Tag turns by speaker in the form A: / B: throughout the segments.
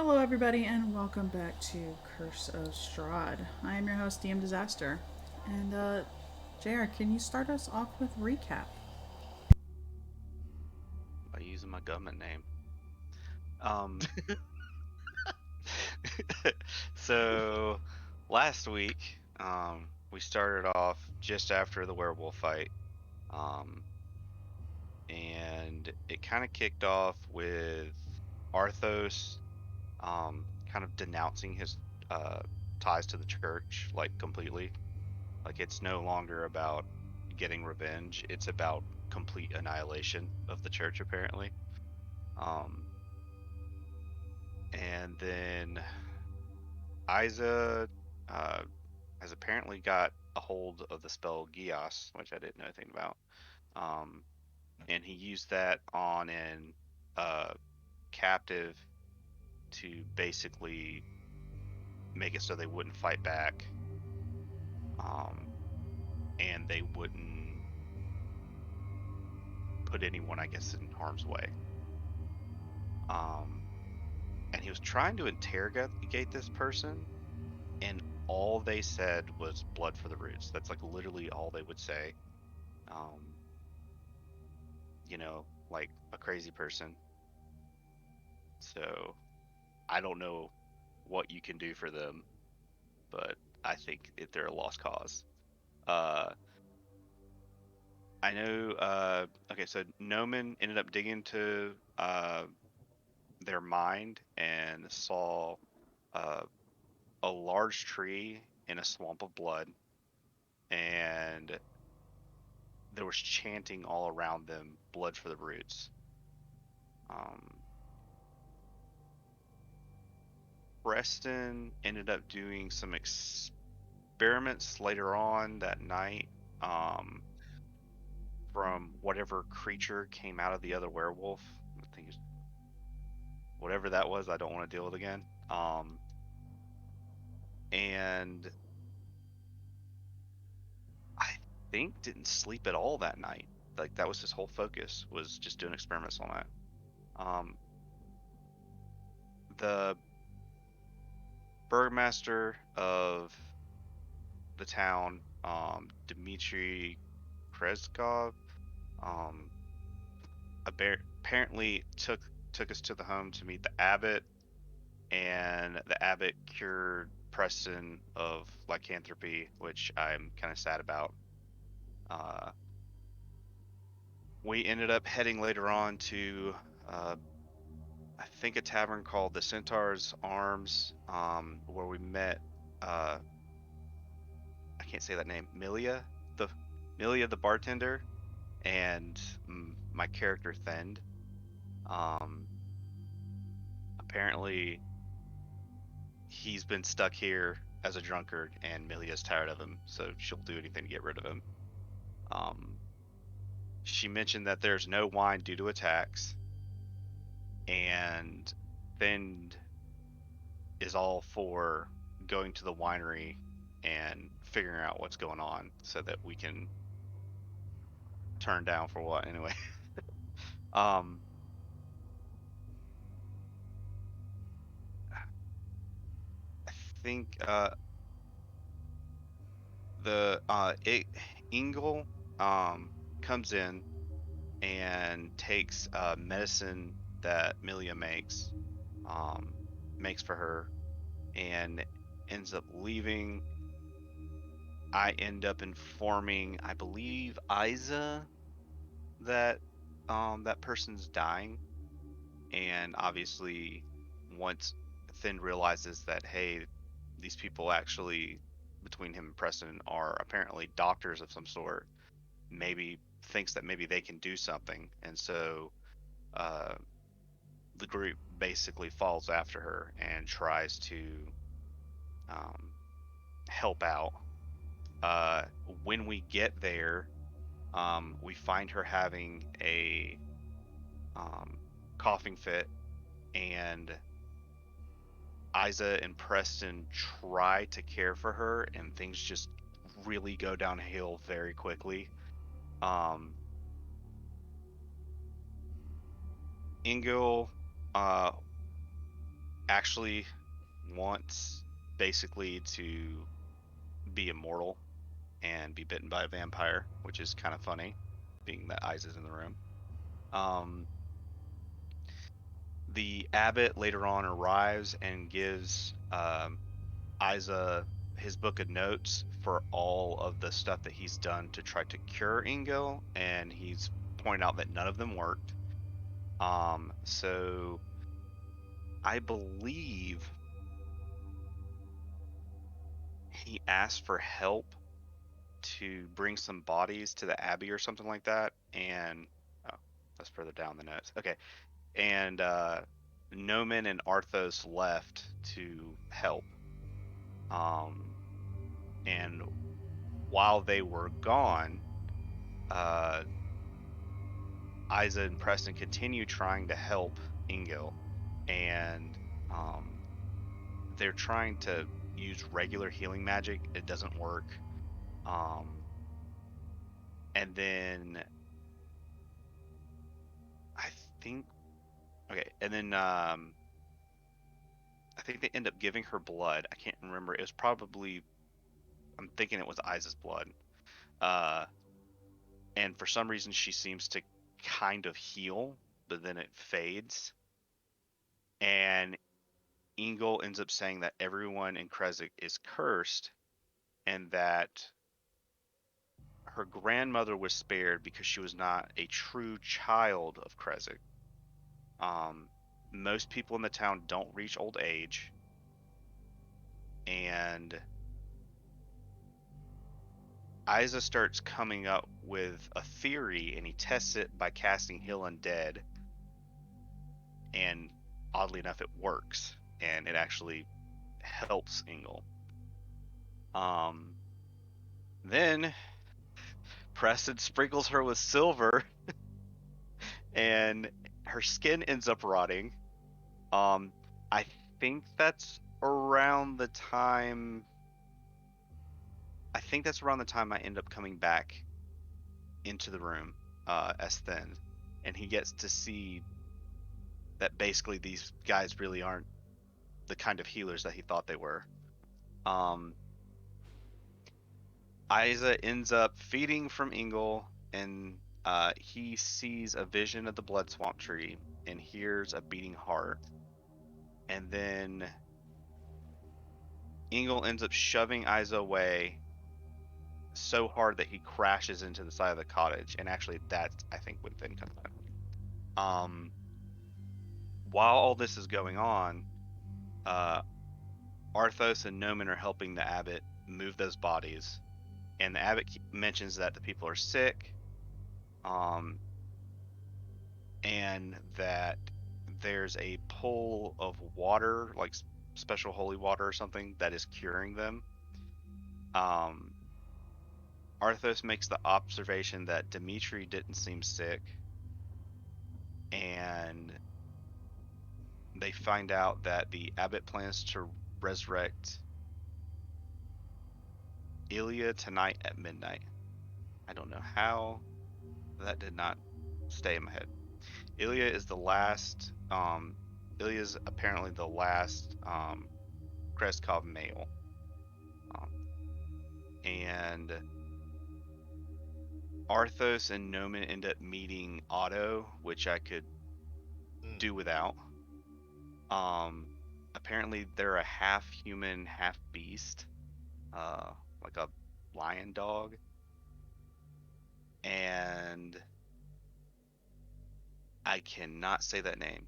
A: Hello, everybody, and welcome back to Curse of Strahd. I am your host, DM Disaster. And, JR, can you start us off with recap?
B: By using my government name. Um, so last week, we started off just after the werewolf fight, um, and it kind of kicked off with Arthos, kind of denouncing his uh, ties to the church, like completely. Like it's no longer about getting revenge; it's about complete annihilation of the church, apparently. Um, and then Isa uh, has apparently got a hold of the spell Gios, which I didn't know anything about. Um, and he used that on an uh, captive to basically make it so they wouldn't fight back, um, and they wouldn't put anyone, I guess, in harm's way. Um, and he was trying to interrogate this person, and all they said was blood for the roots. That's like literally all they would say. Um, like a crazy person. So I don't know what you can do for them, but I think they're a lost cause. Uh, I know. Okay, so Noman ended up digging into their mind and saw uh, a large tree in a swamp of blood, and there was chanting all around them, "Blood for the roots." Um, Preston ended up doing some experiments later on that night, um, from whatever creature came out of the other werewolf. I think whatever that was, I don't want to deal with again. And I think didn't sleep at all that night. Like that was his whole focus, was just doing experiments on that. Um, the burgmaster of the town, Dmitry Kreskov, um, apparently took us to the home to meet the abbot, and the abbot cured Preston of lycanthropy, which I'm kind of sad about. Uh, we ended up heading later on to, uh, I think, a tavern called the Centaur's Arms, where we met. Uh, I can't say that name. The Milia, the bartender, and my character Thend. Um, Apparently, he's been stuck here as a drunkard, and Milia's tired of him, so she'll do anything to get rid of him. Um, she mentioned that there's no wine due to attacks, and Fend is all for going to the winery and figuring out what's going on so that we can turn down for what anyway. um, I think the Ingle comes in and takes medicine that Milia um, makes for her, and ends up leaving. I end up informing, I believe, Isa that that person's dying, and obviously, once Finn realizes that, hey, these people actually, between him and Preston, are apparently doctors of some sort, maybe thinks that maybe they can do something, and so uh, the group basically falls after her and tries to um, help out. Uh, when we get there, we find her having a um, coughing fit, and Isa and Preston try to care for her, and things just really go downhill very quickly. Um, Ingo, uh, actually wants basically to be immortal and be bitten by a vampire, which is kind of funny, being that Isa's in the room. Um, the abbot later on arrives and gives Isa his book of notes for all of the stuff that he's done to try to cure Ingo, and he's pointed out that none of them worked. So I believe he asked for help to bring some bodies to the abbey or something like that, and oh, that's further down the notes. Okay, and Nomen and Arthos left to help. Um, and while they were gone, uh, Isa and Preston continue trying to help Ingo, and um, they're trying to use regular healing magic. It doesn't work. Um, and then I think okay, and then I think they end up giving her blood. I can't remember. It was probably I'm thinking it was Isa's blood. Uh, and for some reason she seems to kind of heal, but then it fades. And Engel ends up saying that everyone in Kresik is cursed, and that her grandmother was spared because she was not a true child of Kresik. Um, Most people in the town don't reach old age, and Isa starts coming up with a theory, and he tests it by casting Heal Undead, and oddly enough, it works, and it actually helps Engel. Um, then Preston sprinkles her with silver, and her skin ends up rotting. Um, I think that's around the time. I think that's around the time I end up coming back into the room as Thin, and he gets to see that basically these guys really aren't the kind of healers that he thought they were. Um, Isa ends up feeding from Engel, and he sees a vision of the blood swamp tree and hears a beating heart. And then Engel ends up shoving Isa away so hard that he crashes into the side of the cottage. And actually, that's I think when Finn comes back. Um, while all this is going on, uh, Arthos and Nomen are helping the abbot move those bodies, and the abbot mentions that the people are sick, um, and that there's a pool of water, like special holy water or something, that is curing them. Um, Arthos makes the observation that Dimitri didn't seem sick, and they find out that the abbot plans to resurrect Ilya tonight at midnight. I don't know how that did not stay in my head. Ilya is the last. Ilya's apparently the last Kreskov male, um, and Arthos and Nomen end up meeting Otto, which I could
C: Mm.
B: do without. Um, Apparently they're a half human, half beast, like a lion dog, and I cannot say that name.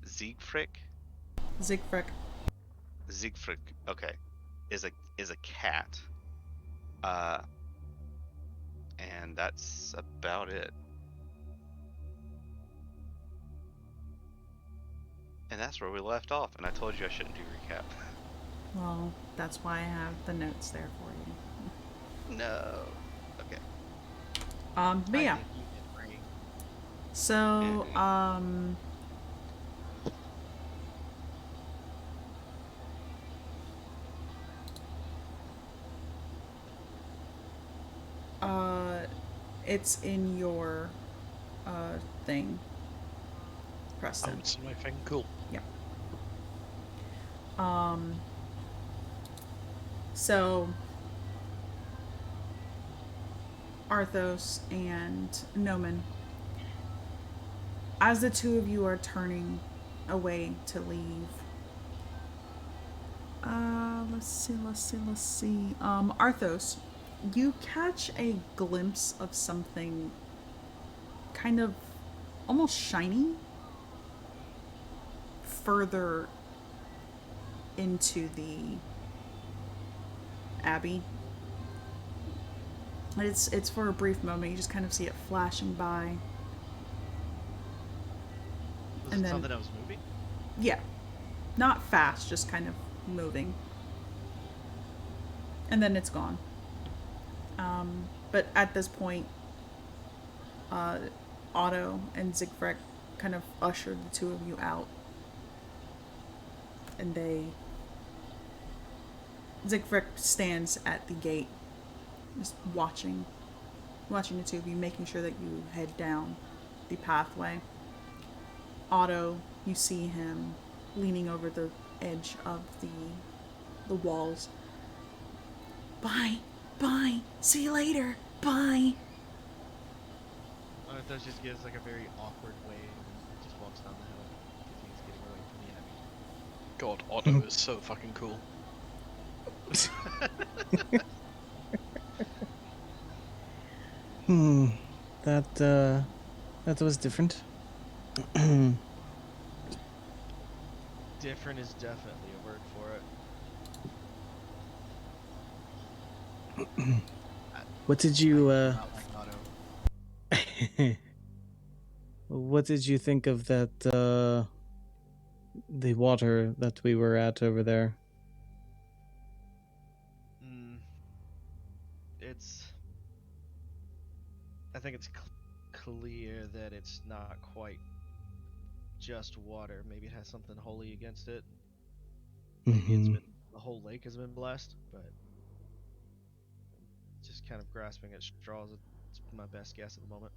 B: Siegfried?
A: Siegfried.
B: Siegfried. Okay, is a cat. Uh, and that's about it. And that's where we left off. And I told you I shouldn't do recap.
A: Well, that's why I have the notes there for you.
B: No. Okay.
A: But
C: I
A: yeah.
C: think you did great.
A: So, uh, it's in your thing,
C: Oh,
A: Preston.
C: it's my thing. Cool.
A: Yeah. Um, so Arthos and Noman, as the two of you are turning away to leave, let's see. Arthos, you catch a glimpse of something kind of almost shiny further into the abbey. It's for a brief moment. You just kind of see it flashing by,
C: Was
A: and
C: it
A: then
C: something that was moving?
A: yeah, not fast, just kind of moving, and then it's gone. But at this point, uh, Otto and Siegfried kind of ushered the two of you out, and Siegfried stands at the gate, just watching the two of you, making sure that you head down the pathway. Otto, you see him leaning over the edge of the walls. Bye, bye, see you later, bye.
C: Arthos just gives like a very awkward wave and just walks down the hill because he's getting away from the abbey.
D: God, Otto is so fucking cool.
E: That was different.
C: Different is definitely a word for it.
E: What did you
C: Not like Otto.
E: what did you think of that the water that we were at over there?
C: It's. I think it's clear that it's not quite just water. Maybe it has something holy against it. Maybe it's been the whole lake has been blessed, but just kind of grasping at straws. It's my best guess at the moment.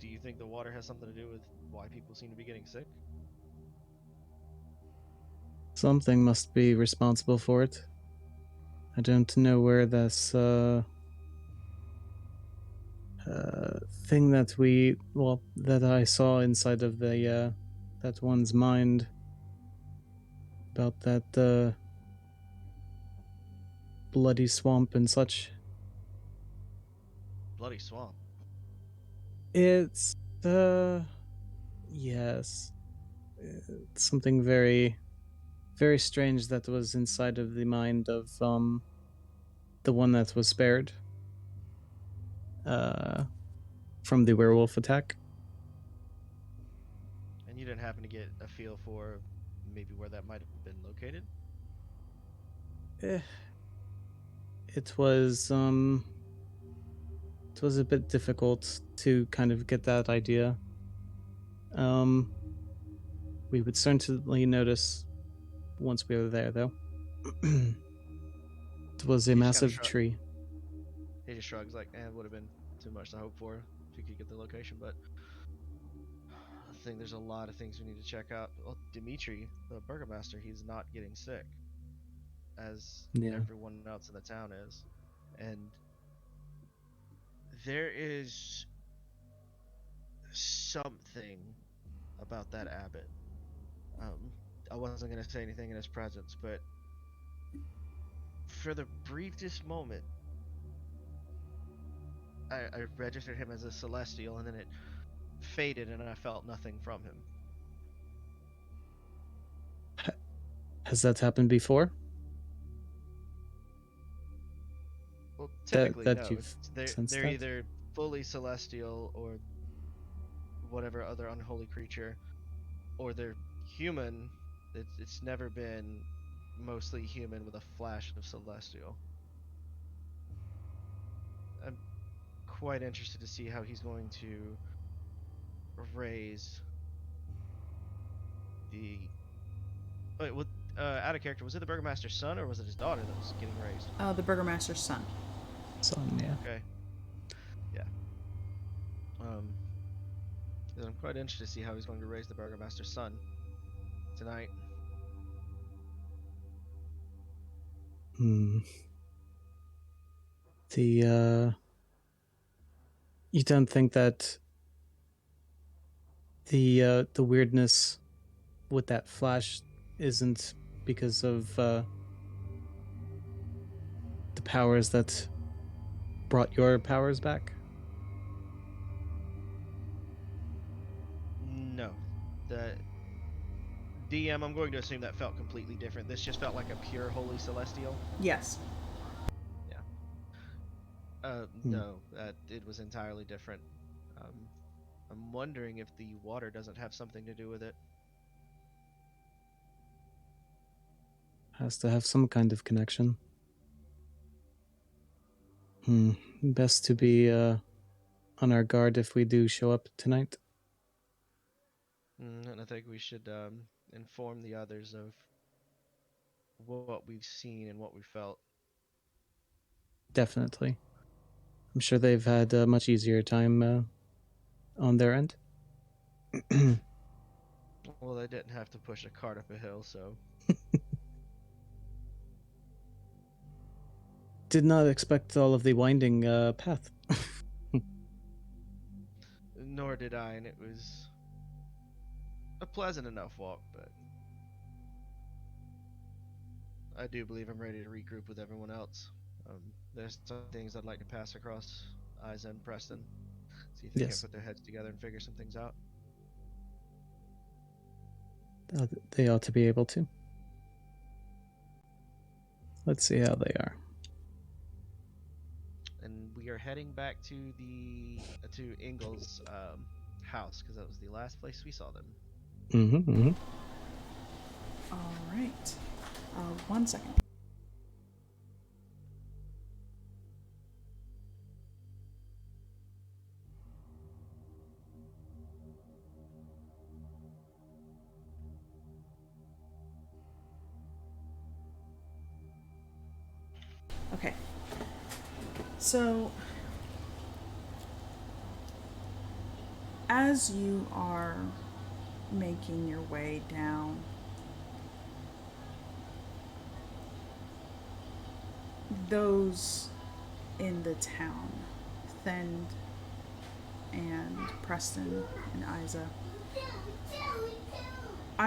C: Do you think the water has something to do with why people seem to be getting sick?
E: Something must be responsible for it. I don't know where this thing that I saw inside of the that one's mind about that bloody swamp and such.
C: Bloody swamp.
E: It's yes, it's something very very strange that was inside of the mind of the one that was spared from the werewolf attack.
C: And you didn't happen to get a feel for maybe where that might have been located?
E: It was a bit difficult to kind of get that idea. We would certainly notice once we were there, though. It was a
C: He just kinda
E: massive tree.
C: He just shrugs like, it would have been too much to hope for if you could get the location, but I think there's a lot of things we need to check out. Well, Dimitri, the burgomaster, he's not getting sick, as
E: Yeah.
C: everyone else in the town is. And there is something about that abbot. I wasn't going to say anything in his presence, but for the briefest moment, I registered him as a celestial, and then it faded, and I felt nothing from him.
E: Has that happened before?
C: Well, typically, no.
E: You've
C: They're
E: sensed that?
C: either fully celestial or whatever other unholy creature, or they're human. It's never been mostly human with a flash of celestial. I'm quite interested to see how he's going to raise the. Wait, what? Out of character, was it the burgomaster's son or was it his daughter that was getting raised?
A: The burgomaster's son.
E: Son, yeah.
C: Okay. Yeah. 'Cause I'm quite interested to see how he's going to raise the burgomaster's son. tonight.
E: Hmm. You don't think that the weirdness with that flash isn't because of the powers that brought your powers back?
C: No. The DM, I'm going to assume that felt completely different. This just felt like a pure Holy Celestial.
A: Yes.
C: Yeah.
E: Hmm.
C: No, it was entirely different. Um, I'm wondering if the water doesn't have something to do with it.
E: Has to have some kind of connection. Best to be on our guard if we do show up tonight.
C: And I think we should inform the others of what we've seen and what we felt.
E: Definitely. I'm sure they've had a much easier time on their end.
C: Well, they didn't have to push a cart up a hill, so
E: Did not expect all of the winding path.
C: nor did I, and it was a pleasant enough walk, but I do believe I'm ready to regroup with everyone else. There's some things I'd like to pass across Isa and Preston, see if they can
E: Yes.
C: put their heads together and figure some things out.
E: They ought to be able to. Let's see how they are.
C: And we are heading back to to Ingal's house because that was the last place we saw them.
A: All right. 1 second. Okay. So, as you are making your way down, those in the town, Thend and Preston and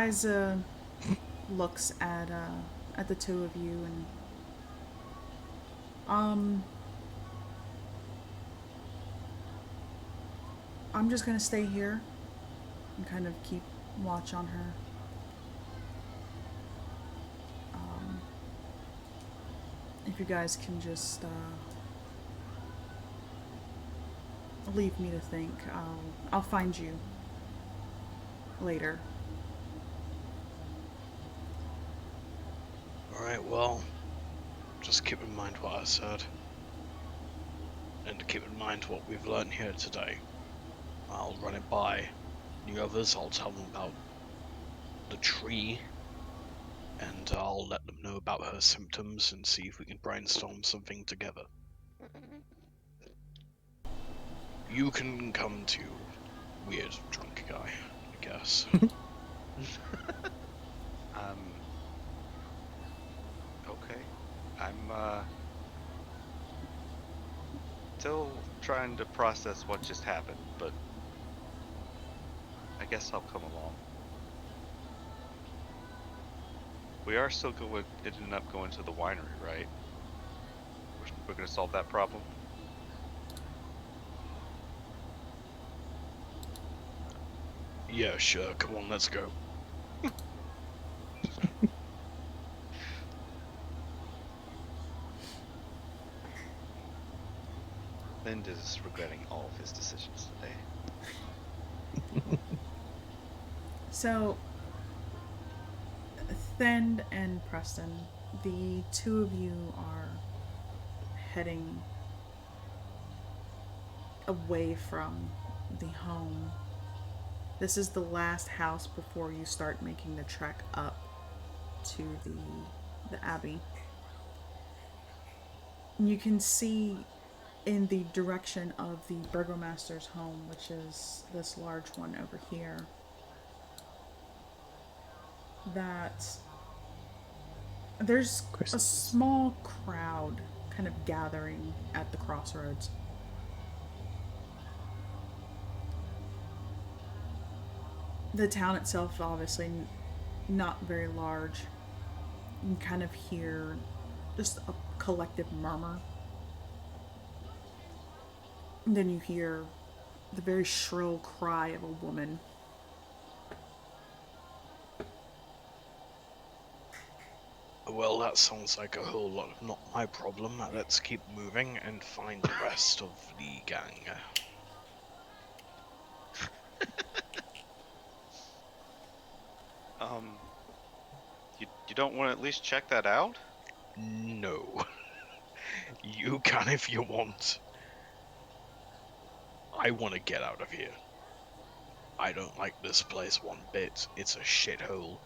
A: Isa looks at the two of you and I'm just gonna stay here and kind of keep watch on her. If you guys can just leave me to think, I'll find you later.
D: Alright, well, just keep in mind what I said. And keep in mind what we've learned here today. I'll run it by the others, I'll tell them about the tree, and I'll let them know about her symptoms and see if we can brainstorm something together. You can come to weird drunk guy, I guess.
B: Okay. I'm still trying to process what just happened, but I guess I'll come along. We are still ending up going to the winery, right? We're gonna solve that problem.
D: Yeah, sure, come on, let's go.
B: Lind is regretting all of his decisions today.
A: So, Thend and Preston, the two of you are heading away from the home. This is the last house before you start making the trek up to the abbey. And you can see in the direction of the burgomaster's home, which is this large one over here, that there's a
E: Christmas.
A: small crowd kind of gathering at the crossroads. The town itself, obviously, not very large. You can kind of hear just a collective murmur. And then you hear the very shrill cry of a woman.
D: Well, that sounds like a whole lot of not my problem. Let's keep moving and find the rest of the gang.
B: You don't want to at least check that out?
D: No. You can if you want. I want to get out of here. I don't like this place one bit. It's a shithole,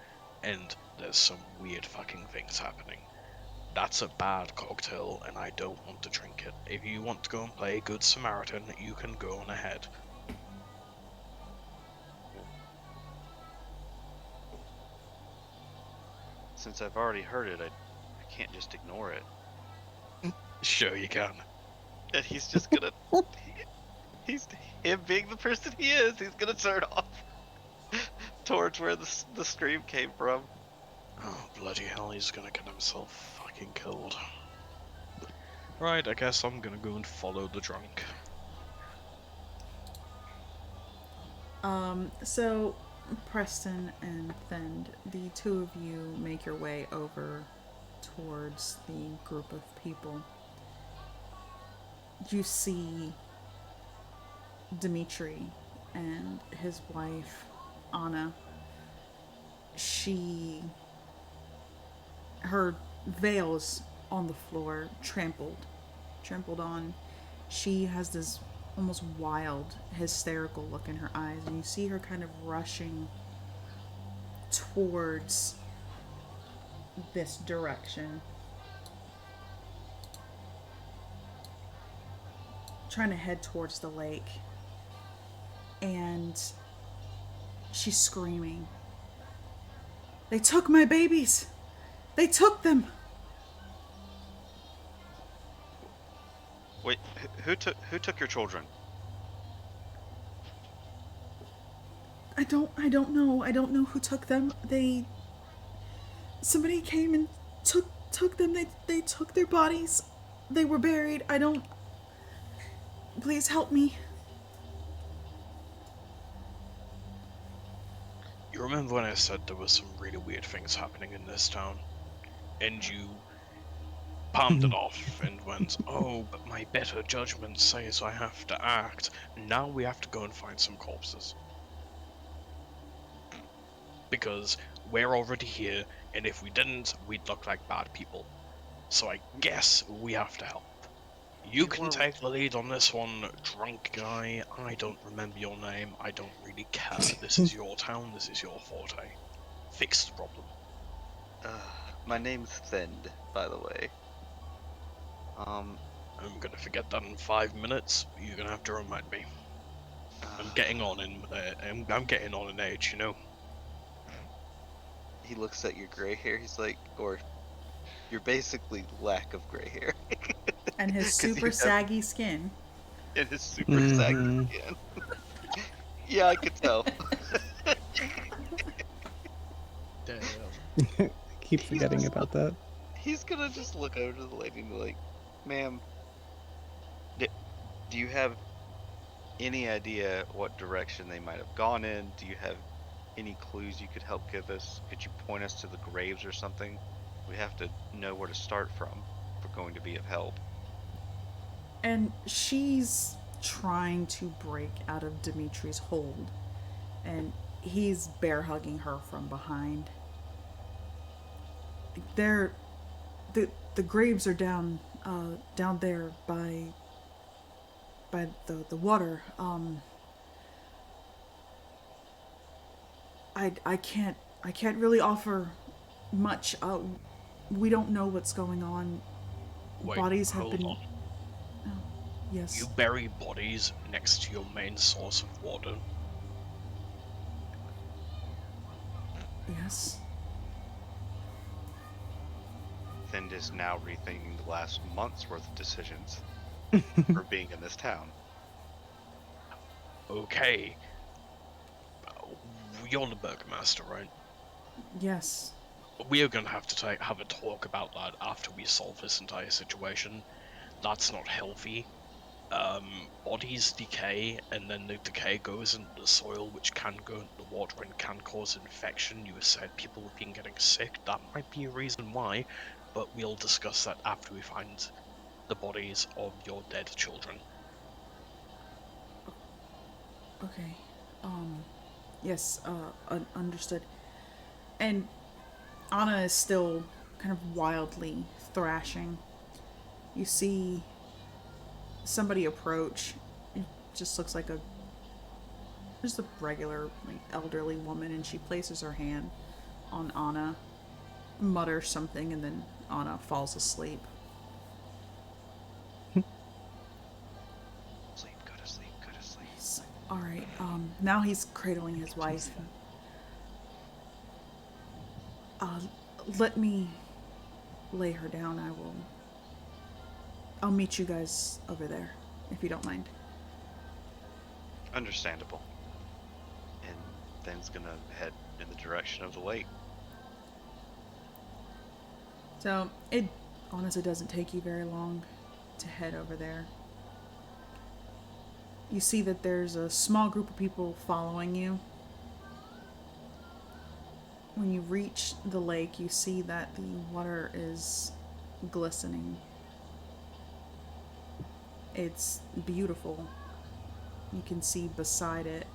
D: and there's some weird fucking things happening. That's a bad cocktail, and I don't want to drink it. If you want to go and play Good Samaritan, you can go on ahead.
B: Since I've already heard it, I can't just ignore it.
D: Sure you can.
B: And he's just gonna... he's him being the person he is, he's gonna turn off towards where the scream came from.
D: Oh, bloody hell, he's gonna get himself fucking killed. Right, I guess I'm gonna go and follow the drunk.
A: So Preston and Thend, the two of you make your way over towards the group of people. You see Dimitri and his wife, Anna. Her veil is on the floor, trampled on. She has this almost wild, hysterical look in her eyes, and you see her kind of rushing towards this direction, trying to head towards the lake. And she's screaming, "They took my babies! They took them!"
B: Wait, who took your children?
A: I don't know. I don't know who took them. Somebody came and took them. They took their bodies. They were buried. Please help me.
D: You remember when I said there was some really weird things happening in this town? And you palmed it off and went, oh, but my better judgment says I have to act. Now we have to go and find some corpses. Because we're already here, and if we didn't, we'd look like bad people. So I guess we have to help. You can take the lead on this one, drunk guy. I don't remember your name. I don't really care. This is your town. This is your forte. Fix the problem.
B: My name's Thend, by the way.
D: I'm gonna forget that in 5 minutes. You're gonna have to remind me. I'm getting on in age, you know.
B: He looks at your gray hair. He's like, or you're basically lack of gray hair.
A: And his super saggy skin.
B: And his super saggy skin. Yeah, I could tell.
C: Damn.
E: Keep forgetting about that.
B: He's gonna just look over to the lady and be like, "Ma'am, do you have any idea what direction they might have gone in? Do you have any clues you could help give us? Could you point us to the graves or something? We have to know where to start from if we're going to be of help."
A: And she's trying to break out of Dimitri's hold, and he's bear hugging her from behind. The graves are down there by the water. I can't really offer much. We don't know what's going on.
D: Wait,
A: Bodies have
D: hold
A: been.
D: on.
A: Oh, yes.
D: You bury bodies next to your main source of water.
A: Yes.
B: Thind is now rethinking the last month's worth of decisions for being in this town.
D: Okay. You're the Burgomaster, right?
A: Yes.
D: We are going to have to have a talk about that after we solve this entire situation. That's not healthy. Bodies decay, and then the decay goes into the soil, which can go into the water and can cause infection. You said people have been getting sick. That might be a reason why, but we'll discuss that after we find the bodies of your dead children.
A: Okay. Yes, understood. And Anna is still kind of wildly thrashing. You see somebody approach. It just looks like just a regular, like, elderly woman, and she places her hand on Anna, mutters something, and then Anna falls asleep.
B: Sleep, go to sleep, go to sleep.
A: He's like, all right. Now he's cradling his wife. Let me lay her down. I'll meet you guys over there, if you don't mind.
B: Understandable. And Thin's gonna head in the direction of the lake.
A: So it honestly doesn't take you very long to head over there. You see that there's a small group of people following you. When you reach the lake, you see that the water is glistening. It's beautiful. You can see beside it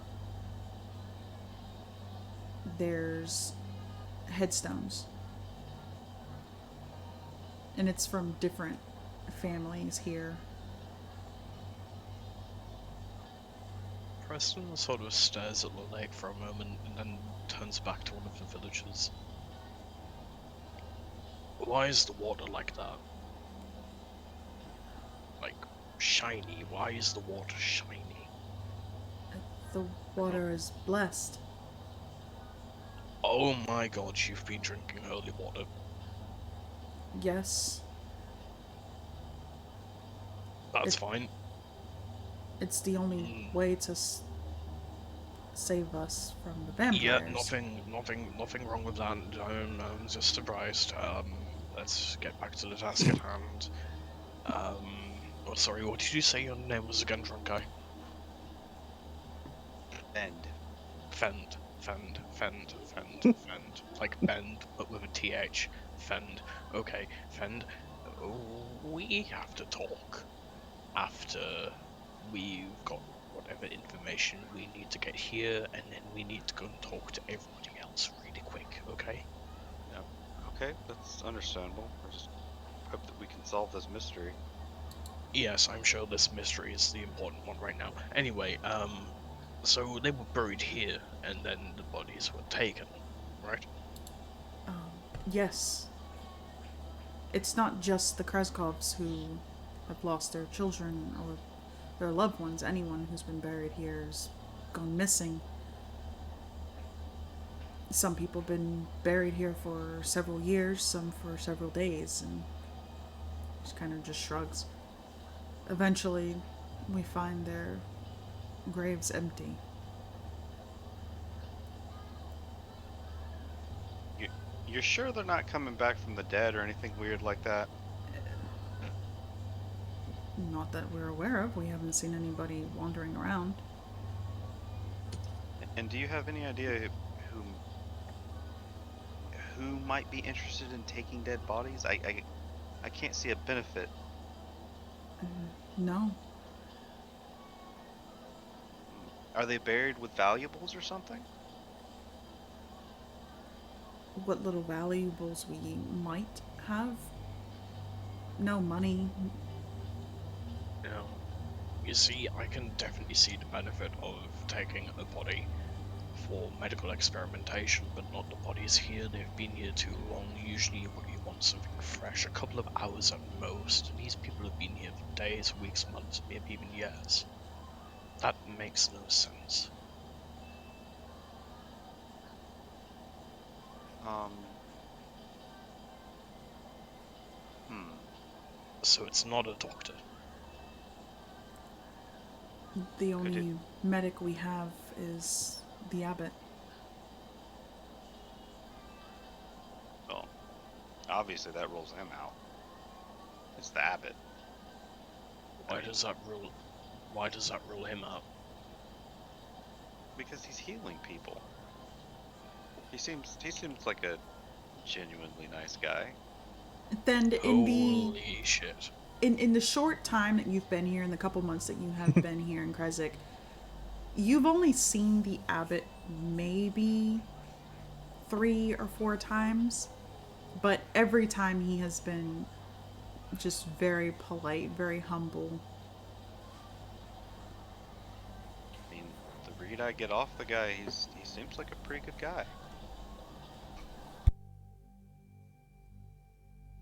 A: there's headstones. And it's from different families here.
D: Preston sort of stares at the lake for a moment and then turns back to one of the villagers. Why is the water like that? Like, shiny. Why is the water shiny?
A: The water is blessed.
D: Oh my god, you've been drinking holy water.
A: Yes,
D: That's fine.
A: it's the only way to save us from the vampires.
D: Yeah, nothing wrong with that. I'm just surprised. Let's get back to the task at hand. Oh, sorry, what did you say your name was again, drunk guy?
B: Bend.
D: Fend. Like bend, but with a TH. Fend. Okay, Fend. We have to talk after we've got whatever information we need to get here, and then we need to go and talk to everybody else really quick, okay?
B: Yeah. Okay, that's understandable. I just hope that we can solve this mystery.
D: Yes, I'm sure this mystery is the important one right now. Anyway, so they were buried here, and then the bodies were taken, right?
A: Yes. It's not just the Kreskovs who have lost their children or their loved ones. Anyone who's been buried here has gone missing. Some people have been buried here for several years, some for several days, and just kind of just shrugs. Eventually, we find their graves empty.
B: You're sure they're not coming back from the dead or anything weird like that?
A: Not that we're aware of. We haven't seen anybody wandering around.
B: And do you have any idea who might be interested in taking dead bodies? I can't see a benefit.
A: No.
B: Are they buried with valuables or something?
A: What little valuables we might have? No money.
D: No. You see, I can definitely see the benefit of taking a body for medical experimentation, but not the bodies here. They've been here too long. Usually you want something fresh, a couple of hours at most. These people have been here for days, weeks, months, maybe even years. That makes no sense. So it's not a doctor.
A: The
B: Could it?
A: only medic we have is the abbot.
B: Well, obviously that rules him out. It's the abbot.
D: Why does that rule? Why does that rule him out?
B: Because he's healing people. He seems like a genuinely nice guy.
A: Then
D: Holy shit!
A: in the short time that you've been here, in the couple months that you have been here in Kresik, you've only seen the abbot maybe 3 or 4 times, but every time he has been just very polite, very humble.
B: I mean, the read I get off the guy, he seems like a pretty good guy.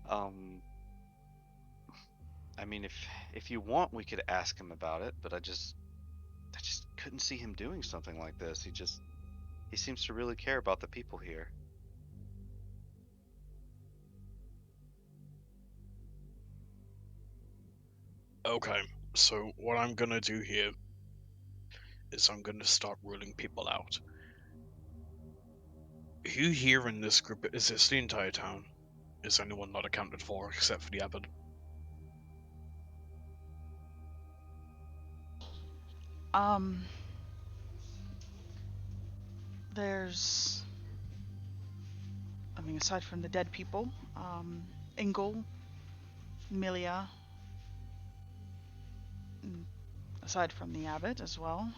B: Um, I mean, if you want, we could ask him about it, but I just couldn't see him doing something like this. He seems to really care about the people here.
D: Okay, so what I'm gonna do here is I'm gonna start ruling people out. Who here in this group is this the entire town? Is anyone not accounted for except for the abbot?
F: Um, there's, I mean, aside from the dead people, Ingol, Milia, aside from the abbot as well.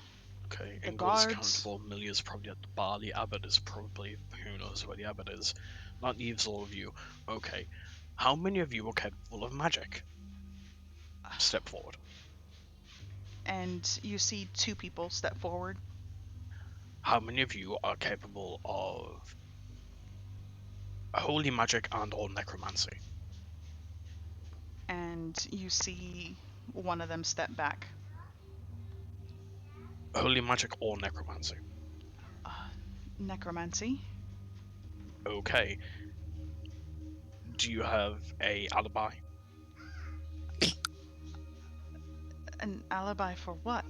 D: Okay,
F: The
D: Ingol is accounted
F: guards.
D: for, Milia's probably at the bar, the abbot is probably, who knows where the abbot is. That leaves all of you. Okay, how many of you are capable of magic? Step forward.
F: And you see 2 people step forward.
D: How many of you are capable of holy magic and or necromancy?
F: And you see one of them step back.
D: Holy magic or necromancy?
F: Necromancy.
D: Okay. Do you have a alibi?
F: An alibi for what?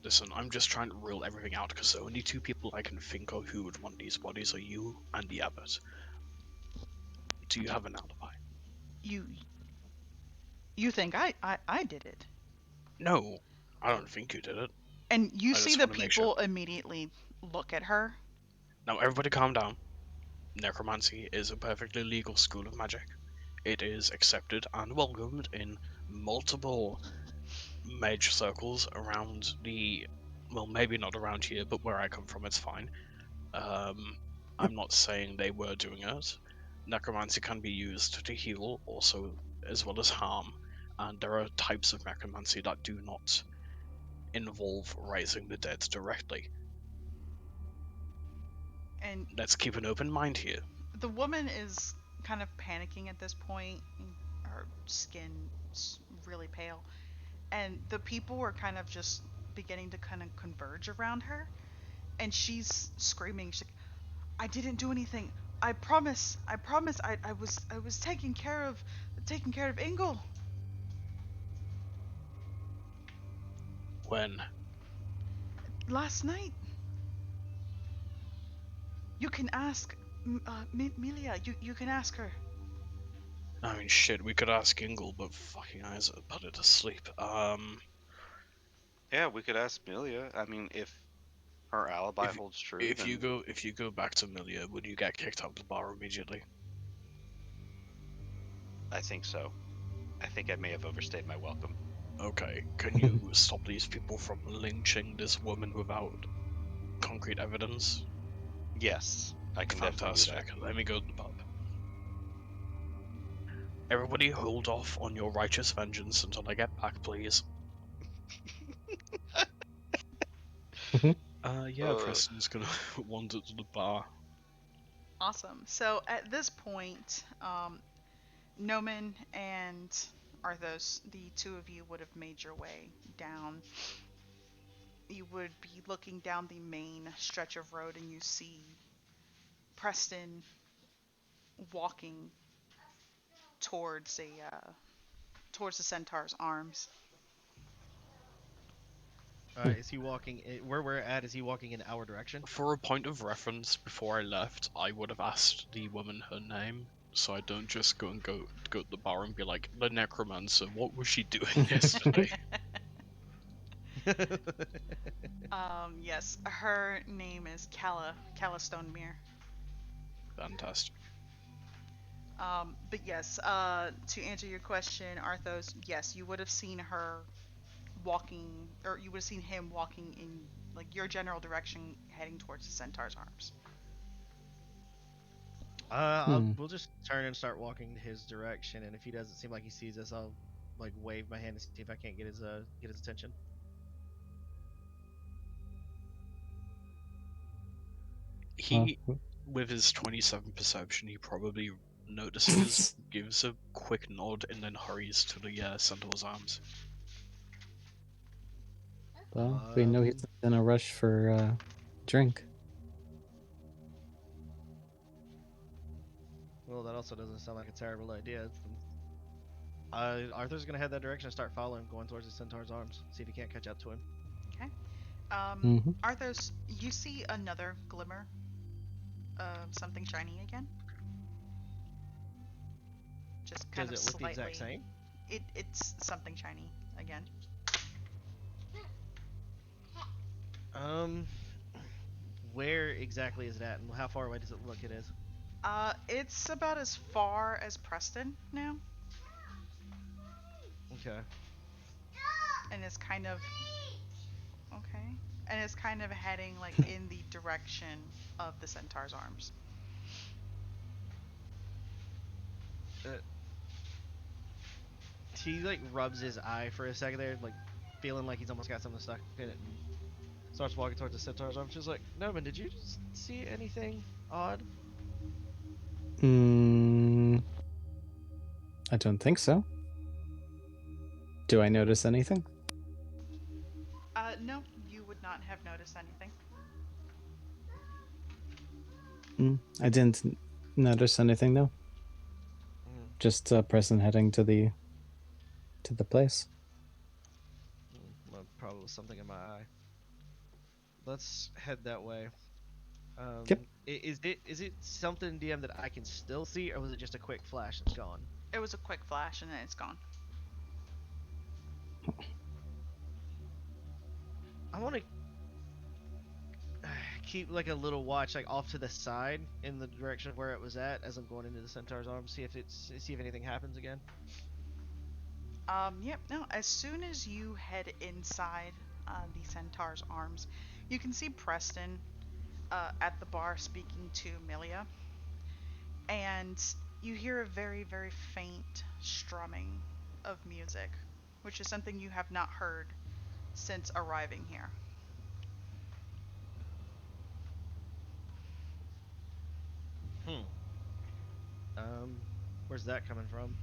D: Listen, I'm just trying to rule everything out because the only 2 people I can think of who would want these bodies are you and the abbot. Do you have an alibi?
F: You think I did it?
D: No, I don't think you did it.
F: And you
D: I
F: see
D: just
F: the
D: want to make sure.
F: people immediately look at her.
D: Now, everybody calm down. Necromancy is a perfectly legal school of magic. It is accepted and welcomed in multiple mage circles around the. Well, maybe not around here, but where I come from, it's fine. I'm not saying they were doing it. Necromancy can be used to heal, also as well as harm, and there are types of necromancy that do not involve raising the dead directly.
F: And
D: Let's keep an open mind here.
F: the woman is kind of panicking at this point. Her skin's really pale. And the people are kind of just beginning to kind of converge around her. And she's screaming. She's like, I didn't do anything. I promise. I was taking care of Ingel.
D: When
F: Last night. You can ask Milia. You can ask her.
D: I mean, shit, we could ask Ingle, but fucking eyes are put it to sleep.
B: Yeah, we could ask Milia. I mean, if her alibi holds true,
D: if
B: then
D: you go back to Milia, would you get kicked out of the bar immediately?
B: I think so. I think I may have overstayed my welcome.
D: Okay, can you stop these people from lynching this woman without concrete evidence?
B: Yes, I can definitely do
D: Fantastic.
B: that.
D: Let me go to the pub. Everybody hold off on your righteous vengeance until I get back, please. Yeah, Preston's gonna wander to the bar.
F: Awesome. So at this point, Noman and Arthos, the 2 of you would have made your way down. You would be looking down the main stretch of road and you see Preston walking towards the centaur's arms.
C: Is he walking where we're at? Is he walking in our direction?
D: For a point of reference, before I left, I would have asked the woman her name, so I don't just go to the bar and be like, the necromancer, what was she doing yesterday?
F: Yes, her name is Calla Stonemere.
D: Fantastic.
F: But yes, to answer your question, Arthos, yes, you would have seen her walking, or you would have seen him walking in like your general direction, heading towards the centaur's arms.
C: We'll just turn and start walking his direction, and if he doesn't seem like he sees us, I'll like wave my hand and see if I can't get his attention.
D: He, with his 27 perception, he probably notices, gives a quick nod, and then hurries to the centaur's arms.
E: Well, we know he's in a rush for drink.
C: Well, that also doesn't sound like a terrible idea. Arthur's gonna head that direction and start following, going towards the centaur's arms. See if he can't catch up to him.
F: Okay.
E: Mhm.
F: Arthos, you see another glimmer of something shiny again. Just kind
C: Does
F: of
C: it look
F: slightly.
C: the exact same?
F: It's something shiny again.
C: Um, where exactly is that, and how far away does it look it is?
F: It's about as far as Preston now,
C: Okay.
F: and it's kind of okay, and it's kind of heading like in the direction of the centaur's arms.
C: He like rubs his eye for a second there, like feeling like he's almost got something stuck in it, and starts walking towards the centaur's arms. She's like, "Noman, did you just see anything odd?"
E: I don't think so. Do I notice anything?
F: No, you would not have noticed anything.
E: I didn't notice anything though. Just Preston heading to the place.
C: Probably was something in my eye. Let's head that way.
E: Yep.
C: Is it something, DM, that I can still see, or was it just a quick flash that's gone?
F: It was a quick flash and then it's gone.
C: I want to keep like a little watch, like off to the side in the direction of where it was at, as I'm going into the centaur's arms. See if anything happens again.
F: Yep. No. As soon as you head inside the centaur's arms, you can see Preston at the bar speaking to Milia, and you hear a very, very faint strumming of music, which is something you have not heard since arriving here.
C: Where's that coming from?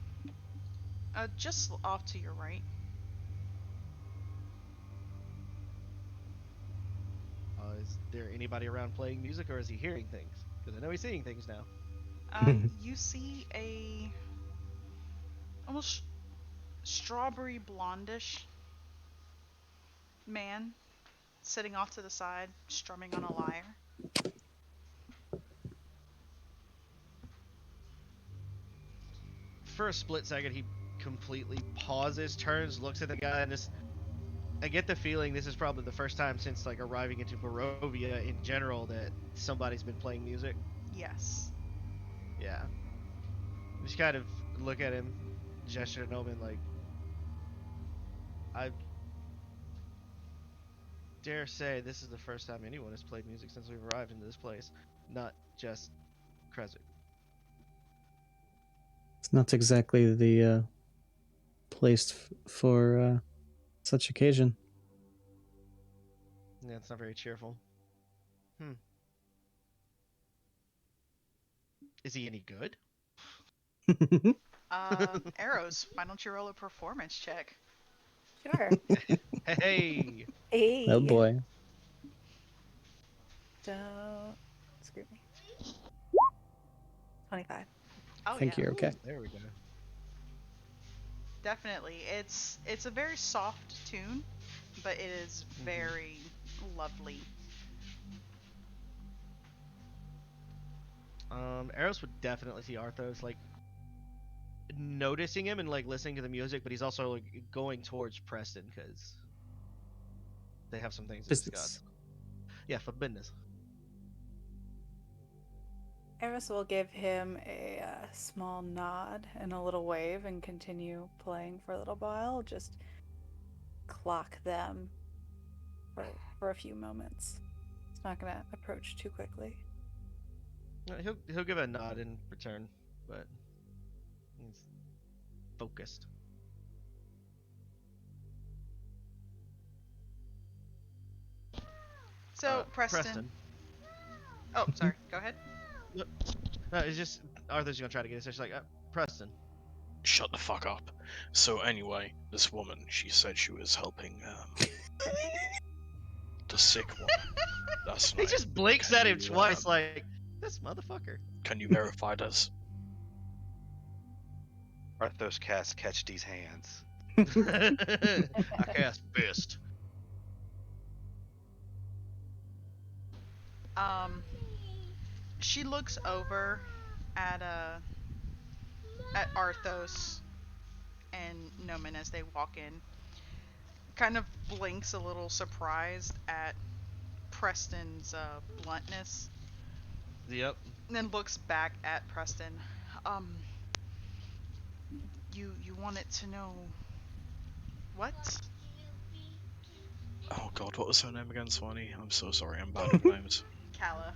F: Just off to your right.
C: Is there anybody around playing music, or is he hearing things? Because I know he's seeing things now.
F: You see a almost strawberry blondish man sitting off to the side, strumming on a lyre.
C: For a split second, he completely pauses, turns, looks at the guy, and just. I get the feeling this is probably the first time since like arriving into Barovia in general that somebody's been playing music.
F: Yes.
C: Yeah. Just kind of look at him, gesture to Noman like, I dare say this is the first time anyone has played music since we've arrived into this place, not just Kresik.
E: It's not exactly the place for such occasion.
C: Yeah, it's not very cheerful. Is he any good?
F: Arrows, why don't you roll a performance check?
G: Sure.
C: Hey!
G: Hey.
E: Oh boy.
G: Don't screw me. 25.
F: Oh,
E: I think
F: yeah.
E: you're okay.
C: There we go.
F: definitely. It's a very soft tune, but it is very lovely.
C: Eros would definitely see Arthos like noticing him and like listening to the music, but he's also like going towards Preston because they have some things to discuss.
E: Business.
C: Yeah, for business.
G: Eris will give him a small nod and a little wave and continue playing for a little while. Just clock them for a few moments. It's not gonna approach too quickly.
C: He'll give a nod in return, but he's focused.
F: So, Preston. Oh, sorry. Go ahead.
C: No, it's just Arthur's gonna try to get his. She's like, Preston.
D: Shut the fuck up. So anyway, this woman, she said she was helping the sick one. That's
C: He
D: nice.
C: just blinks
D: Can
C: at him
D: you,
C: twice, like this motherfucker.
D: Can you verify this?
B: Arthos cast Catch These Hands.
C: I cast fist.
F: Um, she looks over at at Arthos and Noman as they walk in. Kind of blinks a little surprised at Preston's bluntness,
C: Yep.
F: and then looks back at Preston. Um, you wanted to know what?
D: Oh god, what was her name again, Swanee? I'm so sorry, I'm bad with names.
F: Kala.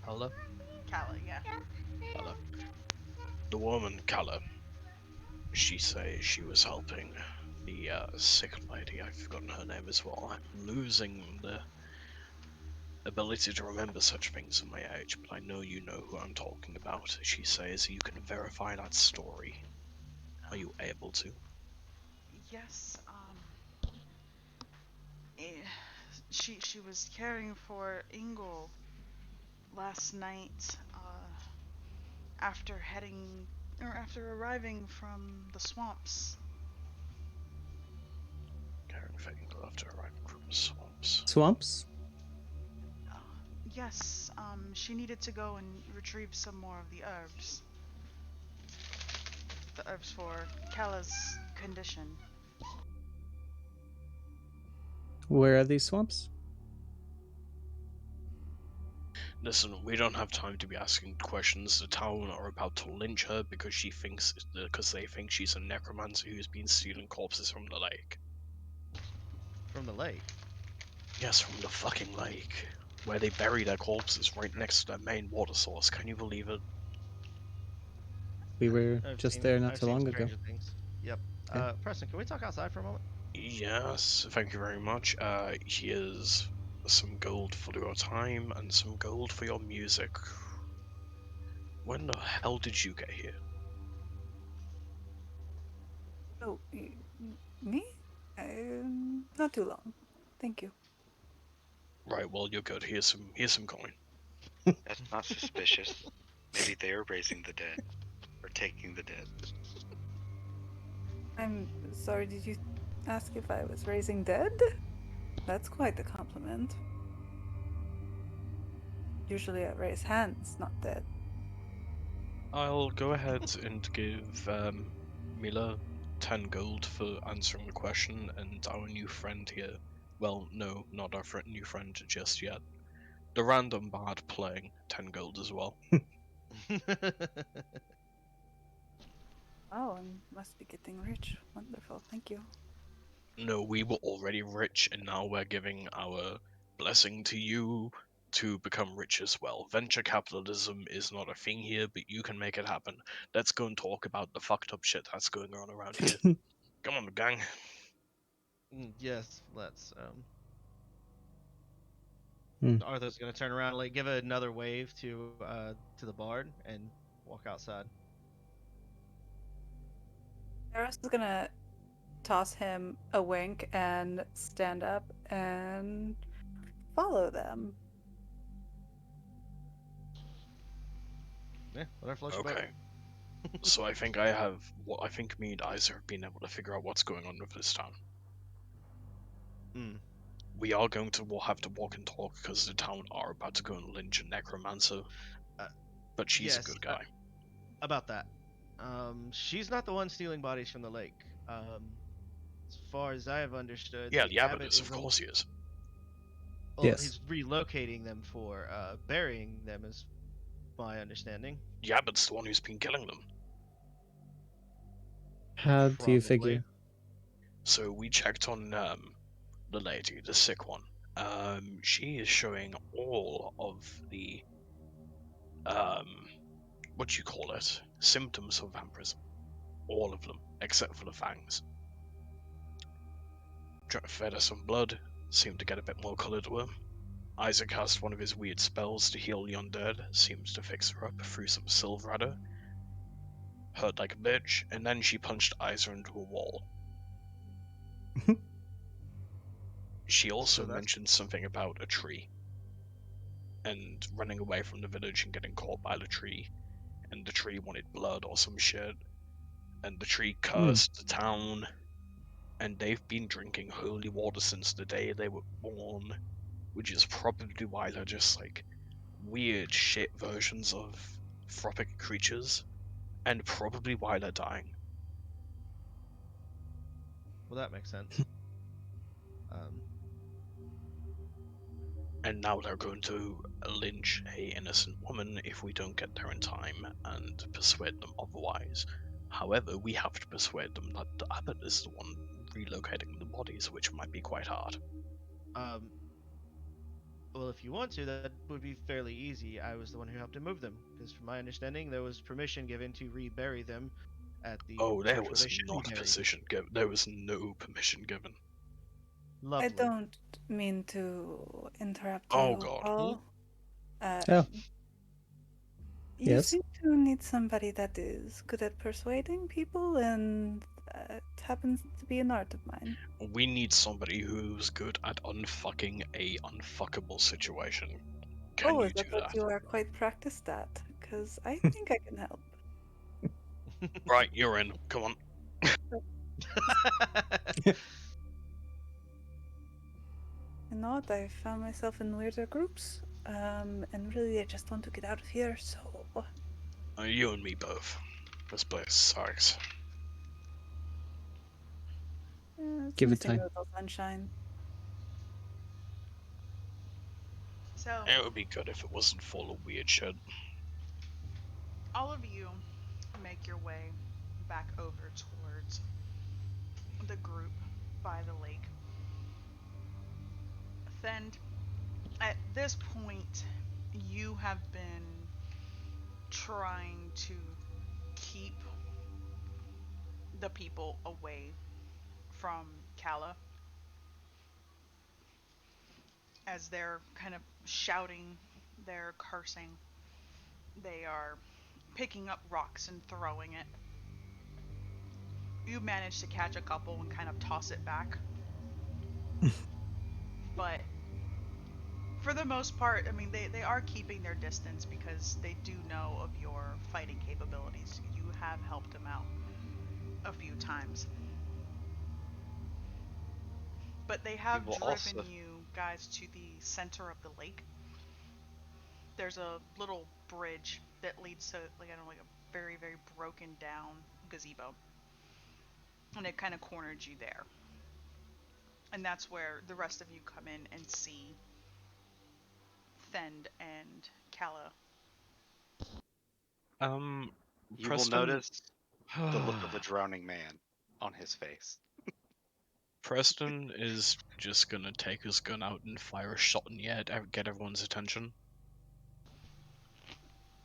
C: Hello.
F: Kala, yeah.
D: Calla. The woman, Calla, she says she was helping the sick lady. I've forgotten her name as well. I'm losing the ability to remember such things at my age, but I know you know who I'm talking about. She says you can verify that story. Are you able to?
F: Yes, she was caring for Ingle last night, after heading or after arriving from the swamps.
D: Caring for England after arriving from the swamps.
E: Swamps?
F: Uh, yes, she needed to go and retrieve some more of the herbs. The herbs for Kala's condition.
E: Where are these swamps?
D: Listen, we don't have time to be asking questions. The town are about to lynch her because they think she's a necromancer who's been stealing corpses from the lake.
C: From the lake.
D: Yes, from the fucking lake, where they bury their corpses right next to their main water source. Can you believe it?
E: We were just there not
C: I've
E: too
C: seen
E: long ago.
C: Stranger Things. Yep.
E: Yeah.
C: Preston, can we talk outside for a moment?
D: Yes, thank you very much. Here's some gold for your time and some gold for your music. When the hell did you get here?
G: Oh, me? Not too long. Thank you.
D: Right, well you're good. Here's some coin.
B: That's not suspicious. Maybe they are raising the dead. Or taking the dead.
G: I'm sorry, did you ask if I was raising dead? That's quite the compliment. Usually I raise hands, not dead.
D: I'll go ahead and give Mila 10 gold for answering the question, and our new friend here. Well, no, not our new friend just yet. The random bard playing 10 gold as well.
G: Oh, I must be getting rich. Wonderful, thank you.
D: No, we were already rich, and now we're giving our blessing to you to become rich as well. Venture capitalism is not a thing here, but you can make it happen. Let's go and talk about the fucked up shit that's going on around here. Come on, gang.
C: Yes, let's.
E: Hmm.
C: Arthur's gonna turn around, like give another wave to the bard and walk outside.
G: Eris is gonna toss him a wink and stand up and follow them.
C: Yeah, whatever floats your boat.
D: Okay. So I think I think me and Isa have been able to figure out what's going on with this town.
C: Mm.
D: We are going to have to walk and talk because the town are about to go and lynch a necromancer.
C: Uh,
D: But she's a
C: yes,
D: good guy.
C: about that. She's not the one stealing bodies from the lake. As far as I have understood,
D: Yeah,
C: the
D: the abbot
C: abbot
D: is, of
C: isn't.
D: course he is.
C: Well,
E: Yes.
C: he's relocating them for burying them, is my understanding.
D: The abbot's the one who's been killing them.
E: How do you
C: Probably.
E: figure?
D: So we checked on the lady, the sick one. She is showing all of the what do you call it? Symptoms of vampirism. All of them, except for the fangs. Fed her some blood, seemed to get a bit more colour to her. Isaac cast one of his weird spells to heal the undead, seems to fix her up, threw some silver at her. Hurt like a bitch, and then she punched Isa into a wall. She also
C: So that's
D: mentioned something about a tree. And running away from the village and getting caught by the tree. And the tree wanted blood or some shit. And the tree cursed the town. And they've been drinking holy water since the day they were born. Which is probably why they're just like weird shit versions of anthropic creatures. And probably why they're dying.
C: well, that makes sense.
D: And now they're going to lynch a innocent woman if we don't get there in time and persuade them otherwise. However, we have to persuade them that the abbot is the one relocating the bodies, which might be quite hard.
C: Well, if you want to, that would be fairly easy. I was the one who helped him move them, because from my understanding, there was permission given to rebury them at the
D: Oh, there
C: church where
D: was
C: they should be
D: not
C: buried.
D: position given. There was no permission given.
C: Lovely.
G: I don't mean to interrupt
D: Oh
G: you,
D: God.
G: Paul.
E: Oh.
G: You
E: Yes?
G: seem to need somebody that is good at persuading people, and it happens to be an art of mine.
D: We need somebody who's good at unfucking a unfuckable situation. Can you
G: Is
D: do
G: that what
D: that?
G: you are quite practiced at? Because I think I can help.
D: Right, you're in. Come on.
G: You know what? I found myself in weirder groups, and really, I just want to get out of here. So,
D: You and me both. This place sucks.
G: it's
E: Give it
G: missing
E: time.
G: a little sunshine.
F: So,
D: It would be good if it wasn't full of weird shit.
F: all of you make your way back over towards the group by the lake. Thend, at this point, you have been trying to keep the people away from Kala as they're kind of shouting, they're cursing, they are picking up rocks and throwing it. You manage to catch a couple and kind of toss it back. But for the most part, I mean, they are keeping their distance because they do know of your fighting capabilities. You have helped them out a few times. But they have
B: will
F: driven
B: also
F: you guys to the center of the lake. There's a little bridge that leads to, like, I don't know, like a very, very broken down gazebo. And it kind of cornered you there. And that's where the rest of you come in and see Thend and Kala.
B: you will
D: Preston.
B: notice the look of a drowning man on his face.
D: Preston is just gonna take his gun out and fire a shot in the air to get everyone's attention.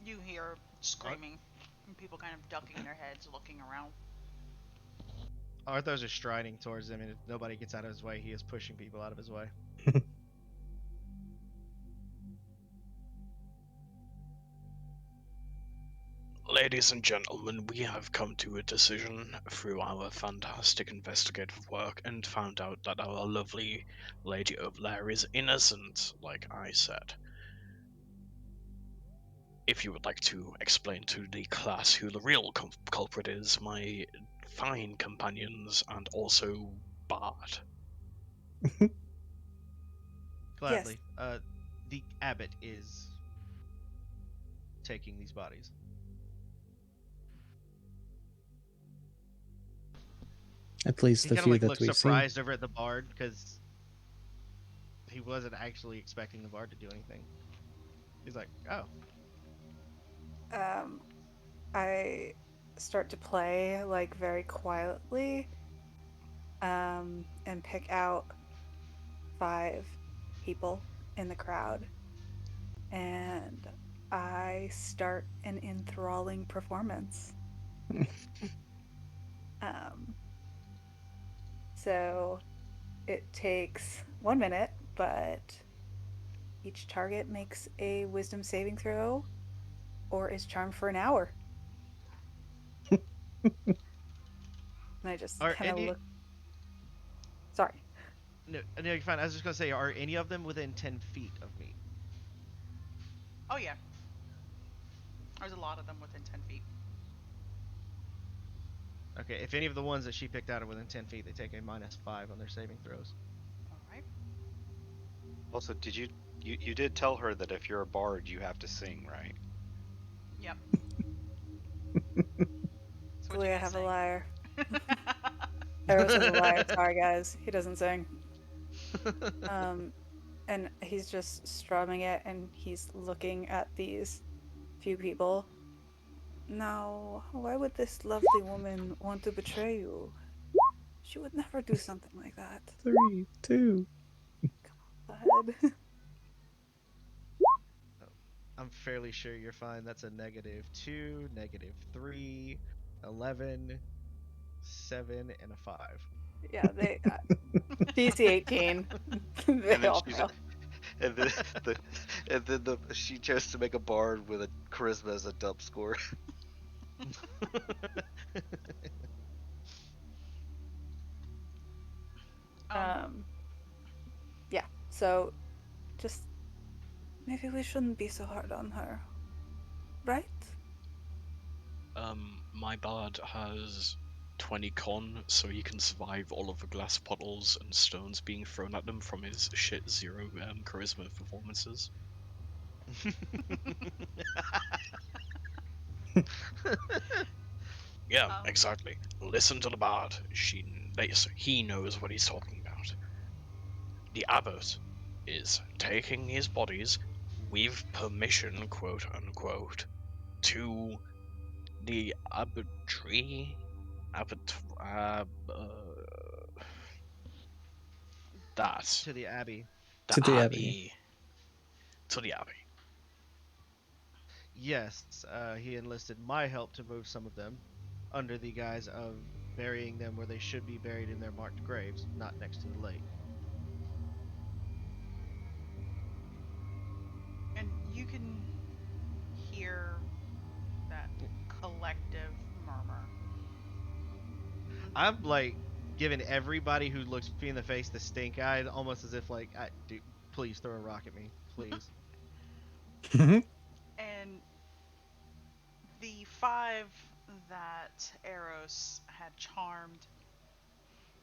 F: You hear screaming and people kind of ducking their heads, looking around.
C: Arthos is striding towards him, and if nobody gets out of his way, he is pushing people out of his way.
D: Ladies and gentlemen, we have come to a decision through our fantastic investigative work and found out that our lovely lady over there is innocent, like I said. if you would like to explain to the class who the real culprit is, my fine companions and also Bard.
C: Gladly. The abbot is taking these bodies.
E: At least
C: He
E: the
C: kind of
E: few
C: like
E: that
C: looks
E: we've seen.
C: surprised over at the bard because he wasn't actually expecting the bard to do anything. He's like, oh,
G: Um, I start to play like very quietly, and pick out 5 people in the crowd, and I start an enthralling performance. Um, so it takes 1 minute, but each target makes a wisdom saving throw or is charmed for an hour. And I just
C: are
G: kind of
C: any?
G: look. Sorry.
C: No, no, you're fine. I was just gonna say, are any of them within 10 feet of me?
F: Oh yeah, there's a lot of them within 10 feet.
C: Okay, if any of the ones that she picked out are within 10 feet, they take a -5 on their saving throws.
F: All right.
B: Also, you did tell her that if you're a bard, you have to sing, right?
F: Yep. So what you
G: Luckily, I
F: gonna
G: have a
F: say?
G: liar. Eros is a liar. Sorry, guys. He doesn't sing. Um, and he's just strumming it, and he's looking at these few people. Now, why would this lovely woman want to betray you? She would never do something like that.
E: 3, 2.
G: Go ahead.
C: I'm fairly sure you're fine. That's a -2, -3, 11, 7, and a 5.
G: Yeah, they DC 18.
B: And
G: They
B: then
G: all
B: she's
G: fail.
B: and then the she chose to make a bard with a charisma as a dump score.
F: um.
G: Um, yeah. So just maybe we shouldn't be so hard on her, right?
D: My bard has 20 con, so he can survive all of the glass bottles and stones being thrown at them from his shit 0 charisma performances. Yeah,
F: Um.
D: exactly. Listen to the bard. He knows what he's talking about. The abbot is taking his bodies with permission, quote unquote, to the abbotry. Abbot. That.
C: To the abbey.
D: The
E: To the Abbey.
D: abbey. To the abbey.
C: Yes, he enlisted my help to move some of them, under the guise of burying them where they should be buried in their marked graves, not next to the lake.
F: And you can hear that collective murmur.
C: I'm like giving everybody who looks me in the face the stink eye, almost as if like, dude, please throw a rock at me, please.
F: And the 5 that Eros had charmed,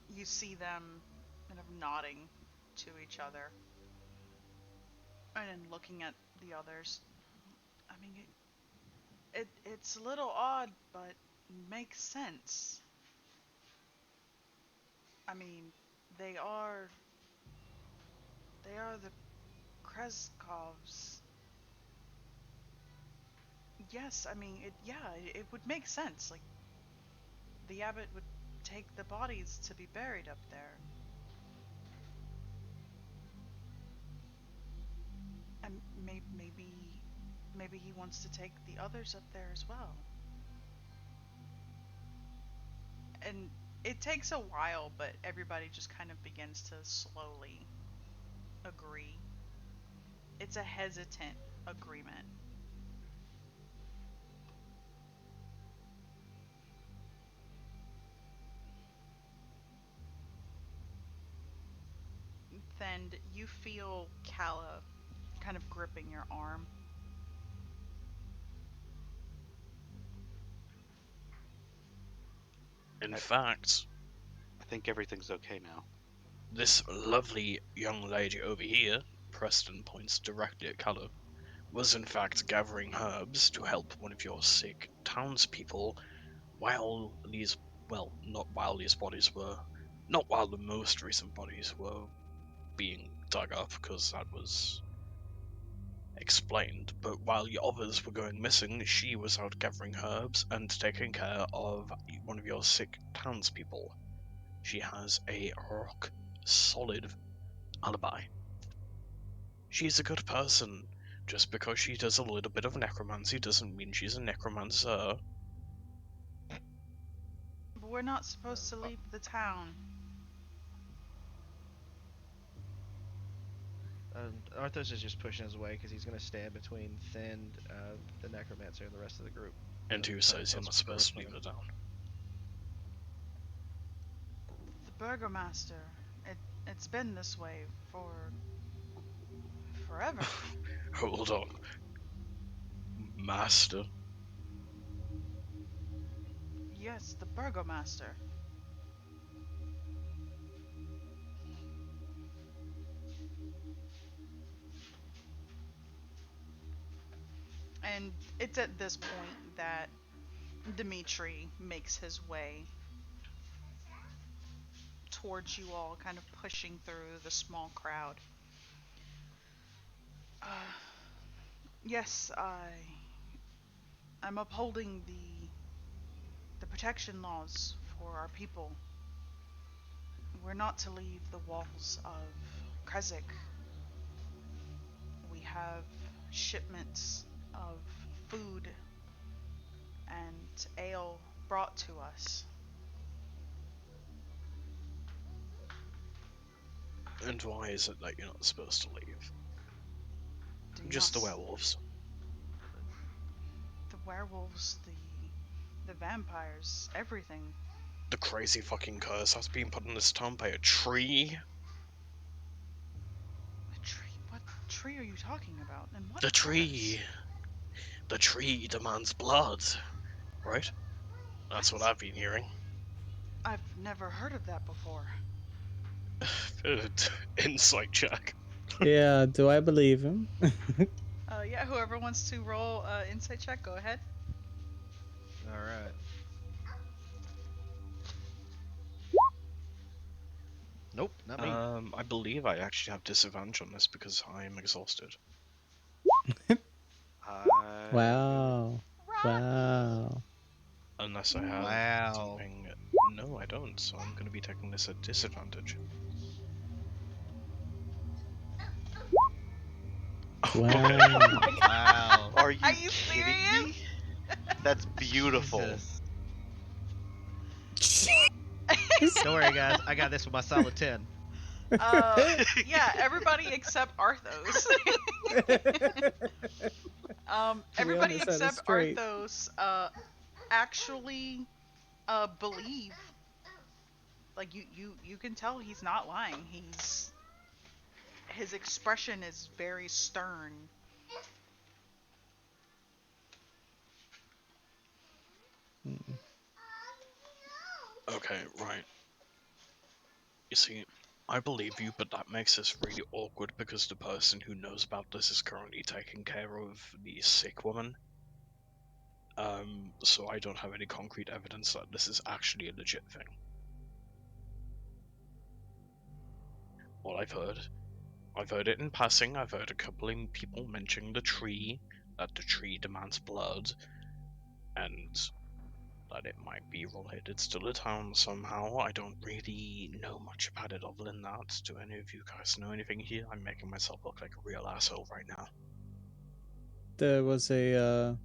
F: you see them kind of nodding to each other and then looking at the others. I mean, it's a little odd, but makes sense. I mean, they are they are the Kreskovs. Yes, I mean it would make sense. Like the abbot would take the bodies to be buried up there. And maybe he wants to take the others up there as well. And it takes a while, but everybody just kind of begins to slowly agree. It's a hesitant agreement. Then you feel Kala kind of gripping your arm.
D: In
B: I-
D: fact,
B: I think everything's okay now.
D: this lovely young lady over here, Preston points directly at Callum, was in fact gathering herbs to help one of your sick townspeople while these, well, not while these bodies were, not while the most recent bodies were being dug up, because that was explained, but while the others were going missing, she was out gathering herbs and taking care of one of your sick townspeople. She has a rock solid alibi. She's a good person. Just because she does a little bit of necromancy doesn't mean she's a necromancer.
F: But we're not supposed to leave the town.
C: Arthos is just pushing his way because he's going to stand between Thin, the necromancer, and the rest of the group.
D: And
C: So
D: who
C: trying
D: says you're
C: cause
D: not
C: further
D: supposed to
C: with
D: leave
C: him.
D: the town?
F: The burgomaster. It's been this way for forever.
D: Hold on. Master.
F: Yes, the burgomaster. And it's at this point that Dimitri makes his way towards you all, kind of pushing through the small crowd. Yes, I'm upholding the protection laws for our people. We're not to leave the walls of Krezik. We have shipments of food and ale brought to us.
D: And why is it that you're not supposed to leave?
F: Do you
D: Just the
F: not
D: werewolves.
F: the werewolves, the vampires, everything.
D: The crazy fucking curse has been put on this town by a tree.
F: A tree? What tree are you talking about? And what
D: The
F: curse?
D: tree. The tree demands blood. Right? That's what I've been hearing.
F: I've never heard of that before.
D: Insight check.
E: Yeah, do I believe him?
F: Yeah, whoever wants to roll insight check, go ahead.
C: All right. Nope, not me.
D: I believe I actually have disadvantage on this because I am exhausted.
E: Wow.
F: Rotten.
E: Wow.
D: Unless I have
C: Wow.
D: something. No, I don't, so I'm going to be taking this at disadvantage.
E: Wow.
C: Wow.
B: Are you,
F: Are you
B: kidding
F: serious?
B: me? That's beautiful.
C: Jesus. Don't worry, guys. I got this with my solid 10.
F: Yeah, everybody except Arthos.
E: To be
F: Everybody
E: honest, that is
F: except
E: straight.
F: Arthos actually believe. Like you can tell he's not lying. His expression is very stern.
D: Okay, right. You see, I believe you, but that makes this really awkward because the person who knows about this is currently taking care of the sick woman. So I don't have any concrete evidence that this is actually a legit thing. All I've heard it in passing. I've heard a couple of people mentioning the tree, that the tree demands blood, and that it might be related to the town somehow. I don't really know much about it other than that. Do any of you guys know anything here? I'm making myself look like a real asshole right now.
E: There was a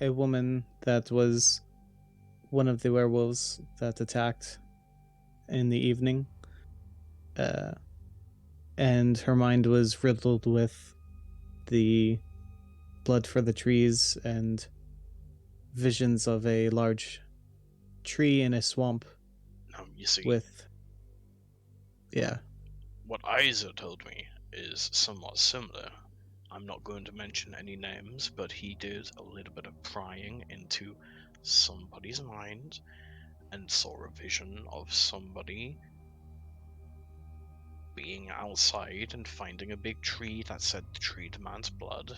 E: woman that was one of the werewolves that attacked in the evening. And her mind was riddled with the blood for the trees and visions of a large tree in a swamp
D: Now, you see,
E: with yeah.
D: what Isa told me is somewhat similar. I'm not going to mention any names, but he did a little bit of prying into somebody's mind, and saw a vision of somebody being outside and finding a big tree that said the tree demands blood,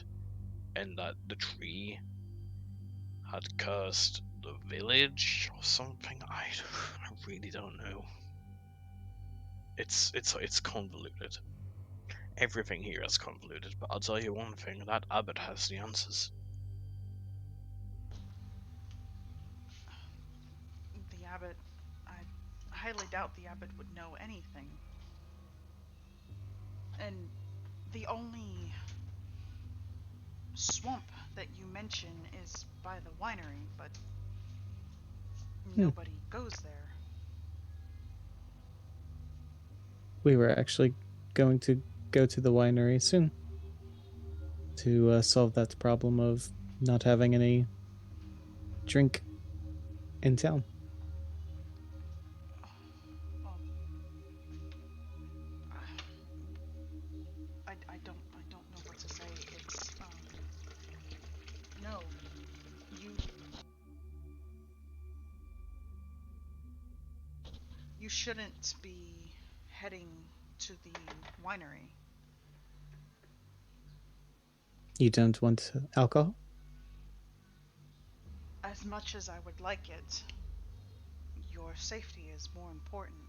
D: and that the tree had cursed the village or something. I really don't know. It's convoluted. Everything here is convoluted, but I'll tell you one thing, that abbot has the answers.
F: The abbot, I highly doubt the abbot would know anything. And the only swamp that you mention is by the winery, but nobody goes there.
E: We were actually going to go to the winery soon to solve that problem of not having any drink in town.
F: Well, I don't know what to say. It's no, you you shouldn't be heading to the winery.
E: You don't want alcohol?
F: As much as I would like it, your safety is more important.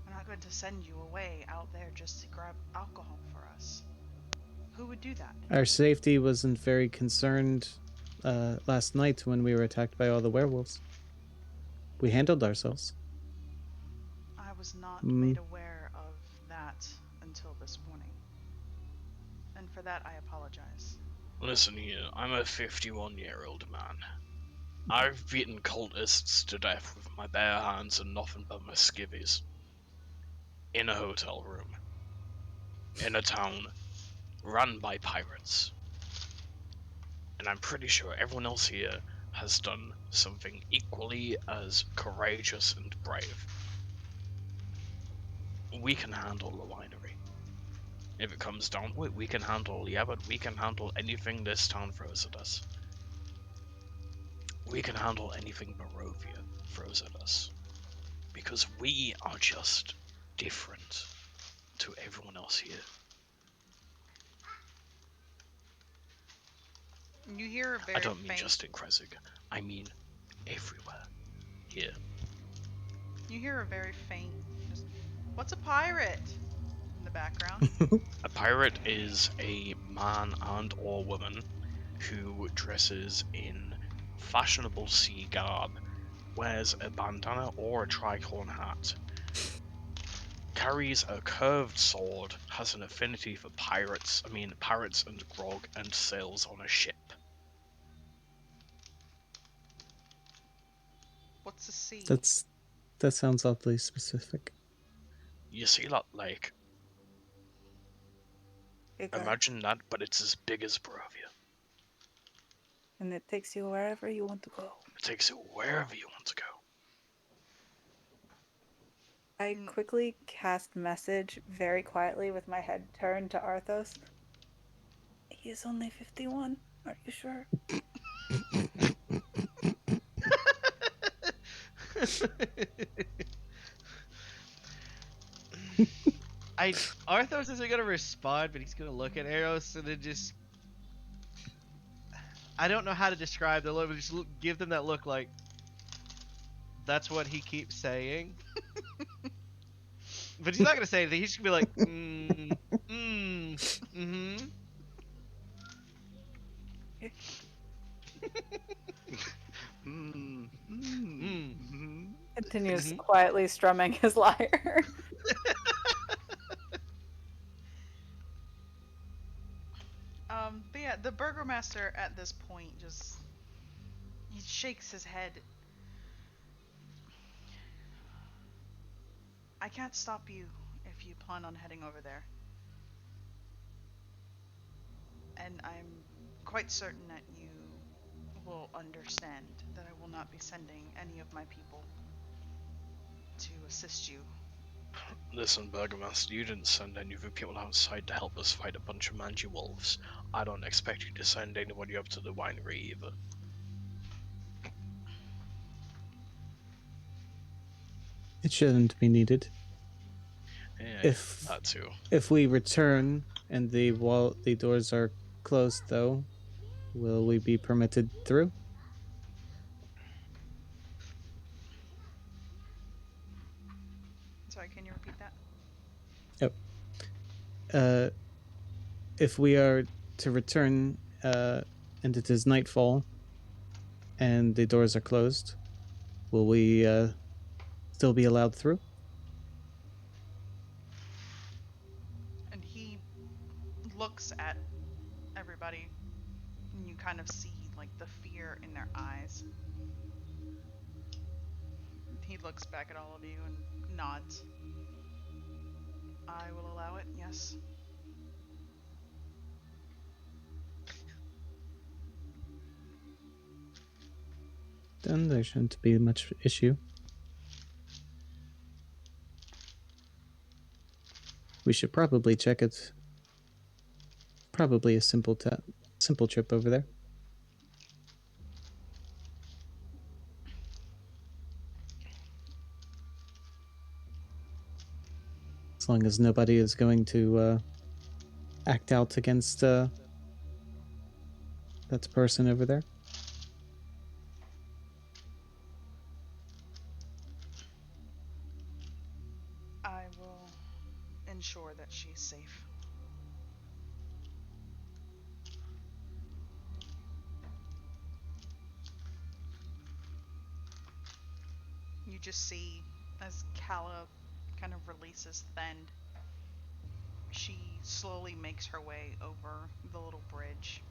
F: I'm not going to send you away out there just to grab alcohol for us. Who would do that?
E: Our safety wasn't very concerned last night when we were attacked by all the werewolves. We handled ourselves.
F: I was not made aware of that until this morning. And for that, I apologize.
D: Listen here, I'm a 51-year-old man. I've beaten cultists to death with my bare hands and nothing but my skivvies. In a hotel room. In a town run by pirates. And I'm pretty sure everyone else here has done something equally as courageous and brave. We can handle the winery. If it comes down to it, we can handle the abbot, we can handle anything this town throws at us. We can handle anything Barovia throws at us. Because we are just different to everyone else here.
F: You hear a very
D: I don't mean
F: faint...
D: just in Krezig, I mean everywhere here.
F: You hear a very faint... Just, what's a pirate? In the background.
D: A pirate is a man and or woman who dresses in fashionable sea garb, wears a bandana or a tricorn hat, carries a curved sword, has an affinity for pirates and grog, and sails on a ship.
F: What's a sea?
E: That sounds oddly specific.
D: You see that lake?
G: Bigger.
D: Imagine that, but it's as big as Barovia.
G: And it takes you wherever you want to go.
D: It takes you wherever you want to go.
G: I quickly cast message very quietly with my head turned to Arthos. He is only 51. Are you sure?
C: Arthos isn't gonna respond, but he's gonna look at Eros and then just... I don't know how to describe the look, but just give them that look like... That's what he keeps saying. But he's not gonna say anything, he's just gonna be like,
G: Continues quietly strumming his lyre.
F: But yeah, the burgomaster at this point just... He shakes his head. I can't stop you if you plan on heading over there. And I'm quite certain that you will understand that I will not be sending any of my people to assist you.
D: Listen, Burgomaster, you didn't send any of your people outside to help us fight a bunch of mangy wolves. I don't expect you to send anybody up to the winery either.
E: It shouldn't be needed.
D: Yeah,
E: If
D: that too.
E: if we return and the doors are closed, though, will we be permitted through?
F: Sorry, can you repeat that?
E: Uh, if we are to return, and it is nightfall, and the doors are closed, will we still be allowed through?
F: And he looks at everybody, and you kind of see like the fear in their eyes. He looks back at all of you and nods. I will allow it, yes.
E: Then there shouldn't be much issue. We should probably check it. Probably a simple trip over there. As long as nobody is going to act out against that person over there.
F: I will ensure that she's safe. You just see as Kala kind of releases Thend, she slowly makes her way over the little bridge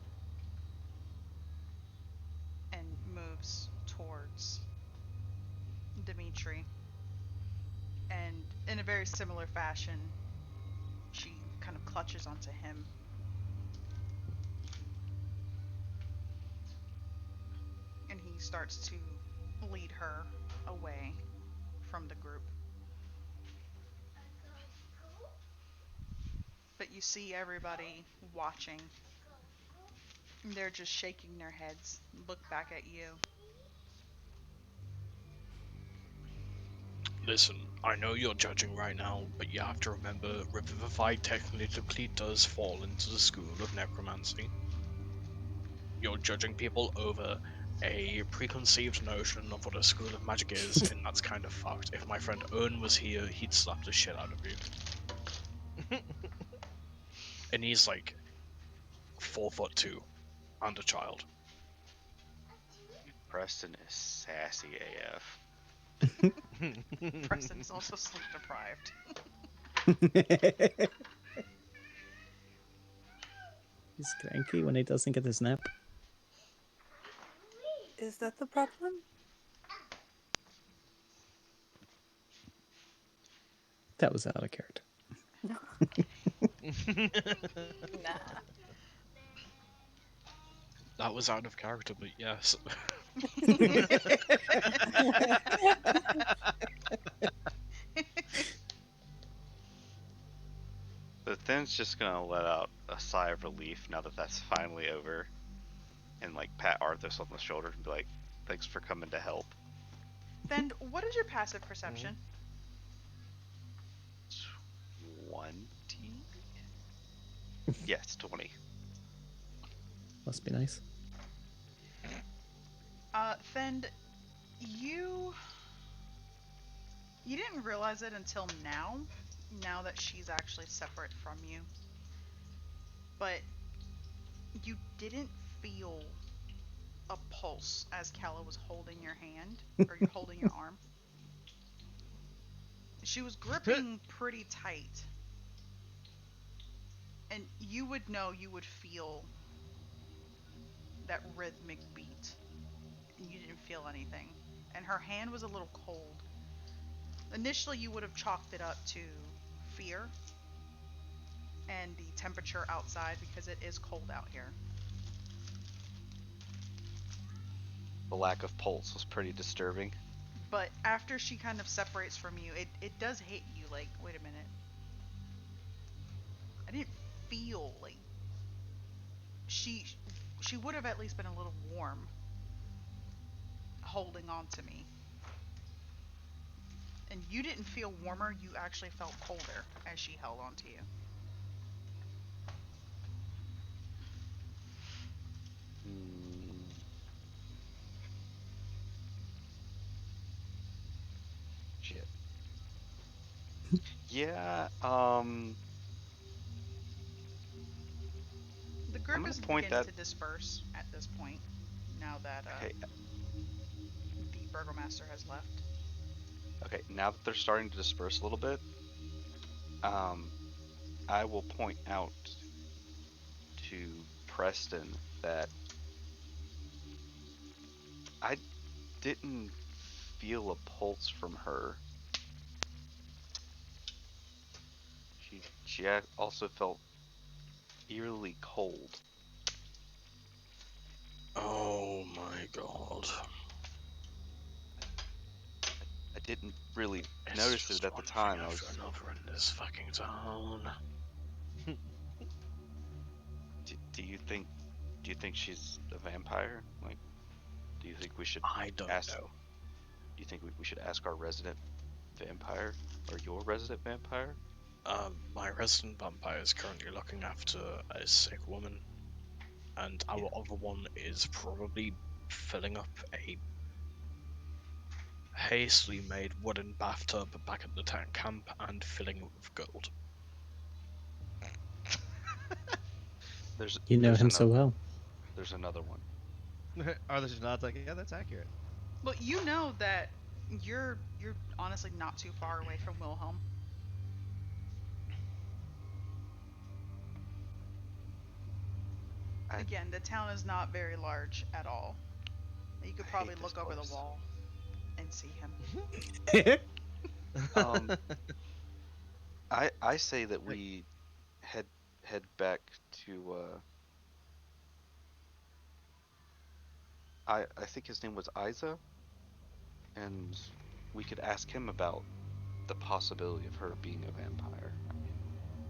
F: and moves towards Dimitri. And in a very similar fashion, she kind of clutches onto him. And he starts to lead her away from the group. But you see everybody watching. They're just shaking their heads, look back at you.
D: Listen, I know you're judging right now, but you have to remember Revivify technically does fall into the school of necromancy. You're judging people over a preconceived notion of what a school of magic is, and that's kind of fucked. If my friend Owen was here, he'd slap the shit out of you. And he's like 4'2" and a child.
B: Preston is sassy AF.
F: Preston is also sleep deprived.
E: He's cranky when he doesn't get his nap.
G: Is that the problem?
E: That was out of character.
G: Nah.
D: That was out of character, but yes.
B: But Then's just gonna let out a sigh of relief now that that's finally over, and like pat Arthas on the shoulder and be like, "Thanks for coming to help."
F: Then, what is your passive perception?
B: 20? Yes, 20.
E: Must be nice.
F: Fend, you didn't realize it until now that she's actually separate from you. But you didn't feel a pulse as Kala was holding your hand, or you're holding your arm. She was gripping pretty tight. And you would know, you would feel that rhythmic beat. And you didn't feel anything. And her hand was a little cold. Initially, you would have chalked it up to fear and the temperature outside because it is cold out here.
B: The lack of pulse was pretty disturbing.
F: But after she kind of separates from you, it does hit you like, wait a minute. I didn't feel like she would have at least been a little warm holding on to me. And you didn't feel warmer, you actually felt colder as she held on to you.
B: Hmm.
C: Shit.
B: Yeah.
F: The
B: I'm
F: group
B: gonna
F: is
B: point
F: beginning
B: that.
F: to disperse at this point, now that
B: Okay.
F: the burgomaster has left.
B: Okay. Now that they're starting to disperse a little bit, um, I will point out to Preston that I didn't feel a pulse from her. She also felt eerily cold.
D: Oh my god.
B: I didn't really
D: It's
B: notice it
D: just
B: at the
D: one thing
B: time. I
D: after
B: was.
D: another in this fucking town.
B: Do you think? Do you think she's a vampire? Like, do you think we should
D: I don't
B: ask?
D: know.
B: Do you think we should ask our resident vampire or your resident vampire?
D: My resident vampire is currently looking after a sick woman, and
B: Yeah.
D: our other one is probably filling up a hastily made wooden bathtub back at the tank camp and filling it with gold.
B: There's
E: You know
B: there's
E: him so
B: another
E: well.
B: there's another one.
C: Arthur just nods like, yeah, that's accurate.
F: Well, you know that you're honestly not too far away from Wilhelm.
B: I
F: Again, the town is not very large at all. You could
B: I
F: probably
B: hate this
F: look over the
B: place.
F: wall and see him.
B: Um, I say that
C: Like,
B: we head head back to I think his name was Isa, and we could ask him about the possibility of her being a vampire. I mean,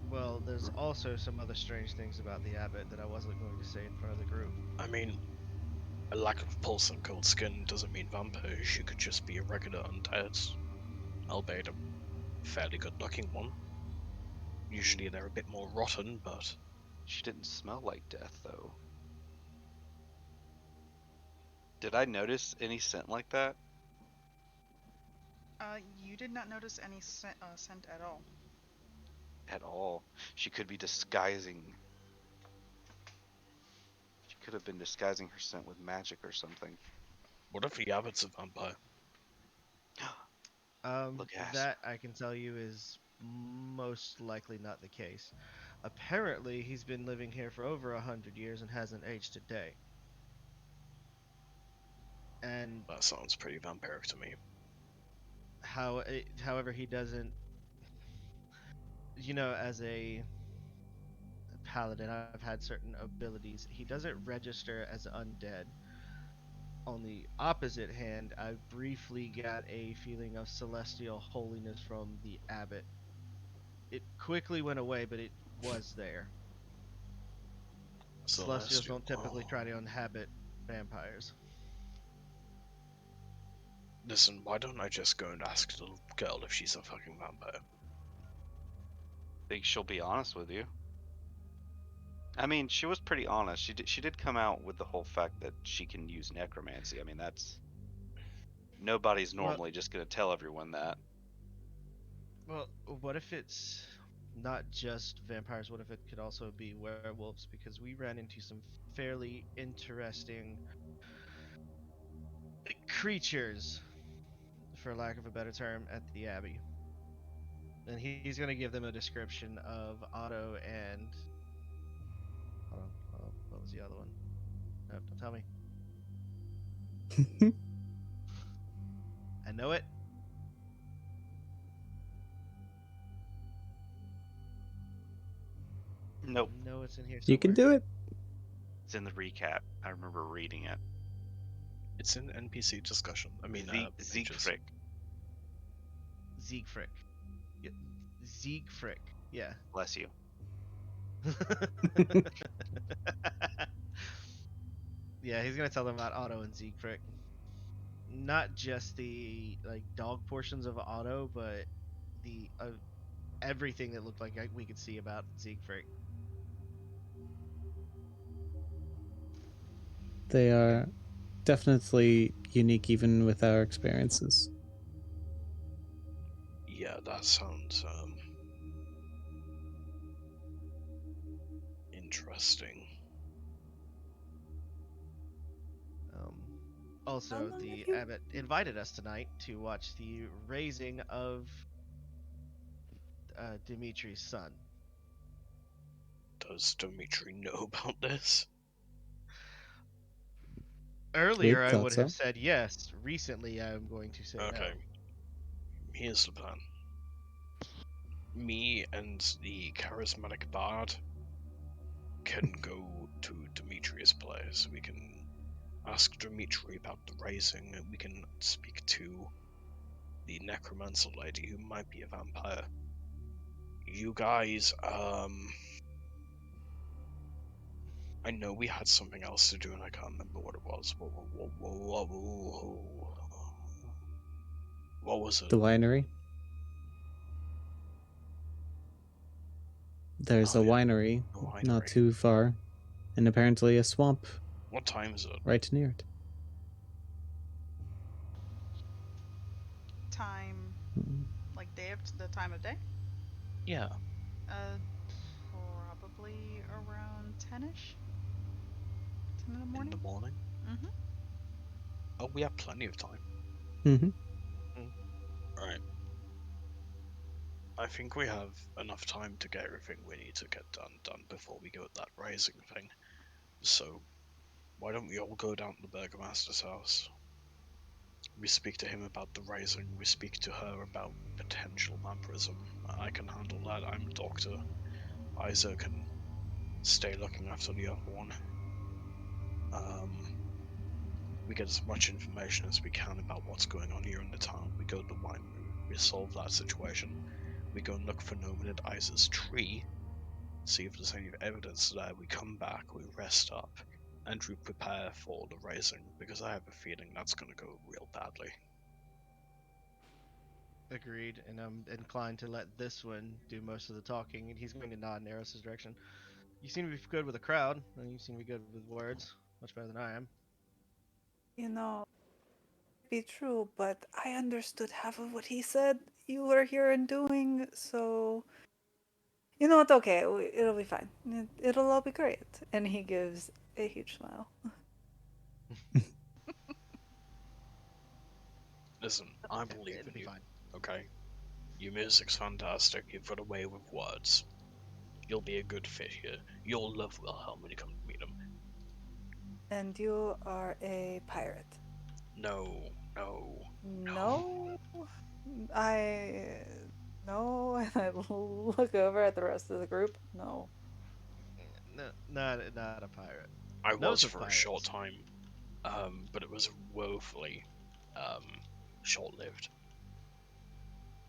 C: well, there's
B: r-
C: also some other strange things about the abbot that I wasn't going to say in front of the group.
D: I mean, a lack of pulse and cold skin doesn't mean vampire. She could just be a regular undead, albeit a fairly good looking one.
B: I mean,
D: Usually they're a bit more rotten, but
B: she didn't smell like death though. Did I notice any scent like that
F: You did not notice any scent at all.
B: at all? She could be disguising. She could have been disguising her scent with magic or something.
D: what if the abbot's a vampire?
B: Look at
C: That I can tell you is most likely not the case. Apparently, he's been living here for over 100 years and hasn't aged a day. And
D: That sounds pretty vampiric to me.
C: however, he doesn't. As a paladin, I've had certain abilities. He doesn't register as undead. On the opposite hand, I briefly got a feeling of celestial holiness from the abbot. It quickly went away, but it was there. Celestials
D: Celestial.
C: don't typically try to inhabit vampires.
D: Listen, why don't I just go and ask the girl if she's a fucking vampire?
B: think she'll be honest with you. I mean, she was pretty honest. She did come out with the whole fact that she can use necromancy. I mean, that's nobody's
C: Well,
B: normally just gonna tell everyone that.
C: well, what if it's not just vampires? What if it could also be werewolves? Because we ran into some fairly interesting creatures, for lack of a better term, at the Abbey. And he's going to give them a description of Otto and. Hold on, what was the other one? No, don't tell me. I know it.
B: Nope,
C: I know it's in here
E: You can
C: somewhere.
E: do it.
B: it's in the recap. I remember reading it.
D: It's an NPC discussion. I mean, pages.
B: Siegfried.
C: Siegfried. Yeah, Siegfried. Yeah.
B: Bless you.
C: Yeah, he's gonna tell them about Otto and Siegfried. not just the like dog portions of Otto, but the everything that looked like we could see about Siegfried.
E: They are definitely unique even with our experiences.
D: Yeah, that sounds interesting.
C: Um,
G: How
C: also,
G: long
C: the
G: have you?
C: abbot invited us tonight to watch the raising of Dimitri's son.
D: Does Dimitri know about this?
E: We
C: Earlier, I
E: thought
C: would have
E: so.
C: said yes. Recently, I'm going to say
D: Okay,
C: no.
D: here's the plan. Me and the charismatic bard can go to Dimitri's place. We can ask Dimitri about the raising, and we can speak to the necromancer lady who might be a vampire. You guys, I know we had something else to do and I can't remember what it was. What was it?
E: The winery. There's
D: Oh,
E: a
D: yeah,
E: winery
D: the
E: not
D: winery.
E: too far, and apparently a swamp
D: What time is it?
E: right near it.
F: Time,
E: Mm.
F: like the time of day?
D: Yeah,
F: Uh, Probably around 10ish. 10 in the
D: in
F: morning.
D: the morning.
F: Mm-hmm.
D: Oh, we have plenty of time.
E: Mm-hmm.
D: Right. I think we have enough time to get everything we need to get done before we go at that raising thing. So, why don't we all go down to the Burgomaster's house? We speak to him about the raising, we speak to her about potential vampirism. I can handle that, I'm a doctor. Isa can stay looking after the other one. We get as much information as we can about what's going on here in the town. We go to the winery, we solve that situation. We go and look for Noman and Isa's tree, see if there's any evidence there. We come back, we rest up, and we prepare for the raising, because I have a feeling that's going to go real badly.
C: Agreed, and I'm inclined to let this one do most of the talking, and he's going to nod in Eros' direction. You seem to be good with a crowd, and you seem to be good with words, much better than I am.
G: You know, be true, but I understood half of what he said. You were here and doing so. You know what? Okay, it'll be fine. It'll all be great. And he gives a huge smile.
D: Listen, I believe
C: It'll
D: in
C: be
D: you,
C: fine.
D: okay? Your music's fantastic, you've got a way with words. You'll be a good fit here. You'll love Wilhelm when you come to meet him.
G: And you are a pirate.
D: No, no, no.
G: No, I no. And I look over at the rest of the group. No.
C: No, not a pirate.
D: I was
C: Knows of
D: for a short
C: pirates.
D: time, but it was woefully um, short-lived.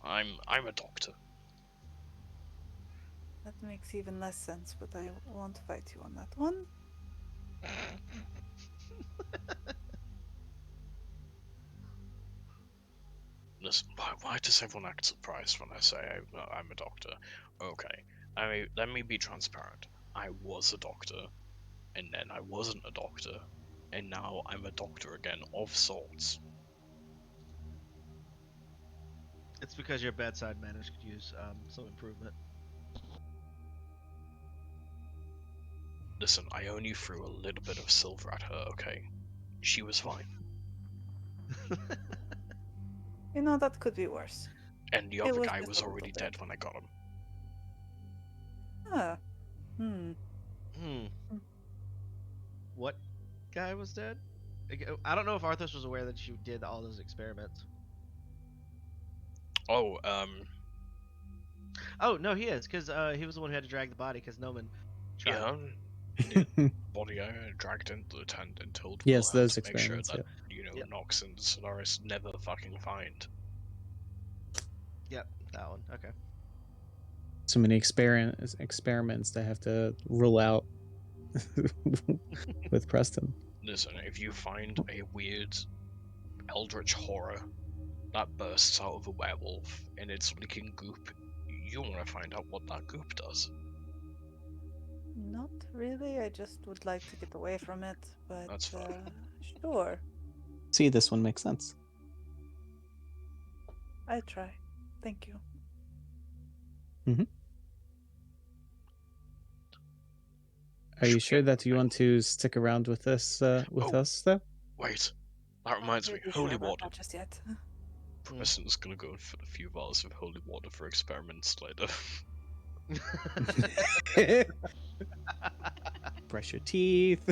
D: I'm a doctor.
G: That makes even less sense, but I won't fight you on that one.
D: Listen, why does everyone act surprised when I say I'm a doctor? Okay, let me be transparent. I was a doctor, and then I wasn't a doctor, and now I'm a doctor again, of sorts.
C: It's because your bedside manners could use some improvement.
D: Listen, I only threw a little bit of silver at her, okay? She was fine.
G: You know, that could be worse.
D: And the
G: It
D: other
G: was
D: guy
G: just
D: was
G: a little
D: already
G: bit.
D: dead when I got him.
G: Ah. Hmm.
C: Hmm. What guy was dead? I don't know if Arthas was aware that you did all those experiments.
D: Oh,
C: Oh no, he is, because he was the one who had to drag the body, because Noman tried.
D: yeah, the body I dragged into the tent and told
E: Yes,
D: Wilhelm
E: those
D: to make sure
E: experiments,
D: that,
C: Yep.
D: Nox and Solaris never fucking find.
C: Yep, that one. Okay.
E: So many experiments they have to rule out with Preston.
D: Listen, if you find a weird eldritch horror that bursts out of a werewolf and it's leaking goop, you want to find out what that goop does.
G: Not really. I just would like to get away from it, but
D: That's fine.
G: sure.
E: See, this one makes sense.
G: I try. Thank you.
E: Are you
D: Should we
E: sure
D: get
E: that you
D: moving?
E: want to stick around with us,
D: Oh.
E: us though?
D: Wait, that reminds me.
G: Really
D: Holy
G: sure about
D: water.
G: that just yet.
D: Preston's gonna go and fill a few vials of holy water for experiments later.
E: Brush your teeth.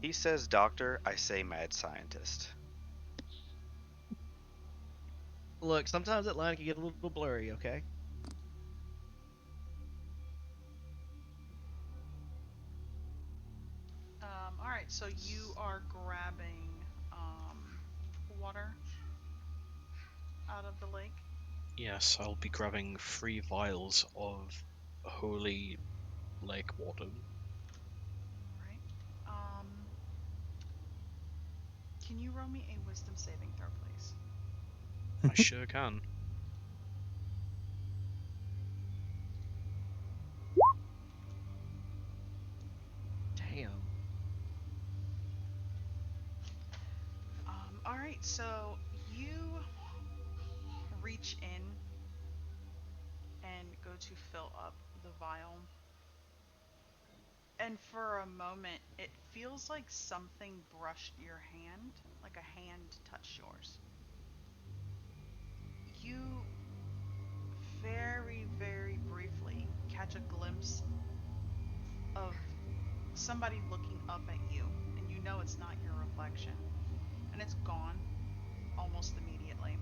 B: He says doctor, I say mad scientist.
C: Look, sometimes that line can get a little blurry, okay?
F: All right, so you are grabbing water out of the lake.
D: Yes, I'll be grabbing 3 vials of holy lake water.
F: All right. Can you roll me a wisdom saving throw, please?
D: I sure can.
C: Damn.
F: All right, so you reach in and go to fill up the vial. And for a moment, it feels like something brushed your hand, like a hand touched yours. You very, very briefly catch a glimpse of somebody looking up at you, and you know it's not your reflection. And it's gone almost immediately.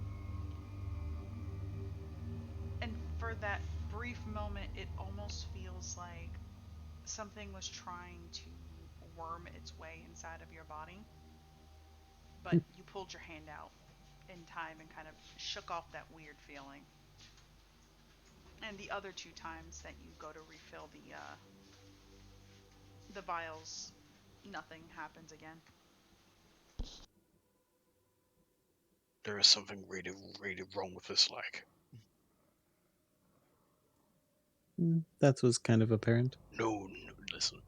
F: And for that brief moment, it almost feels like something was trying to worm its way inside of your body, but you pulled your hand out in time and kind of shook off that weird feeling. And the other 2 times that you go to refill the vials, nothing happens again.
D: There is something really, really wrong with this lake.
E: That was kind of apparent.
D: No, listen.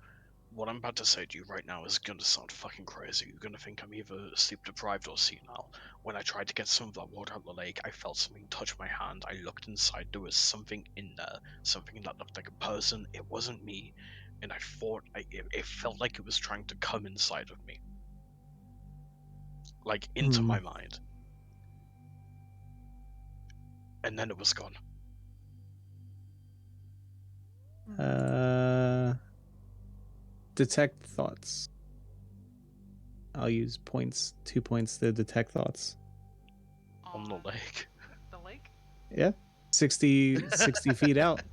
D: What I'm about to say to you right now is gonna sound fucking crazy. You're gonna think I'm either sleep deprived or senile. When I tried to get some of that water out of the lake, I felt something touch my hand. I looked inside. There was something in there. Something that looked like a person. It wasn't me. And I thought, it felt like it was trying to come inside of me. Like, into my mind. And then it was gone.
E: Detect thoughts. I'll use points, 2 points to detect thoughts.
D: On the lake.
F: The lake?
E: Yeah. 60 feet out.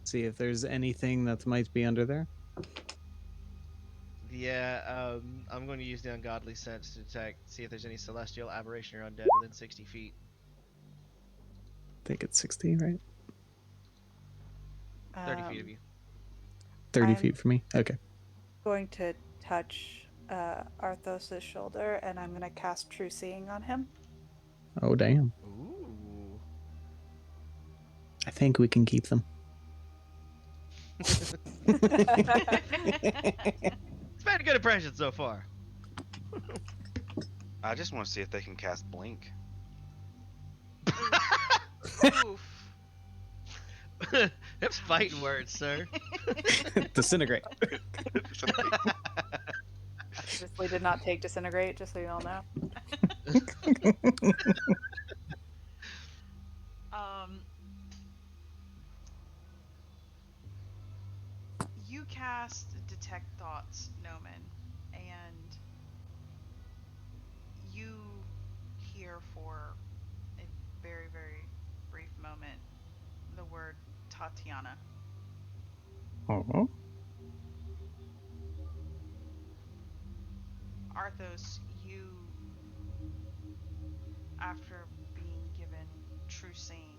E: See if there's anything that might be under there.
C: Yeah, I'm going to use the ungodly sense to detect, see if there's any celestial aberration or undead within 60 feet.
E: I think it's 60, right?
C: 30 feet of you.
E: 30
G: I'm-
E: feet for me. Okay.
G: Going to touch Arthos' shoulder, and I'm going to cast True Seeing on him.
E: Oh, damn.
C: Ooh.
E: I think we can keep them.
C: It's been a good impression so far.
B: I just want to see if they can cast blink.
F: Oof.
C: That's fighting words, sir.
E: Disintegrate.
G: Obviously did not take Disintegrate, just so you all know.
F: You cast Detect Thoughts, Noman, and you hear for a very, very brief moment the word Tatiana.
E: Oh.
F: Arthos, you, after being given True Seeing,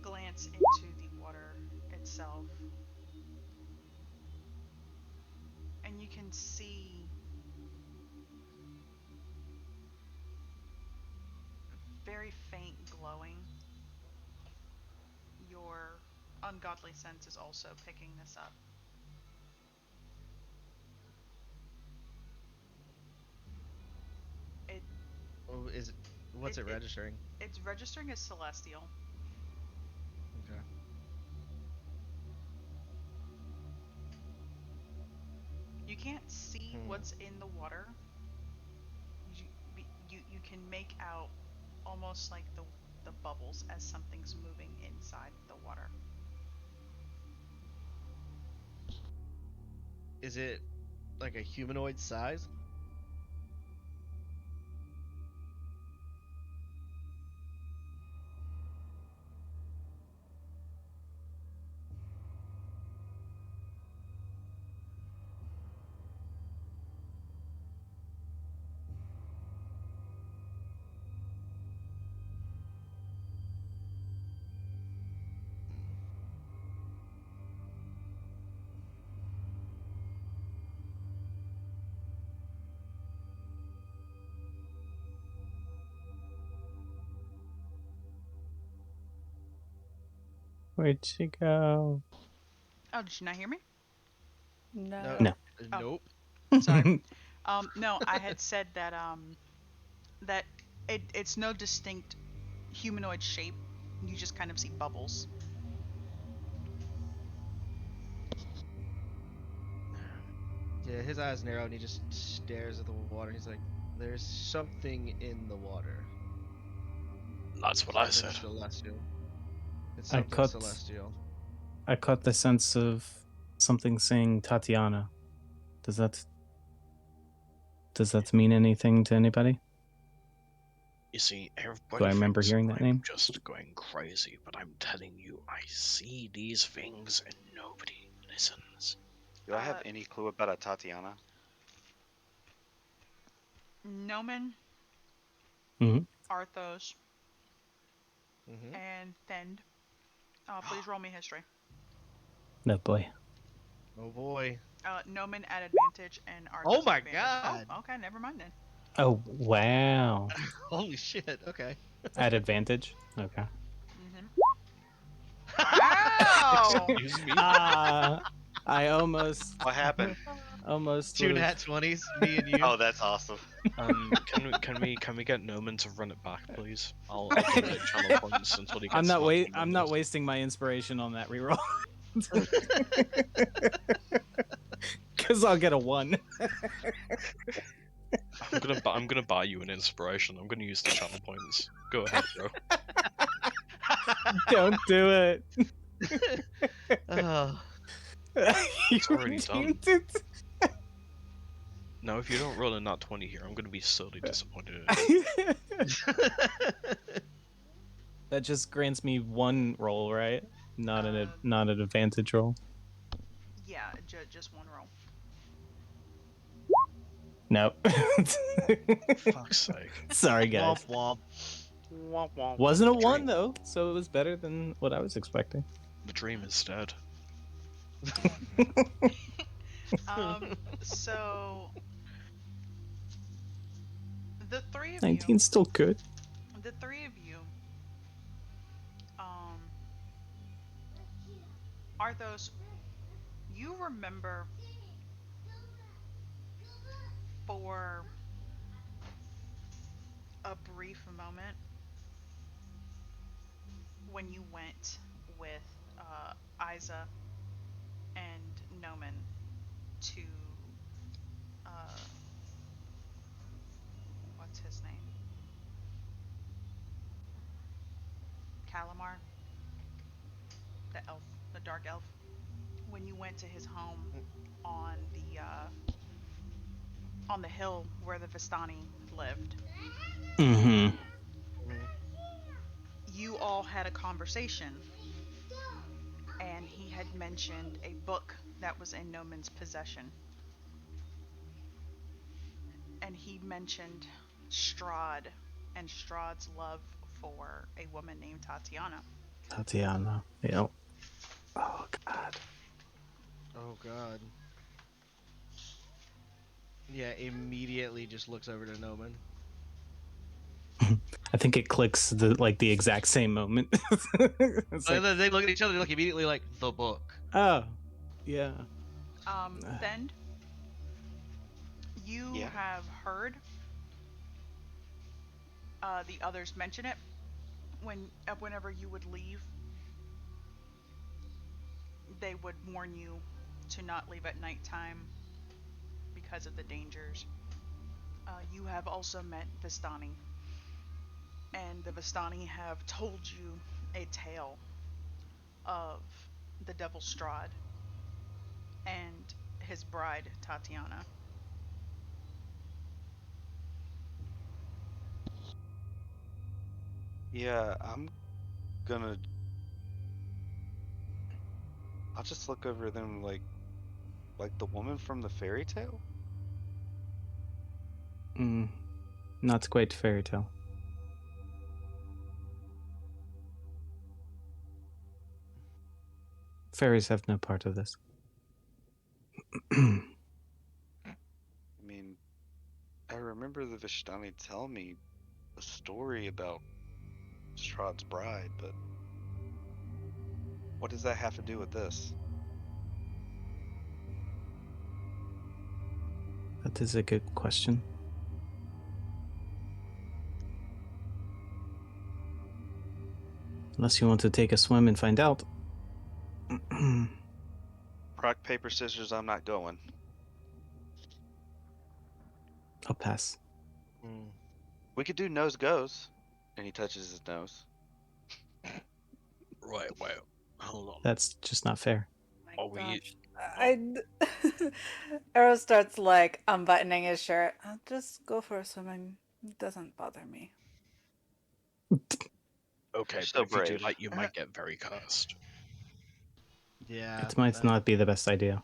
F: glance into the water itself, and you can see very faint glowing. Your ungodly sense is also picking this up. It
C: Oh, is it? What's it registering?
F: it's registering as celestial.
C: Okay.
F: You can't see what's in the water. You, you can make out almost like the bubbles as something's moving inside the water.
C: Is it like a humanoid size?
E: Where'd she go?
F: Oh, did you not hear me?
G: No.
E: No.
F: Oh.
C: Nope.
F: Sorry. No, I had said that that it's no distinct humanoid shape. You just kind of see bubbles.
C: Yeah, his eyes narrow and he just stares at the water. He's like, "There's something in the water.
D: That's what I
C: Something
D: said.
C: celestial. It's
E: I
C: something
E: caught
C: celestial."
E: I caught the sense of something saying Tatiana. Does that mean anything to anybody?
D: You see,
E: Do
D: everybody
E: I remember
D: thinks
E: hearing that
D: I'm
E: name?
D: just going crazy, but I'm telling you, I see these things and nobody listens.
B: Do I have
F: Uh,
B: any clue about a Tatiana?
F: Nomen,
E: Mm-hmm.
F: Arthos,
C: Mm-hmm.
F: and Thend. Please roll me history.
E: No boy.
C: Oh boy.
F: Nomen at advantage and
C: Oh
F: Arthos at
C: my
F: advantage.
C: god.
F: Oh, okay, never mind then.
E: Oh wow.
C: Holy shit. Okay.
E: At advantage. Okay.
F: Mm-hmm. Wow.
D: Excuse me?
E: I almost
B: What happened?
E: almost
C: Two
E: would
C: nat
E: have.
C: 20s, me and you.
B: Oh, that's awesome.
D: Can we get Noman to run it back, please? I'll donate channel points until he gets
E: I'm not
D: smarter
E: I'm
D: than
E: not
D: this.
E: wasting my inspiration on that reroll. Cause I'll get a 1.
D: I'm gonna buy you an inspiration. I'm gonna use the channel points. Go ahead, bro.
E: Don't do it.
C: Oh.
D: It's already done.
E: done.
D: Now, if you don't roll a nat 20 here, I'm gonna be sorely disappointed in you.
E: That just grants me 1 roll, right? Not not an advantage roll.
F: Yeah, just one roll.
E: Nope.
D: Fuck's sake.
E: Sorry, guys.
C: Womp
E: Wasn't a
D: The
E: 1
D: dream,
E: though, so it was better than what I was expecting.
D: the dream is dead.
F: So the three of you,
E: 19's still good.
F: the three of you, um, Arthos, you remember for a brief moment when you went with Isa and Noman to uh, what's his name? Calamar, the elf, the dark elf. When you went to his home on the hill where the Vistani lived,
E: Mm-hmm.
F: you all had a conversation, and he had mentioned a book that was in Noman's possession, and he mentioned Strahd and Strahd's love for a woman named Tatiana.
E: Tatiana. Yep. Oh god.
C: Oh god. Yeah, immediately just looks over to Noman.
E: I think it clicks the exact same moment. It's like,
C: They look at each other, they look immediately like the book.
E: oh, yeah.
F: Thend, you
B: Yeah.
F: have heard the others mention it whenever you would leave. They would warn you to not leave at nighttime because of the dangers. You have also met Vistani, and the Vistani have told you a tale of the Devil Strahd and his bride Tatiana.
B: Yeah, gonna. I'll just look over them like the woman from the fairy tale.
E: Not quite fairy tale. Fairies have no part of this.
B: I mean, I remember the Vishtani tell me a story about Strahd's bride, but what does that have to do with this?
E: That is a good question. Unless you want to take a swim and find out.
B: Rock, paper, scissors, I'm not going.
E: I'll pass.
B: We could do nose goes. And he touches his nose.
D: Right, wait, hold on.
E: That's just not fair.
G: My
D: Are we-
G: gosh. Arrow starts like unbuttoning his shirt. I'll just go for a swimming. It doesn't bother me.
D: Okay,
B: So
D: but if you
B: brave.
D: do that, you might get very cursed.
C: Yeah.
E: It might not be the best idea.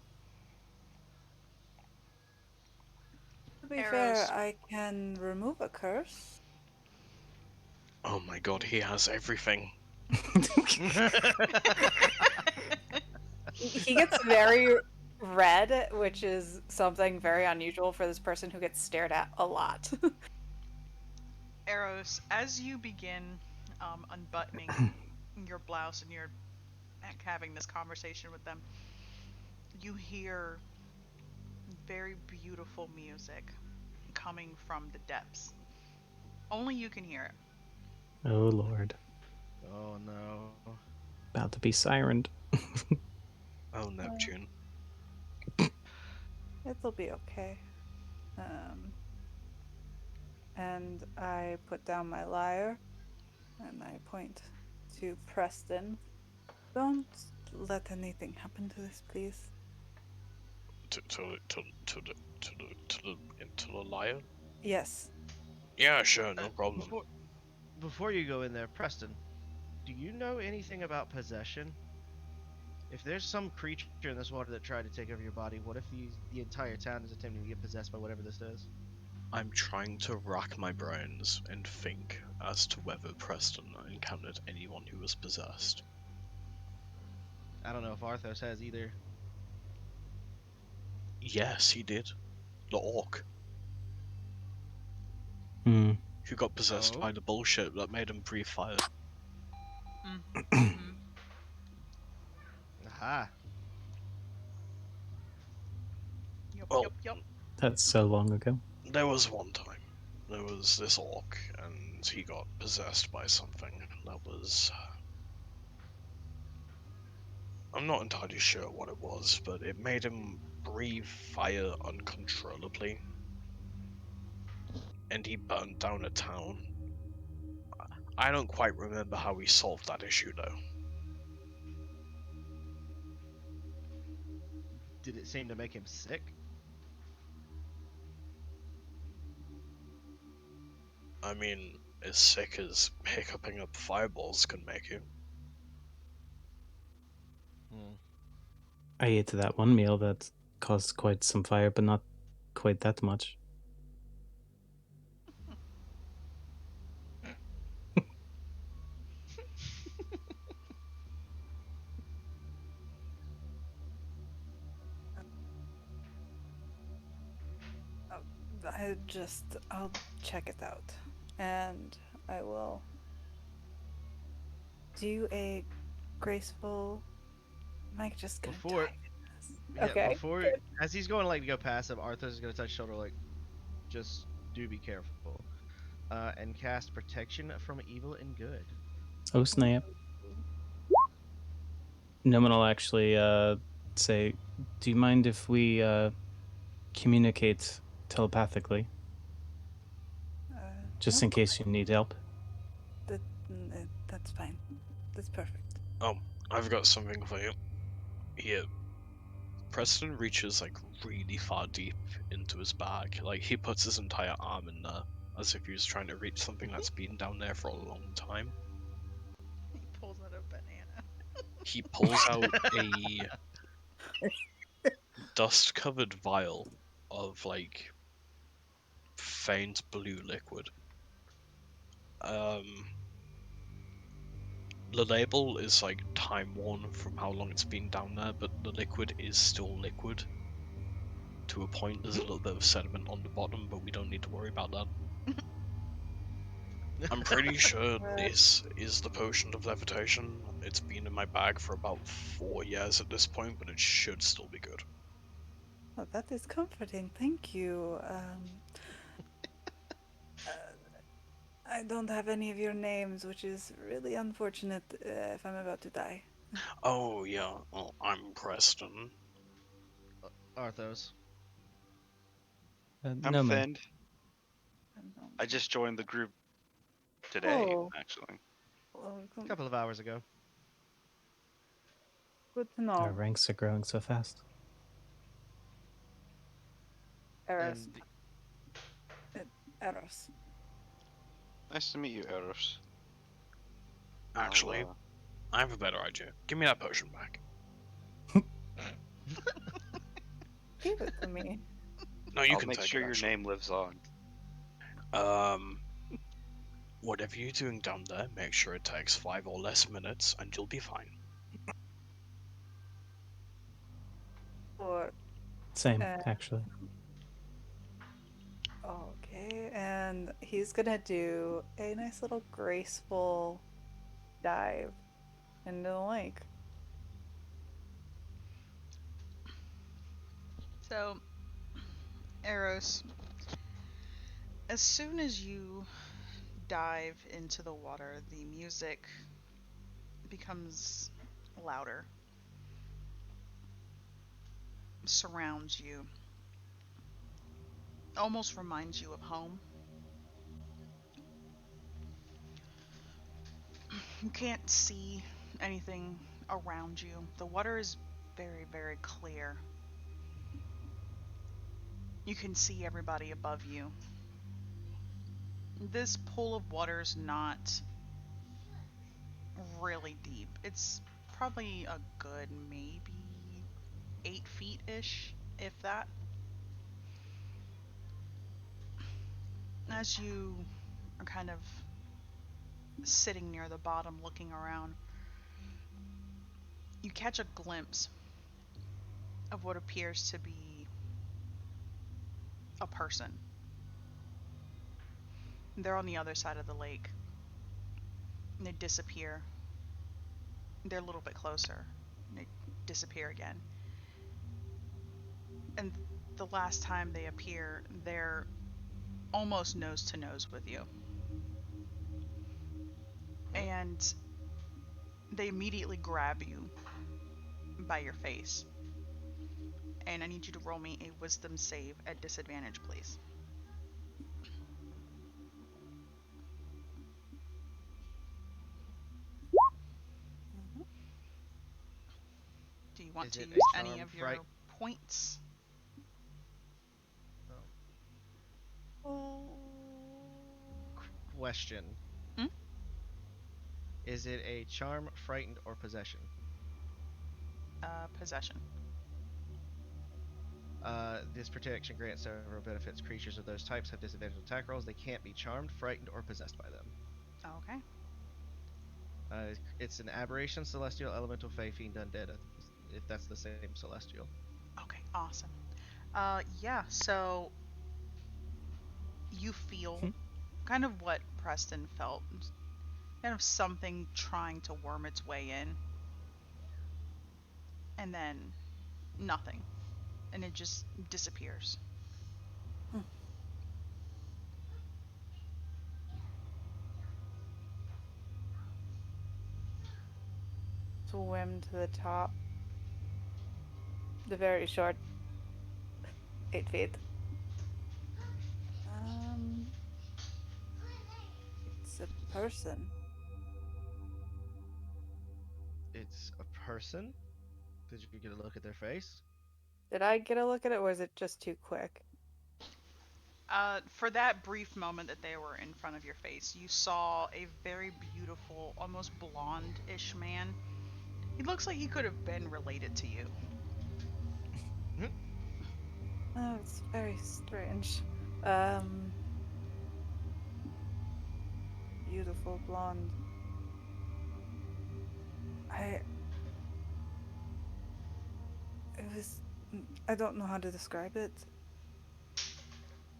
G: To be
F: Arrows.
G: fair, I can remove a curse.
D: Oh my god, he has everything.
G: He gets very red, which is something very unusual for this person who gets stared at a lot.
F: Eros, as you begin unbuttoning your blouse and you're having this conversation with them, you hear very beautiful music coming from the depths. Only you can hear it.
E: Oh lord.
C: Oh no.
E: About to be sirened.
D: Oh, Neptune.
G: It'll be okay. And I put down my lyre and I point to Preston. Don't let anything happen to this, please.
D: To the lion?
G: Yes.
D: Yeah, sure, no problem.
C: Before you go in there, Preston, do you know anything about possession? If there's some creature in this water that tried to take over your body, what if the entire town is attempting to get possessed by whatever this is?
D: I'm trying to rack my brains and think as to whether Preston encountered anyone who was possessed.
C: I don't know if Arthos has either.
D: Yes, he did. The orc.
E: Hmm.
D: Who got possessed
C: Oh?
D: by the bullshit that made him breathe fire.
F: Mm-hmm.
C: Aha.
F: Yup,
D: Well,
F: yup, yup.
E: That's so long ago.
D: there was one time. There was this orc, and he got possessed by something that was... I'm not entirely sure what it was, but it made him breathe fire uncontrollably. And he burned down a town. I don't quite remember how we solved that issue, though.
C: Did it seem to make him sick?
D: I mean, as sick as hiccuping up fireballs can make you.
E: I ate that one meal that caused quite some fire, but not quite that much.
G: I'll check it out. and I will do a graceful. Mike just gonna
C: Before,
G: dive in this.
C: yeah,
G: Okay.
C: before
G: Good.
C: as he's going like to go past him, Arthur's gonna touch his shoulder like, just do be careful. And cast protection from evil and good.
E: Oh snap! Nominal actually say, "Do you mind if we communicate telepathically, just
G: No,
E: in case you need help?"
G: that, that's fine. That's perfect.
D: Oh, I've got something for you. Here. Preston reaches like really far deep into his bag. Like he puts his entire arm in there, as if he was trying to reach something that's been down there for a long time.
F: He pulls out a banana.
D: He pulls out a dust-covered vial of like faint blue liquid. Um, the label is like time worn from how long it's been down there, but the liquid is still liquid. To a point, there's a little bit of sediment on the bottom, but we don't need to worry about that. I'm pretty sure this is the potion of levitation. It's been in my bag for about 4 years at this point, but it should still be good.
G: Oh, that is comforting. Thank you. Uh, I don't have any of your names, which is really unfortunate if I'm about to die.
D: Oh, yeah, well, I'm Preston.
C: Arthos.
B: I'm
E: Noman.
B: Fend.
G: And,
B: I just joined the group today,
G: Oh,
B: actually.
G: well,
C: A couple of hours ago.
G: good to
E: Our
G: know.
E: ranks are growing so fast.
G: Eros.
C: And
G: Eros.
B: Nice to meet you, Eros.
D: Actually,
B: I'll,
D: I have a better idea. Give me that potion back.
G: Give it to me.
D: No, you
B: I'll
D: can
B: make
D: take
B: sure
D: it,
B: your
D: actually.
B: name lives on.
D: Whatever you're doing down there, make sure it takes 5 or less minutes, and you'll be fine.
G: Or
E: Same,
G: uh,
E: actually.
G: okay, and he's gonna do a nice little graceful dive into the lake.
F: So, Eros, as soon as you dive into the water, the music becomes louder, surrounds you, almost reminds you of home. You can't see anything around you. The water is very, very clear. You can see everybody above you. This pool of water is not really deep. It's probably a good maybe 8 feet ish, if that. As you are kind of sitting near the bottom looking around, you catch a glimpse of what appears to be a person. They're on the other side of the lake. And they disappear. They're a little bit closer. And they disappear again. And the last time they appear, they're almost nose to nose with you. And they immediately grab you by your face. And I need you to roll me a wisdom save at disadvantage, please.
G: Mhm.
F: Do you want
C: is
F: to
C: it
F: use
C: a
F: any
C: charm
F: of
C: fright?
F: your points?
C: Oh. Question.
F: Hmm?
C: Is it a charm, frightened, or possession?
F: Possession.
C: This protection grants several benefits. Creatures of those types have disadvantage on attack rolls. They can't be charmed, frightened, or possessed by them.
F: Okay.
C: It's an aberration, celestial, elemental, fey, fiend, undead. If that's the same celestial.
F: Okay, awesome. Yeah, so you feel kind of what Preston felt. Kind of something trying to worm its way in. And then nothing. And it just disappears.
G: Swim to the top. The very short 8 feet. It's a person.
C: It's a person? Did you get a look at their face?
G: Did I get a look at it, or was it just too quick?
F: For that brief moment that they were in front of your face, you saw a very beautiful, almost blonde-ish man. He looks like he could have been related to you.
G: Oh, it's very strange. Beautiful blonde. It was. I don't know how to describe it.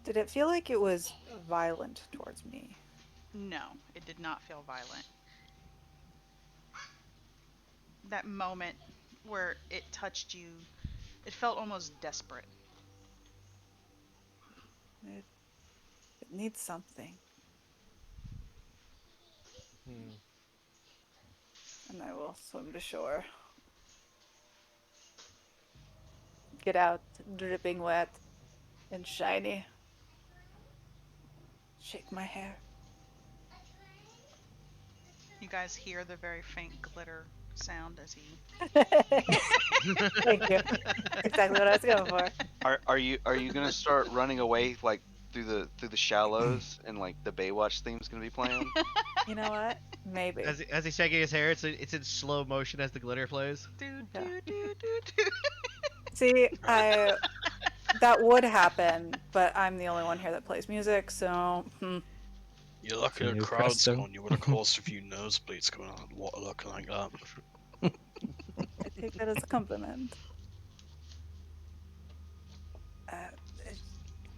G: Did it feel like it was violent towards me?
F: No, it did not feel violent. That moment where it touched you, it felt almost desperate.
G: It, it needs something,
C: Hmm.
G: and I will swim to shore. Get out, dripping wet and shiny. Shake my hair.
F: You guys hear the very faint glitter sound as he.
G: Thank you. That's exactly what I was going for.
B: Are you gonna start running away like through the shallows and like the Baywatch theme's gonna be playing?
G: You know what? Maybe.
C: As he's shaking his hair, it's in slow motion as the glitter plays.
F: Do,
G: Yeah.
F: do, do, do, do.
G: See, that would happen, but I'm the only one here that plays music, so
D: You're lucky
E: Can
D: the
E: you
D: crowd's
E: presto?
D: gone. You would have caused a few nosebleeds going on with water looking like that.
G: I take that as a compliment. I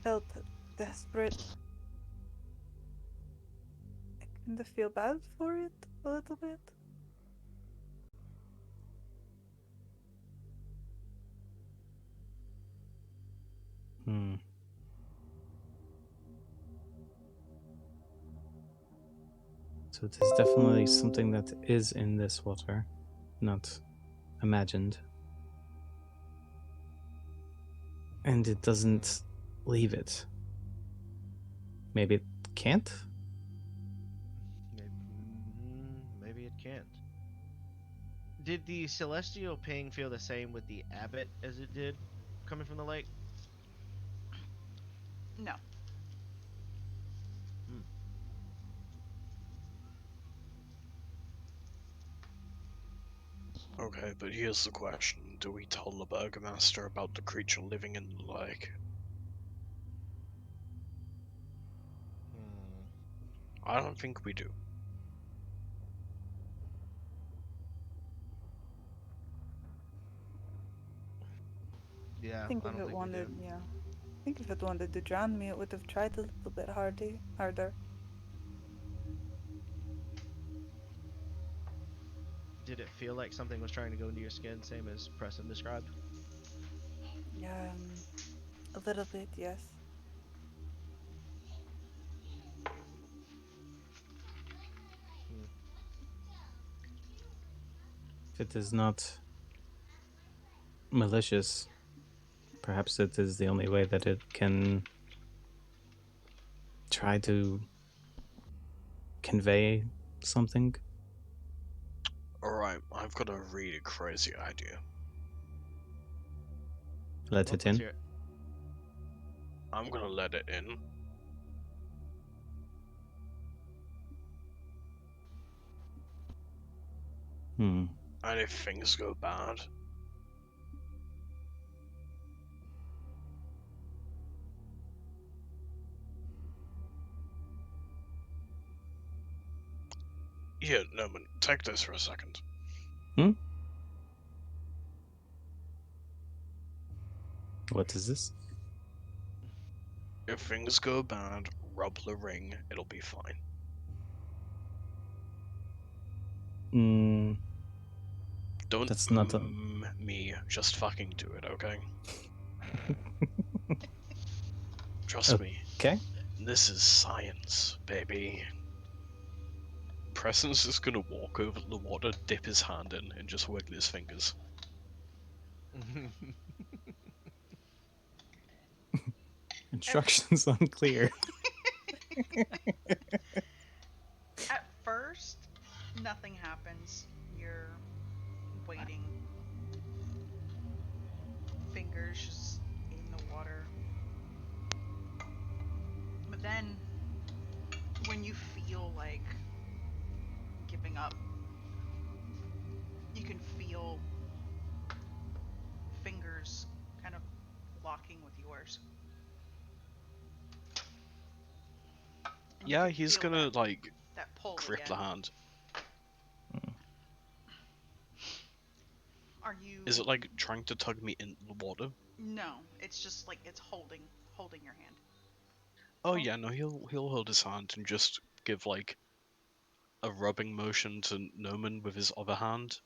G: felt desperate. I kind of feel bad for it a little bit.
E: Hmm. So it is definitely something that is in this water, not imagined. And it doesn't leave it. Maybe it can't?
C: Maybe it can't. Did the celestial ping feel the same with the abbot as it did coming from the lake?
F: No.
C: Hmm.
D: Okay, but here's the question. Do we tell the burgomaster about the creature living in the lake?
C: Hmm.
D: I don't think we do.
C: Yeah,
G: I think
C: I
G: if
C: don't
G: it
C: think we do.
G: wanted, yeah. I think if it wanted to drown me, it would have tried a little bit harder.
C: Did it feel like something was trying to go into your skin, same as Preston described?
G: A little bit, yes.
C: Hmm.
E: If it is not malicious, perhaps it is the only way that it can try to convey something.
D: Alright, I've got a really crazy idea.
E: Let it
C: Let's
E: in.
C: hear it.
D: I'm gonna let it in.
E: Hmm.
D: And if things go bad, here, Norman, take this for a second.
E: What is this?
D: If things go bad, rub the ring, it'll be fine.
E: Mm,
D: Don't
E: That's not a-
D: me, just fucking do it, okay? Trust me,
E: okay.
D: this is science, baby. Preston's just gonna walk over to the water, dip his hand in, and just wiggle his fingers.
E: Instructions unclear.
F: At first, nothing happens. You're waiting. Fingers just in the water. But then, when you feel like giving up, you can feel fingers kind of locking with yours. And you
D: Yeah,
F: can
D: he's
F: feel
D: gonna,
F: that pull
D: grip
F: again.
D: the hand.
F: Are you?
D: Is it, trying to tug me into the water?
F: No, it's just like it's holding your hand.
D: Oh yeah, no, he'll hold his hand and just give, a rubbing motion to Noman with his other hand.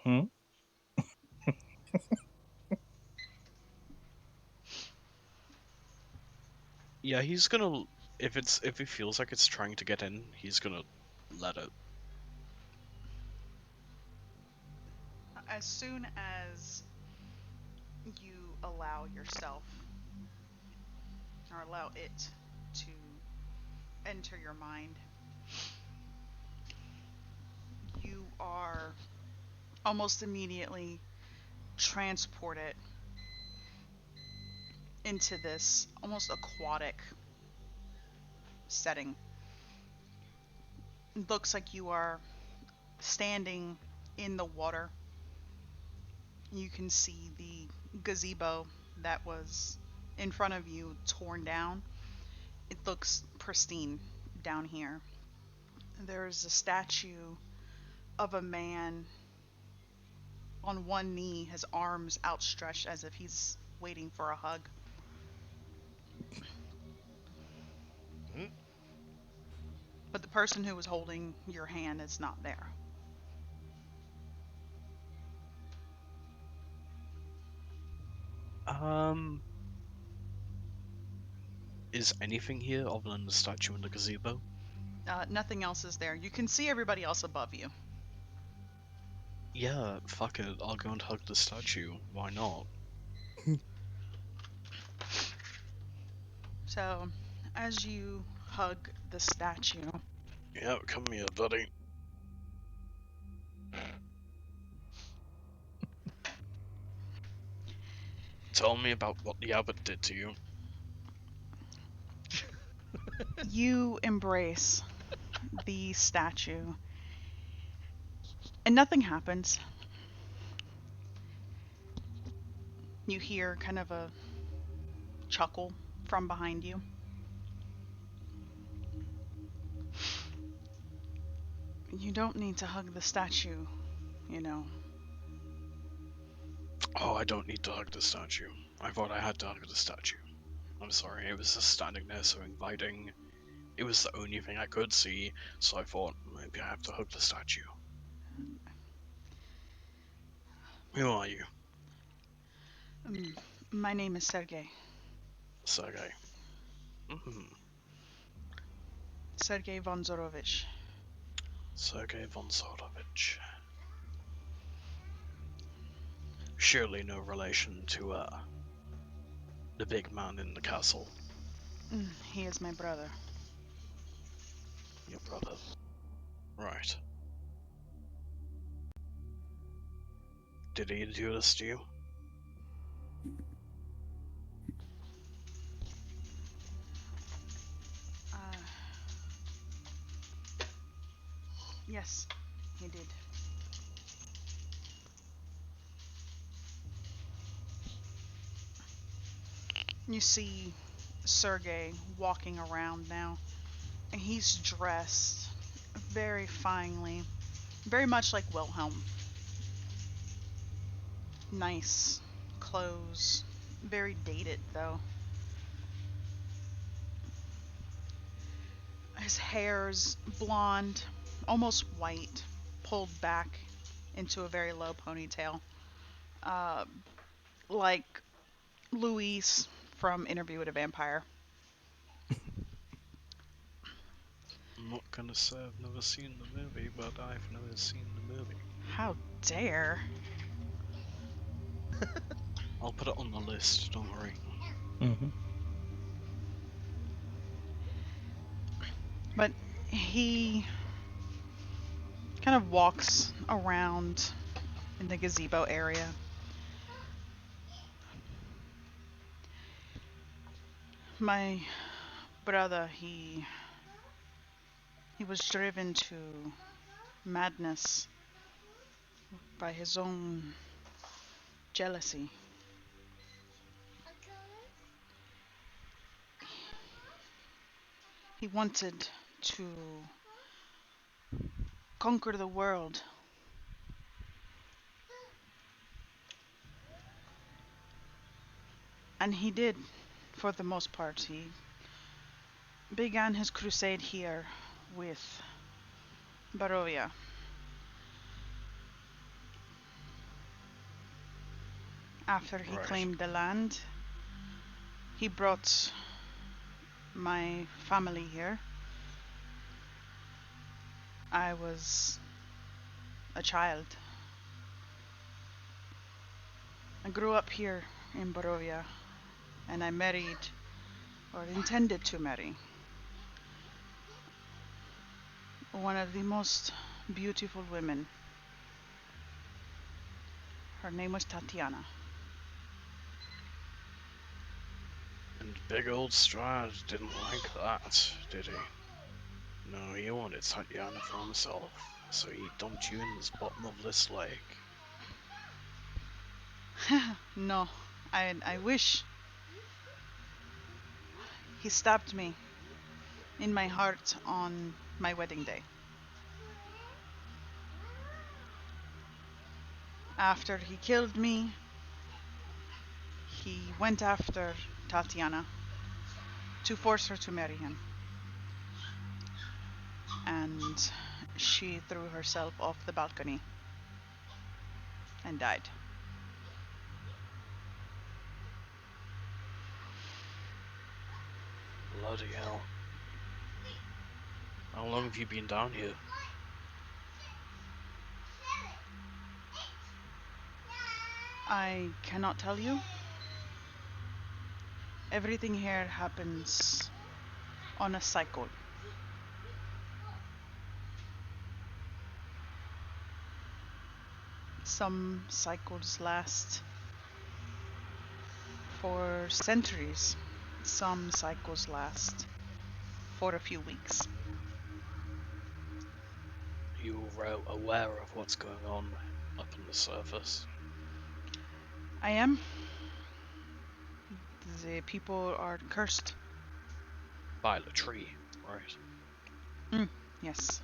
E: Hmm?
D: Yeah, he's gonna, if he feels like it's trying to get in, he's gonna let it.
F: As soon as you allow yourself or allow it to enter your mind, you are almost immediately transported into this almost aquatic setting. It looks like you are standing in the water. You can see the gazebo that was in front of you torn down. It looks pristine down here. There's a statue of a man on one knee, his arms outstretched as if he's waiting for a hug. But the person who was holding your hand is not there.
D: Is anything here other than the statue and the gazebo?
F: Nothing else is there. You can see everybody else above you.
D: Yeah, fuck it, I'll go and hug the statue. Why not?
F: So, as you hug the statue,
D: Yeah, come here, buddy. Tell me about what the abbot did to you.
F: you embrace the statue, and nothing happens. You hear kind of a chuckle from behind you. You don't need to hug the statue, you know.
D: Oh, I don't need to hug the statue. I thought I had to hug the statue. I'm sorry, it was just standing there so inviting. It was the only thing I could see, so I thought maybe I have to hug the statue. Who are you?
F: My name is Sergei.
D: Sergei.
F: Sergei Vonzorovich.
D: Sergei Vonzorovich. Surely no relation to, the big man in the castle.
F: He is my brother.
D: Your brother. Right. Did he do this to you?
F: Yes, he did. You see Sergei walking around now, and he's dressed very finely, very much like Wilhelm. Nice clothes, very dated though. His hair's blonde, almost white, pulled back into a very low ponytail. Uh, like Luis from Interview with a Vampire.
D: I'm not gonna say I've never seen the movie, but I've never seen the movie.
F: How dare.
D: I'll put it on the list, don't worry.
E: Mm-hmm.
F: But he kind of walks around in the gazebo area. My brother, he was driven to madness by his own jealousy. He wanted to conquer the world. And he did, for the most part. He began his crusade here with Barovia. After he
D: Right.
F: claimed the land, he brought my family here. I was a child. I grew up here in Barovia, and I married, or intended to marry, one of the most beautiful women. Her name was Tatiana.
D: And big old Strahd didn't like that, did he? No, he wanted Tatiana for himself, so he dumped you in the bottom of this lake.
F: No, I wish. He stabbed me in my heart on my wedding day. After he killed me, he went after Tatiana to force her to marry him. And she threw herself off the balcony and died.
D: Bloody hell. How long have you been down here?
F: I cannot tell you. Everything here happens on a cycle. Some cycles last for centuries. Some cycles last for a few weeks.
D: You're aware of what's going on up on the surface?
F: I am. The people are cursed.
D: By the tree, right?
F: Yes.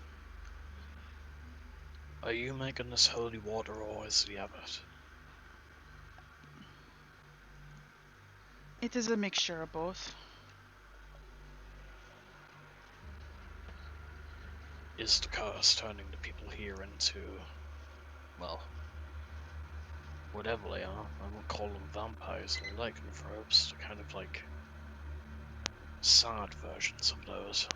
D: Are you making this holy water, or is the abbot?
F: It is a mixture of both.
D: Is the curse turning the people here into, well, whatever they are? I won't call them vampires or lycanthropes. They're kind of like sad versions of those.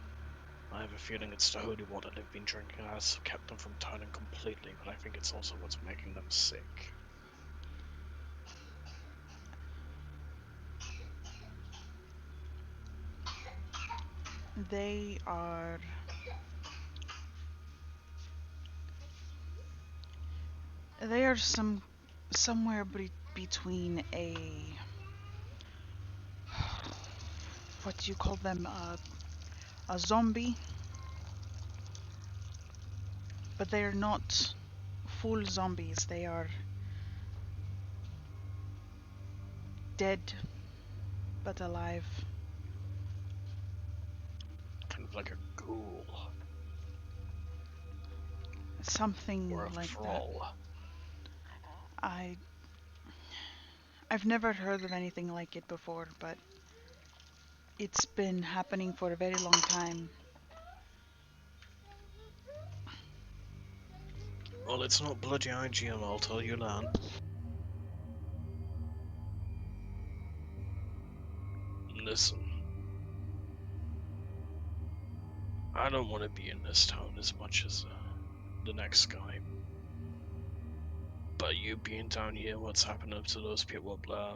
D: I have a feeling it's the holy water they've been drinking that's kept them from turning completely, but I think it's also what's making them sick.
F: They are somewhere between what do you call them, a zombie, but they are not full zombies. They are dead but alive.
D: Kind of like a ghoul
F: Something
D: or a
F: like that.
D: thrall.
F: I've never heard of anything like it before, but it's been happening for a very long time.
D: Well, it's not bloody IGM, I'll tell you that. Listen. I don't want to be in this town as much as the next guy. But you being down here, what's happening to those people up there?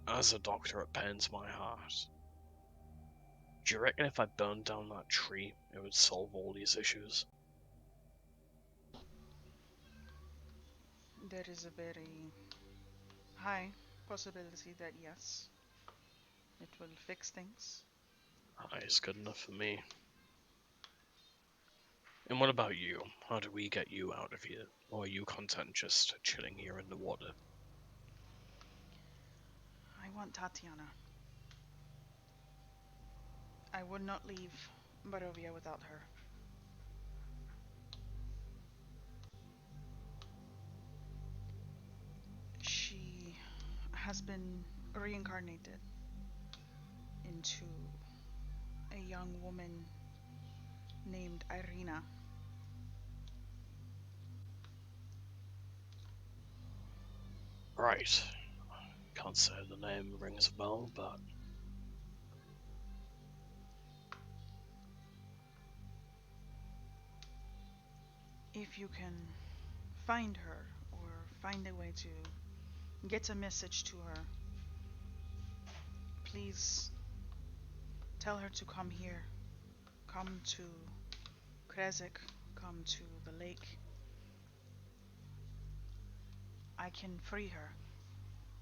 D: As a doctor, it pains my heart. Do you reckon if I burned down that tree, it would solve all these issues?
F: There is a very high possibility that yes, it will fix things.
D: It's good enough for me. And what about you? How do we get you out of here? Or are you content just chilling here in the water?
F: I want Tatiana. I would not leave Barovia without her. She has been reincarnated into a young woman named Irina.
D: Right. Can't say the name rings a bell, but
F: If you can find her or find a way to get a message to her, please tell her to come here. Come to Krezek. Come to the lake. I can free her.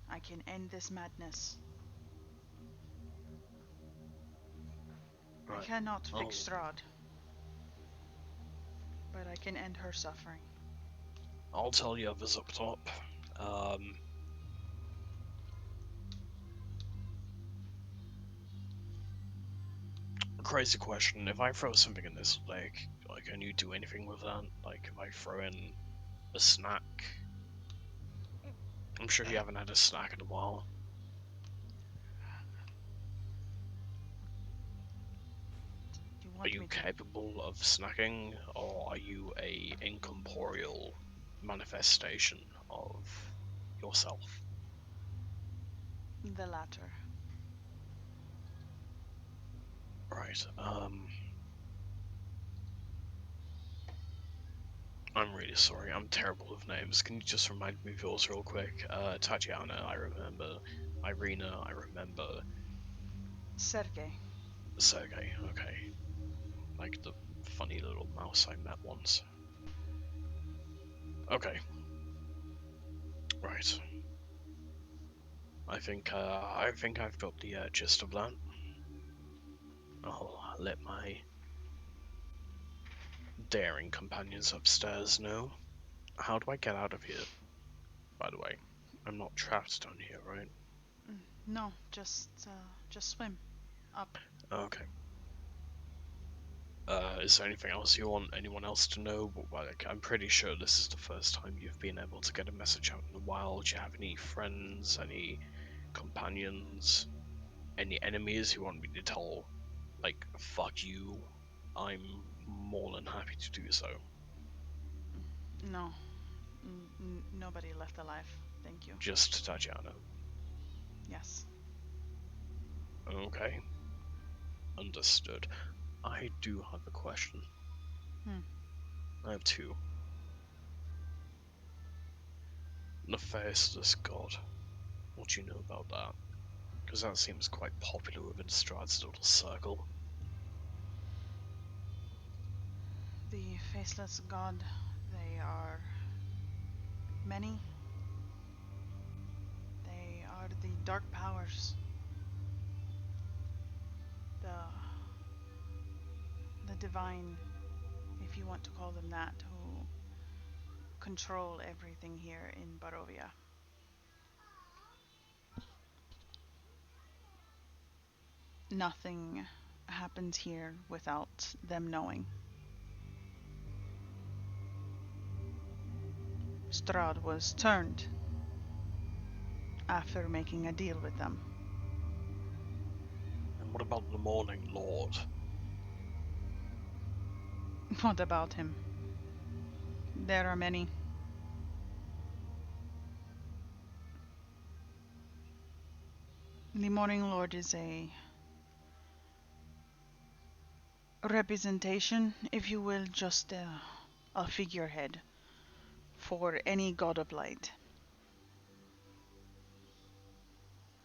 F: I can end this madness. I
D: right.
F: cannot fix
D: I'll,
F: Strahd, but I can end her suffering.
D: I'll tell the others up top. Crazy question. If I throw something in this lake, like, can you do anything with that? Like, if I throw in a snack? I'm sure you haven't had a snack in a while.
F: You
D: Are
F: want
D: you
F: me to?
D: capable of snacking, or are you a incorporeal manifestation of yourself?
F: The latter.
D: Right, I'm really sorry, I'm terrible with names. Can you just remind me of yours real quick? Tatiana, I remember. Irina, I remember.
F: Sergei.
D: Sergey, okay. Like the funny little mouse I met once. Okay. Right. I think I've got the gist of that. I'll let my daring companions upstairs know. How do I get out of here? By the way, I'm not trapped down here, right?
F: No, just swim up.
D: Okay. Is there anything else you want anyone else to know? Like, I'm pretty sure this is the first time you've been able to get a message out in the wild. Do you have any friends, any companions, any enemies who want me to tell, like, fuck you? I'm more than happy to do so.
F: No, nobody left alive. Thank you.
D: Just Tatiana.
F: Yes.
D: Okay. Understood. I do have a question. I have two. The faceless god. What do you know about that? Because that seems quite popular within Strahd's little circle.
F: The faceless god. They are many. They are the dark powers. The the divine, if you want to call them that, who control everything here in Barovia. Nothing happens here without them knowing. Strahd was turned after making a deal with them.
D: And what about the Morning Lord?
F: What about him? There are many. The Morning Lord is a representation, if you will, just a figurehead for any god of light.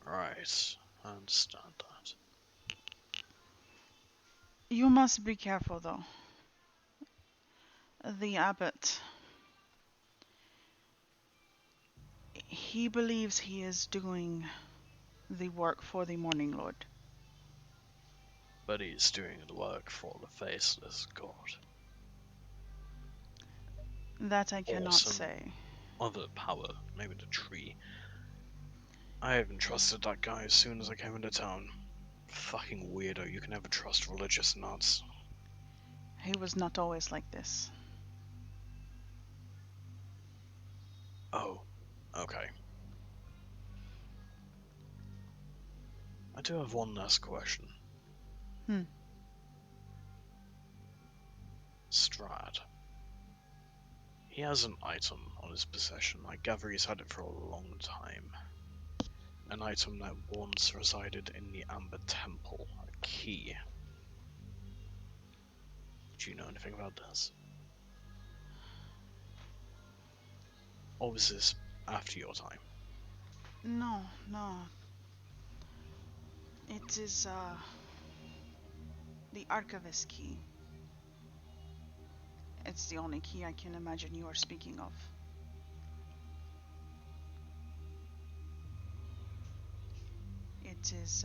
D: Right, I understand that.
F: You must be careful, though. The abbot, he believes he is doing the work for the Morning Lord.
D: But he's doing the work for the faceless god.
F: That I
D: Or
F: cannot
D: some
F: say.
D: other power, maybe the tree. I haven't trusted that guy as soon as I came into town. Fucking weirdo, you can never trust religious nuts.
F: He was not always like this.
D: Oh, okay. I do have one last question.
F: Hmm.
D: Strahd. He has an item on his possession. I gather he's had it for a long time. An item that once resided in the Amber Temple. A key. Do you know anything about this? Or was this after your time?
F: No, no. It is, the archivist key. It's the only key I can imagine you are speaking of. It is,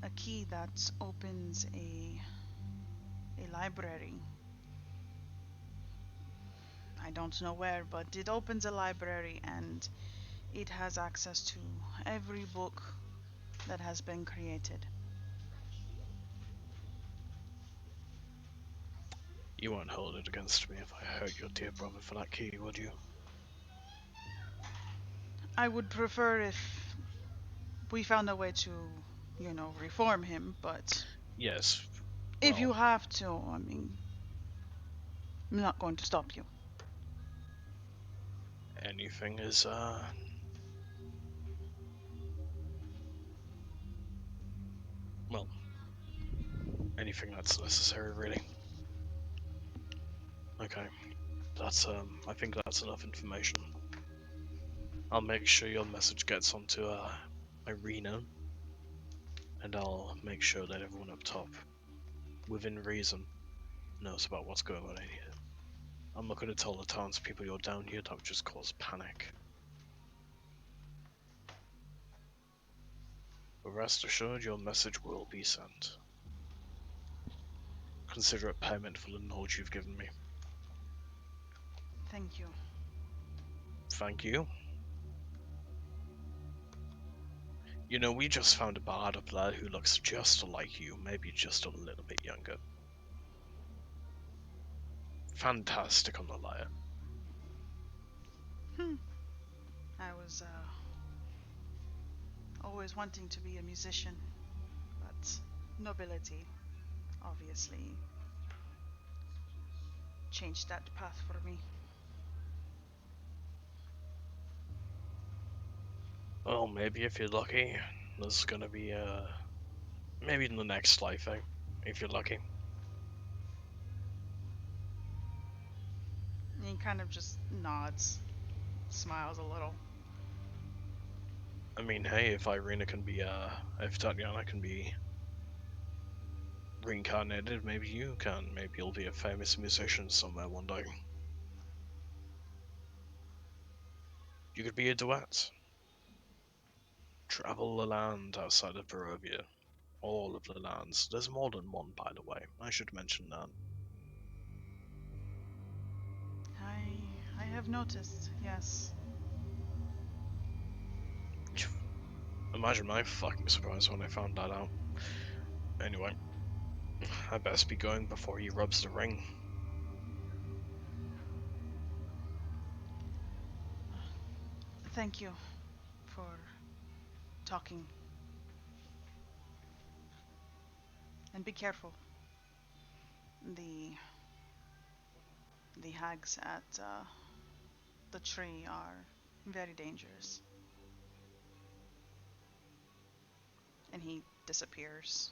F: a key that opens a library. I don't know where, but it opens a library and it has access to every book that has been created.
D: You won't hold it against me if I hurt your dear brother for that key, would you?
F: I would prefer if we found a way to, reform him, but
D: Yes.
F: if you
D: Well,
F: have to, I mean, I'm not going to stop you.
D: anything is, well, anything that's necessary, really. Okay. That's, I think that's enough information. I'll make sure your message gets onto, Irina, and I'll make sure that everyone up top, within reason, knows about what's going on in here. I'm not going to tell the townspeople you're down here, that would just cause panic. But rest assured, your message will be sent. Consider it payment for the knowledge you've given me.
F: Thank you.
D: Thank you. You know, we just found a bard up there who looks just like you, maybe just a little bit younger. Fantastic on the lyre.
F: Hmm. I was, always wanting to be a musician, but nobility, obviously, changed that path for me.
D: Well, maybe if you're lucky, there's gonna be maybe in the next life, if you're lucky.
F: And he kind of just nods, smiles a little.
D: I mean, hey, if Irina can be, if Tatiana can be reincarnated, maybe you can. Maybe you'll be a famous musician somewhere one day. You could be a duet. Travel the land outside of Barovia. All of the lands. There's more than one, by the way. I should mention that.
F: I have noticed, yes.
D: Imagine my fucking surprise when I found that out. Anyway, I best be going before he rubs the ring.
F: Thank you for talking. And be careful. the hags at the tree are very dangerous. And he disappears.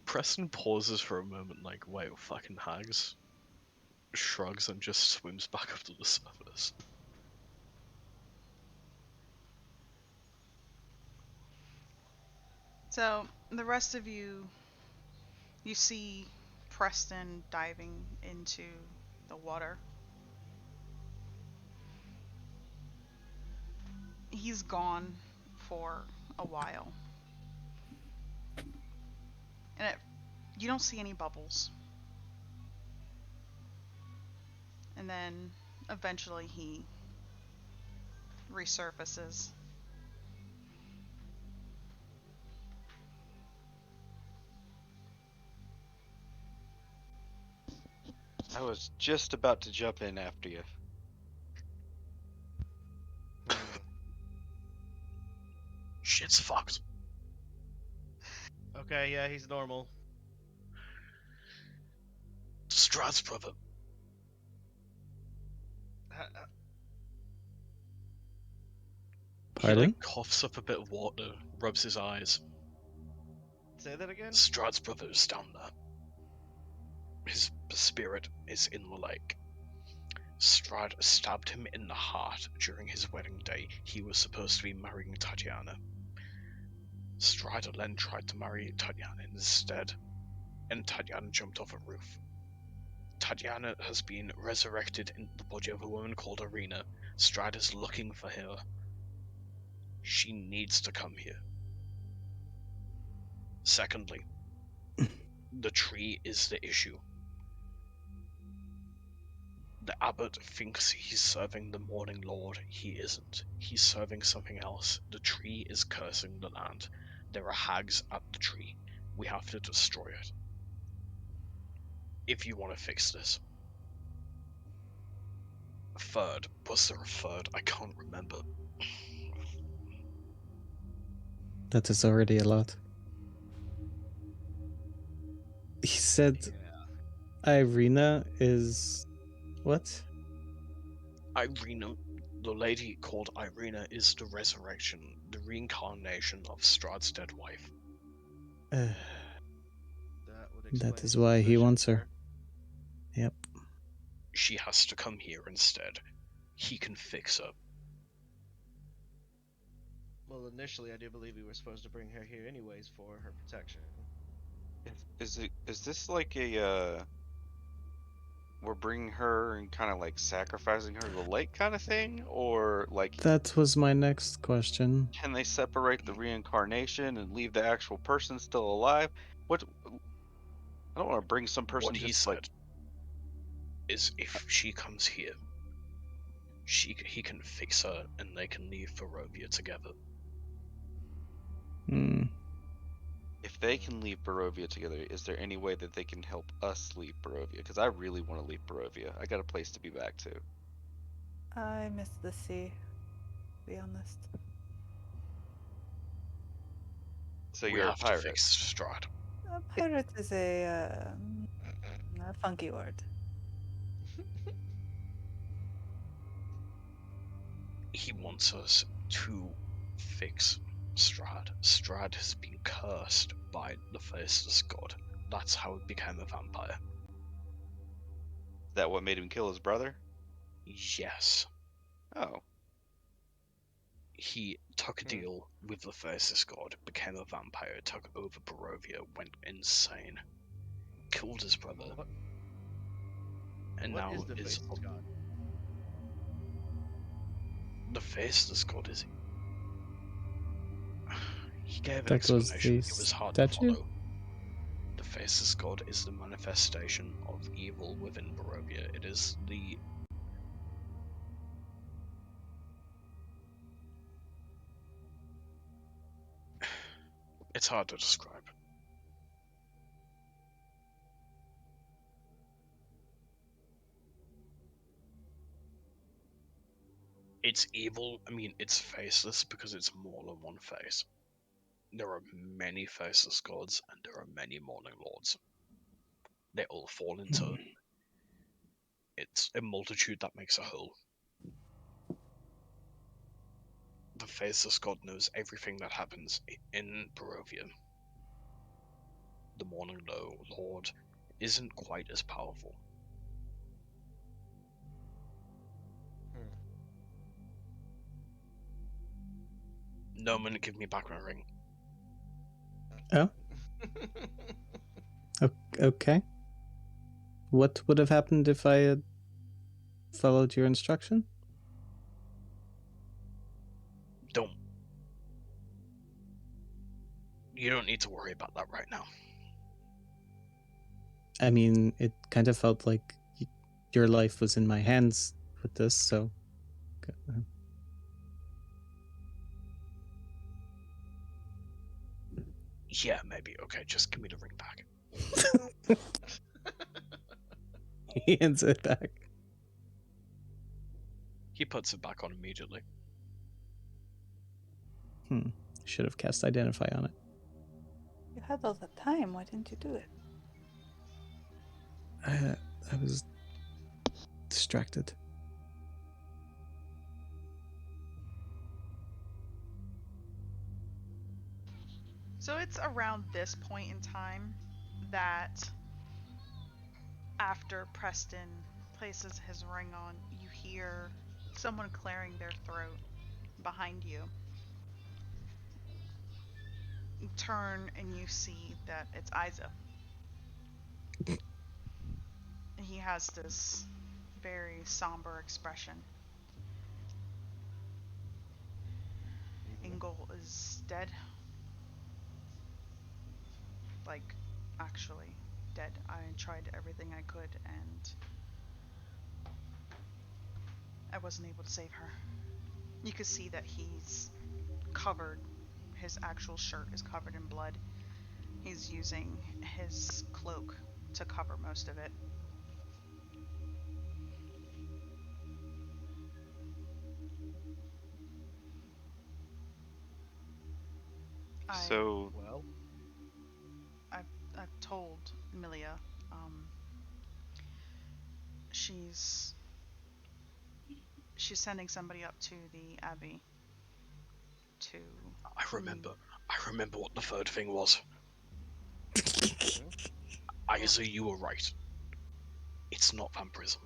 D: Preston pauses for a moment, like, wait, fucking hags? Shrugs and just swims back up to the surface.
F: So the rest of you, you see Preston diving into the water. He's gone for a while. And you don't see any bubbles. And then eventually he resurfaces.
B: I was just about to jump in after you.
D: Shit's fucked.
C: Okay, yeah, he's normal.
D: Strahd's brother. He,
E: Pardon?
D: like, coughs up a bit of water, rubs his eyes.
C: Say that again?
D: Strahd's brother is down there. His spirit is in the lake. Strahd stabbed him in the heart during his wedding day. He was supposed to be marrying Tatiana. Strahd then tried to marry Tatiana instead, and Tatiana jumped off a roof. Tatiana has been resurrected in the body of a woman called Irina. Strahd is looking for her. She needs to come here. Secondly, the tree is the issue. The abbot thinks he's serving the Morning Lord. He isn't. He's serving something else. The tree is cursing the land. There are hags at the tree. We have to destroy it. If you want to fix this. Third. Was there a third? I can't remember.
E: That is already a lot. He said Irina is what?
D: Irina, the lady called Irina, is the resurrection, the reincarnation of Strahd's dead wife.
E: Uh,
C: That would explain
E: that is
C: his
E: why he
C: possession
E: wants her.
C: there.
E: Yep.
D: She has to come here instead. He can fix her.
C: Well, initially, I do believe we were supposed to bring her here anyways for her protection.
B: Is this like a we're bringing her and kind of like sacrificing her to the lake kind of thing, or like
E: That was my next question.
B: can they separate the reincarnation and leave the actual person still alive? What? I don't want to bring some person
D: What he
B: just
D: said
B: like
D: is if she comes here, he can fix her and they can leave Barovia together.
E: Hmm.
B: if they can leave Barovia together. Is there any way that they can help us leave Barovia? Because I really want to leave Barovia. I got a place to be back to.
G: I miss the sea, to be honest.
B: So
D: We
B: you're a
D: have to
B: pirate.
D: fix Strahd.
G: A pirate is a funky word.
D: He wants us to fix Strahd. Strahd has been cursed by the Faceless God. That's how he became a vampire.
B: Is that what made him kill his brother?
D: Yes.
B: Oh,
D: He took a deal with the Faceless God, became a vampire, took over Barovia, went insane, killed his brother,
C: What?
D: and
C: What
D: now
C: is the
D: is
C: Faceless God?
D: the Faceless God is. He gave an
E: That was
D: explanation.
E: the
D: It was hard to
E: statue?
D: follow. The Faceless God is the manifestation of evil within Barovia. It is the It's hard to describe. It's evil. I mean, it's faceless because it's more than one face. There are many faceless gods, and there are many morning lords. They all fall in turn. It's a multitude that makes a whole. The faceless god knows everything that happens in Barovia. The morning lord isn't quite as powerful. No one give me back my ring.
E: Oh, okay. What would have happened if I had followed your instruction?
D: You don't need to worry about that right now.
E: I mean, it kind of felt like your life was in my hands with this, so.
D: Yeah, maybe. Okay, just give me the ring back.
E: He hands it back.
D: He puts it back on immediately.
E: Should have cast Identify on it.
G: You had all the time. Why didn't you do it?
E: I was distracted.
F: So it's around this point in time that after Preston places his ring on, you hear someone clearing their throat behind you. You turn and you see that it's Isa. He has this very somber expression. Ingol is dead. Like, actually dead. I tried everything I could and I wasn't able to save her. You could see that he's covered. His actual shirt is covered in blood. He's using his cloak to cover most of it.
B: So
C: Well,
F: I've told Milia, she's sending somebody up to the abbey to.
D: I remember what the third thing was. Isa, you were right. It's not vampirism.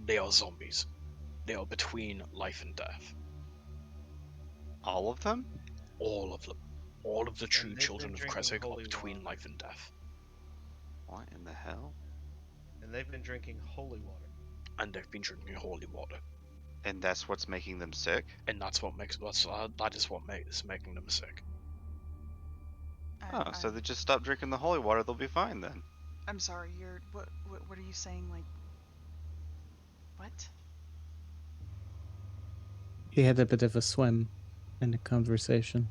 D: They are zombies. They are between life and death.
B: all of them?
D: All of them. All of the true
C: they've
D: children
C: been
D: of
C: drinking
D: Kresig are
C: holy
D: between
C: water.
D: life and death.
B: What in the hell?
C: And they've been drinking holy water.
D: And they've been drinking holy water.
B: And that's what's making them sick?
D: And that is what is making them sick.
B: Oh, so they just stop drinking the holy water, they'll be fine then.
F: I'm sorry. You're what are you saying? Like, what?
E: He had a bit of a swim in the conversation.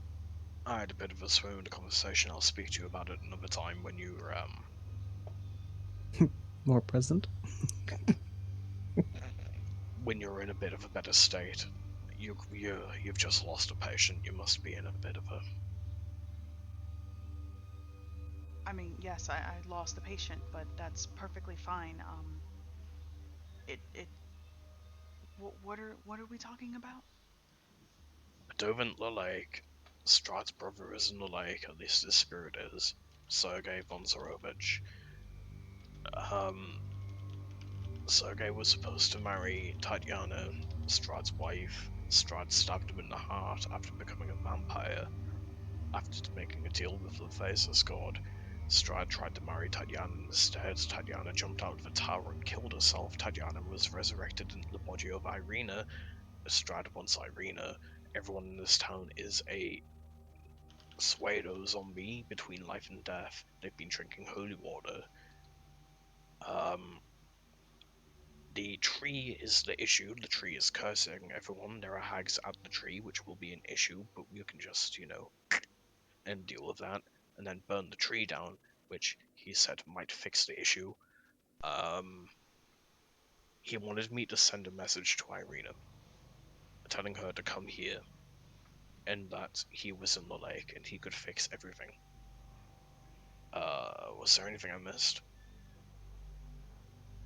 D: I had a bit of a swim in the conversation. I'll speak to you about it another time when you're
E: More present.
D: when you're in a bit of a better state. You've just lost a patient. You must be in a bit of a.
F: I mean, yes, I lost a patient, but that's perfectly fine. What are we talking about?
D: Dovin the lake. Strahd's brother is in the lake. At least his spirit is. Sergei von Zarovich. Sergei was supposed to marry Tatiana, Strahd's wife. Strahd stabbed him in the heart after becoming a vampire. After making a deal with the Faceless God, Strahd tried to marry Tatiana instead. Tatiana jumped out of the tower and killed herself. Tatiana was resurrected into the body of Irina. Strahd wants Irina. Everyone in this town is a pseudo zombie between life and death. They've been drinking holy water. The tree is the issue. The tree is cursing everyone. There are hags at the tree, which will be an issue, but you can just, and deal with that, and then burn the tree down, which he said might fix the issue. He wanted me to send a message to Irina, telling her to come here and that he was in the lake and he could fix everything. Was there anything I missed?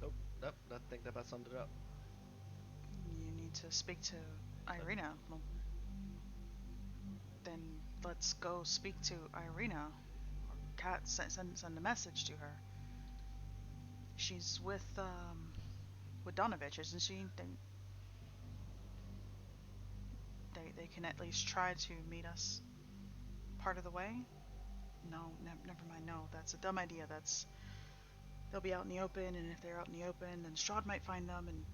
C: Nope. Nope. I think that about summed it up.
F: You need to speak to Irina. Well, then let's go speak to Irina. Or Kat, send a message to her. She's with Donovich, isn't she? They can at least try to meet us part of the way. No, never mind. No, that's a dumb idea. They'll be out in the open, and if they're out in the open, then Strahd might find them, and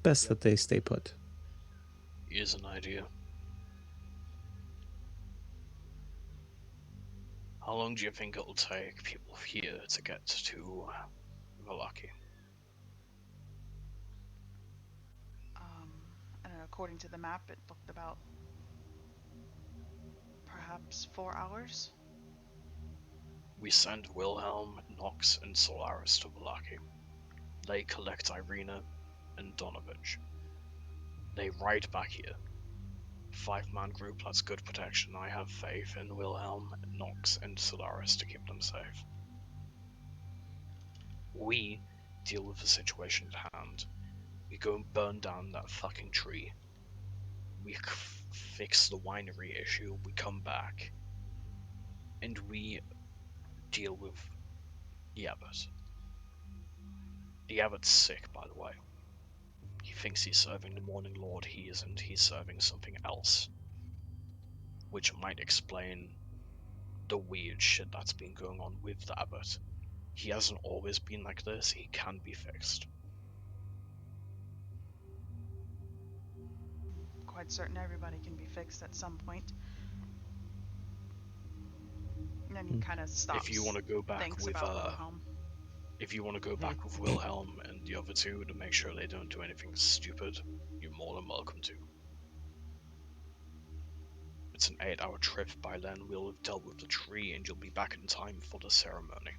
E: Best
C: Yep.
E: that they stay put.
D: Here's an idea. How long do you think it'll take people here to get to Vallaki?
F: I don't know, according to the map, it looked about perhaps 4 hours.
D: We send Wilhelm, Nox, and Solaris to Vallaki. They collect Irina and Donovich. They ride back here. 5-man group, that's good protection. I have faith in Wilhelm, Nox, and Solaris to keep them safe. We deal with the situation at hand. We go and burn down that fucking tree. We fix the winery issue. We come back. And we deal with the abbot. The abbot's sick, by the way. He thinks he's serving the Morning Lord. He isn't. He's serving something else. Which might explain the weird shit that's been going on with the abbot. He hasn't always been like this. He can be fixed.
F: Quite certain everybody can be fixed at some point. And then he kind of stops.
D: If you want to go back
F: thinks
D: with
F: about Wilhelm.
D: if you want to go back with Wilhelm and the other two to make sure they don't do anything stupid, you're more than welcome to. It's an 8-hour trip. By then we'll have dealt with the tree and you'll be back in time for the ceremony.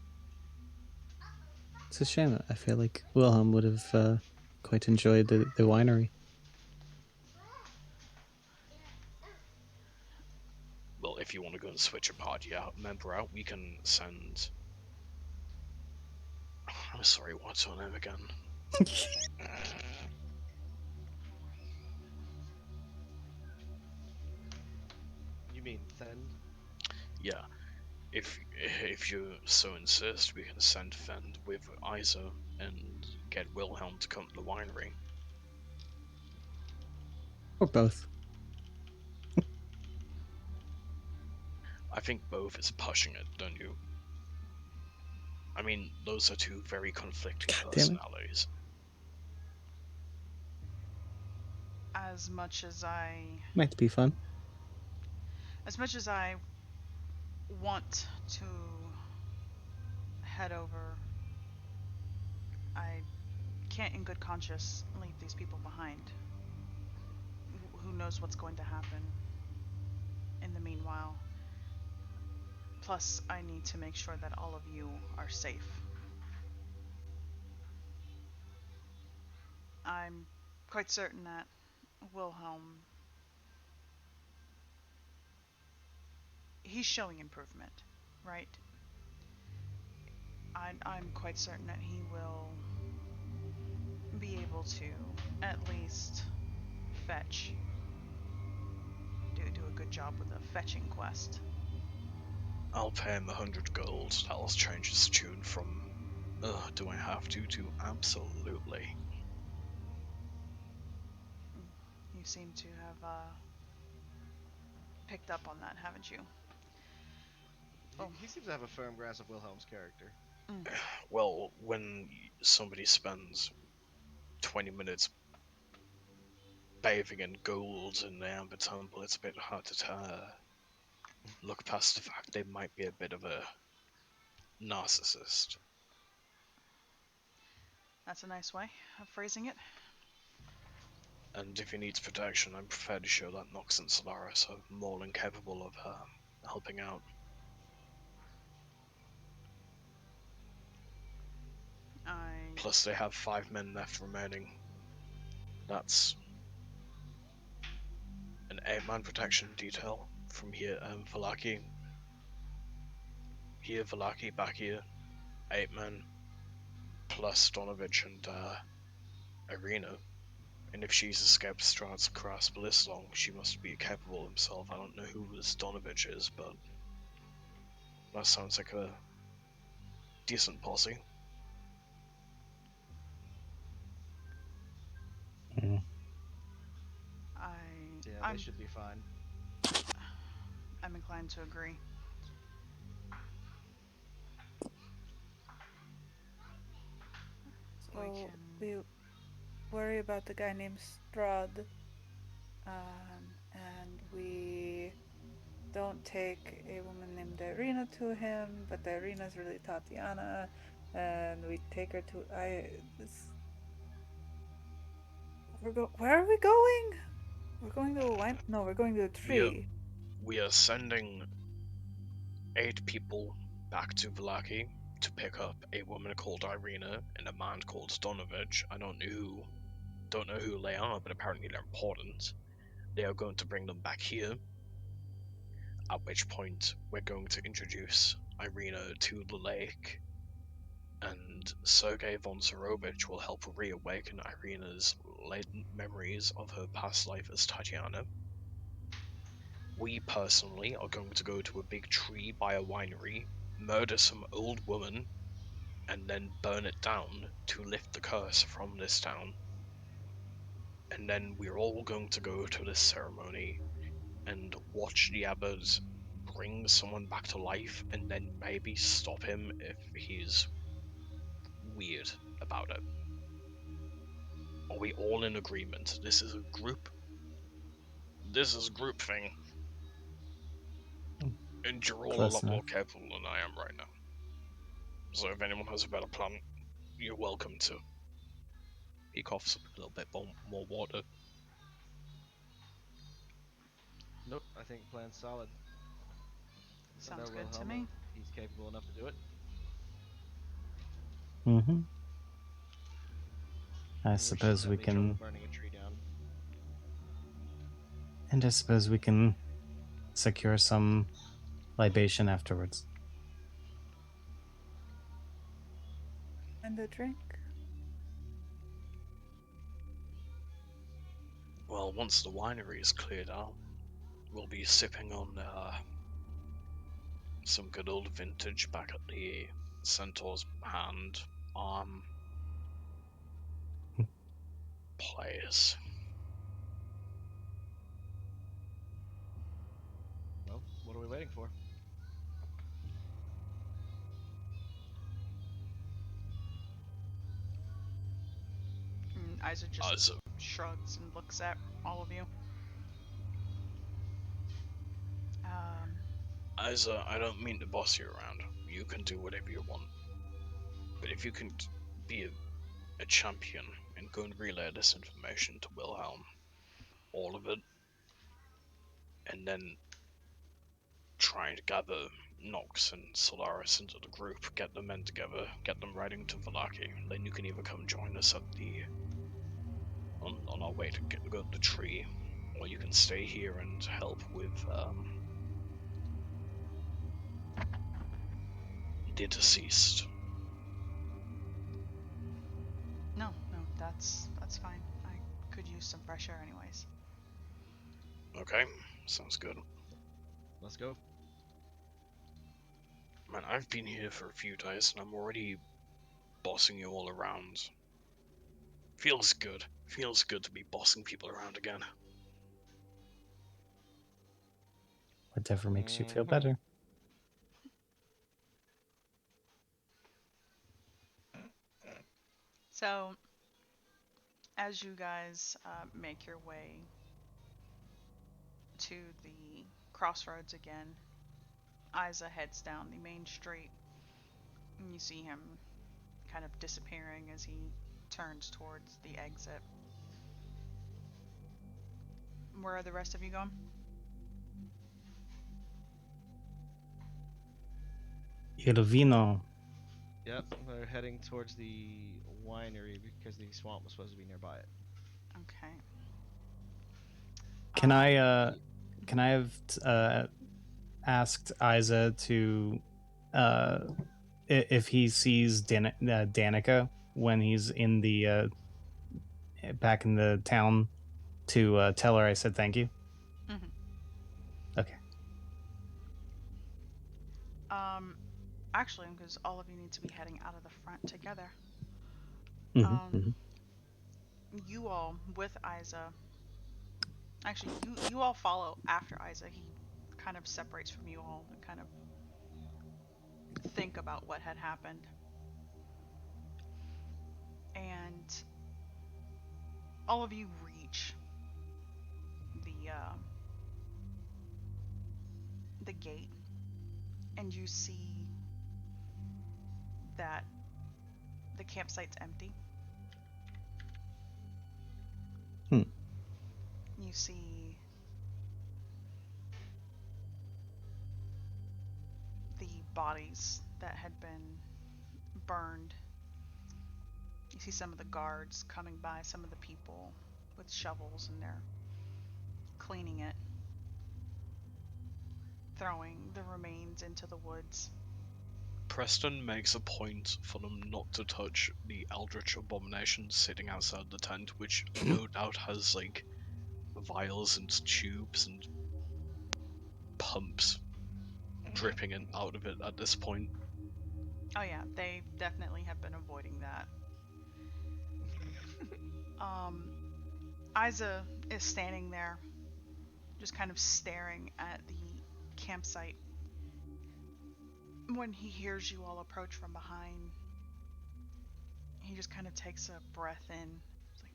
E: It's a shame. I feel like Wilhelm would have quite enjoyed the winery.
D: Well, if you want to go and switch a party member out, we can send... I'm sorry, what's her name again?
C: You mean Fen?
D: Yeah. If you so insist, we can send Fend with Isa and get Wilhelm to come to the winery.
E: Or both.
D: I think both is pushing it, don't you? I mean, those are two very conflicting
E: God damn it.
D: personalities.
F: As much as I
E: Might be fun.
F: want to head over, I can't in good conscience leave these people behind. Who knows what's going to happen in the meanwhile. Plus, I need to make sure that all of you are safe. I'm quite certain that Wilhelm, he's showing improvement, right? I'm quite certain that he will be able to at least fetch, do a good job with a fetching quest.
D: I'll pay him 100 gold. That'll change his tune from, do I have to absolutely.
F: You seem to have picked up on that, haven't you?
C: He seems to have a firm grasp of Wilhelm's character.
D: Well, when somebody spends 20 minutes bathing in gold in the Amber Temple, it's a bit hard to look past the fact they might be a bit of a narcissist.
F: That's a nice way of phrasing it.
D: And if he needs protection, I'm prepared to show that Nox and Solaris are more than capable of helping out. Plus, they have 5 men left remaining. That's an 8-man protection detail from here, Valaki. Here, Valaki, back here. 8 men, plus Donovich and Irina. And if she's escaped Strahd's grasp this long, she must be capable himself. I don't know who this Donovich is, but that sounds like a decent posse.
E: Mm.
C: Yeah, they should be fine.
F: I'm inclined to agree. We
G: So
F: can.
G: we worry about the guy named Strahd, and we don't take a woman named Irina to him, but Irina's really Tatiana, and we take her to Where are we going? We're going to a wine. No, we're going to a tree.
D: We are sending 8 people back to Valaki to pick up a woman called Irina and a man called Donovich. I don't know who they are, but apparently they're important. They are going to bring them back here, at which point we're going to introduce Irina to the lake, and Sergei von Zarovich will help reawaken Irina's latent memories of her past life as Tatiana. We personally are going to go to a big tree by a winery, murder some old woman, and then burn it down to lift the curse from this town. And then we're all going to go to this ceremony and watch the abbot bring someone back to life, and then maybe stop him if he's weird about it. Are we all in agreement? This is a group thing, and you're all a
E: Close
D: lot more
E: enough.
D: capable than I am right now. So if anyone has a better plan, you're welcome to. He coughs up a little bit more water.
C: Nope, I think plan's solid. I
F: Sounds
C: know
F: good to
C: Wilhelm,
F: me.
C: he's capable enough to do it.
E: Mm-hmm. I
C: And we're shouldn't
E: suppose
C: have
E: we
C: any trouble
E: can.
C: burning a tree down.
E: And I suppose we can secure some libation afterwards.
G: And a drink.
D: Well, once the winery is cleared out, we'll be sipping on some good old vintage back at the Centaur's Hand place.
C: Well, what are we waiting for?
F: And Isaac just
D: So,
F: shrugs and looks at all of you. Um,
D: I don't mean to boss you around. You can do whatever you want. But if you can be a champion and go and relay this information to Wilhelm, all of it, and then try and gather Nox and Solaris into the group, get the men together, get them riding to Valaki, then you can either come join us at on our way to go to the tree, or you can stay here and help with the deceased.
F: no, that's fine. I could use some fresh air anyways.
D: Okay, sounds good.
C: Let's go.
D: Man, I've been here for a few days and I'm already bossing you all around. Feels good. Feels good to be bossing people around again.
E: Whatever makes you feel
C: Mhm.
E: better.
F: So, as you guys make your way to the crossroads again, Isa heads down the main street, and you see him kind of disappearing as he turns towards the exit. Where are the rest of you going?
E: Il vino.
C: Yep, we're heading towards the winery because the swamp was supposed to be nearby it.
F: Okay.
E: Can I have asked Isa to if he sees Danica when he's in the back in the town to tell her I said thank you?
F: Mm-hmm.
E: Okay.
F: Actually, because all of you need to be heading out of the front together.
E: Mm-hmm,
F: Um,
E: mm-hmm.
F: you all with Isa. Actually, you all follow after Isa. He kind of separates from you all and kind of think about what had happened. And all of you reach the gate, and you see that the campsite's empty.
E: Hmm.
F: You see the bodies that had been burned. You see some of the guards coming by, some of the people with shovels, and they're cleaning it, throwing the remains into the woods.
D: Preston makes a point for them not to touch the eldritch abomination sitting outside the tent, which no doubt has like vials and tubes and pumps dripping in out of it at this point.
F: Oh yeah, they definitely have been avoiding that. Um, Isa is standing there, just kind of staring at the campsite when he hears you all approach from behind. He just kind of takes a breath in. It's like,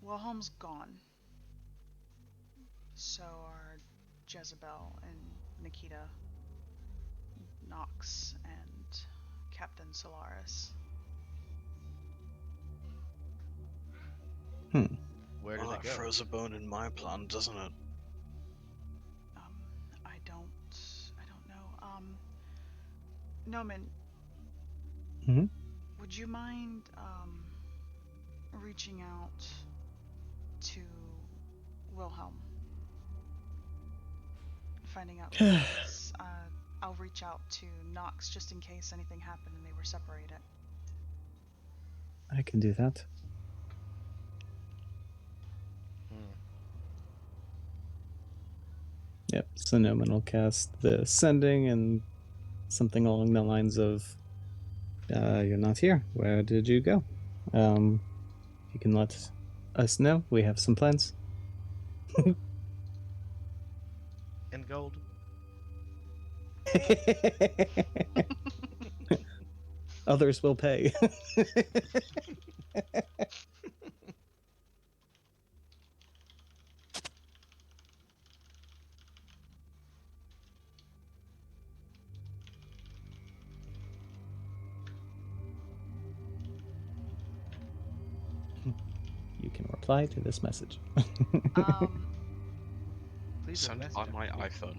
F: Wilhelm's gone. So are Jezebel and Nikita, Nox, and Captain Solaris.
C: Where did
D: Well,
C: they
D: that
C: go?
D: throws a bone in my plan, doesn't it?
F: I don't know. Noman,
E: Mm-hmm.
F: would you mind reaching out to Wilhelm, finding out who he is? I'll reach out to Nox just in case anything happened and they were separated.
E: I can do that. Yep, so Noman will cast the sending and something along the lines of, you're not here. Where did you go? You can let us know. We have some plans.
C: And gold.
E: Others will pay. You can reply to this message.
C: Please leave a
D: Sent
C: message
D: by
C: after
D: my
C: the beep.
D: iPhone.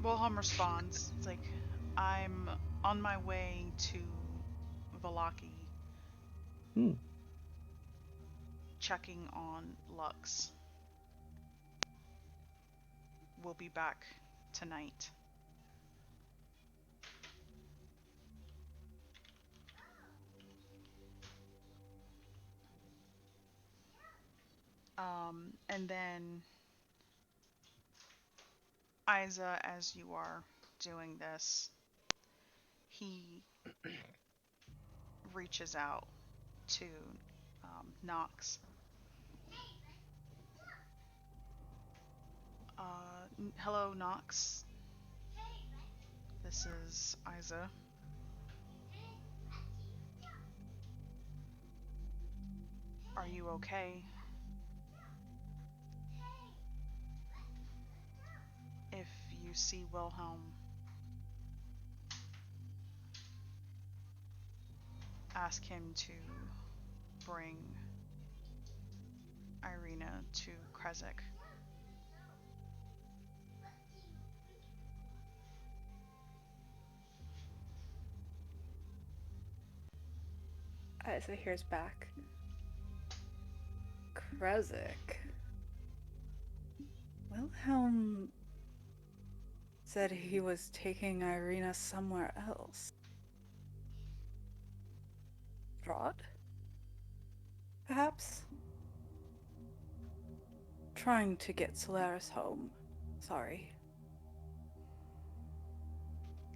F: Wilhelm responds. It's like, I'm on my way to Valaki,
E: Hmm.
F: checking on Lux. We'll be back tonight. And then Isa, as you are doing this, he reaches out to Nox. Hello, Nox. This is Isa. Are you okay? If you see Wilhelm, ask him to bring Irina to Krezek.
G: Isa hears back. Krezik. Wilhelm said he was taking Irina somewhere else. Strahd? Perhaps? Trying to get Solaris home. Sorry.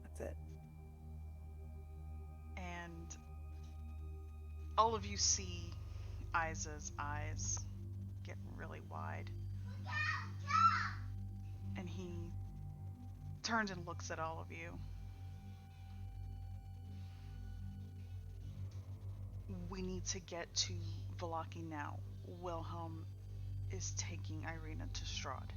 G: That's it.
F: And all of you see Isa's eyes get really wide. And he turns and looks at all of you. We need to get to Valaki now. Wilhelm is taking Irina to Strahd.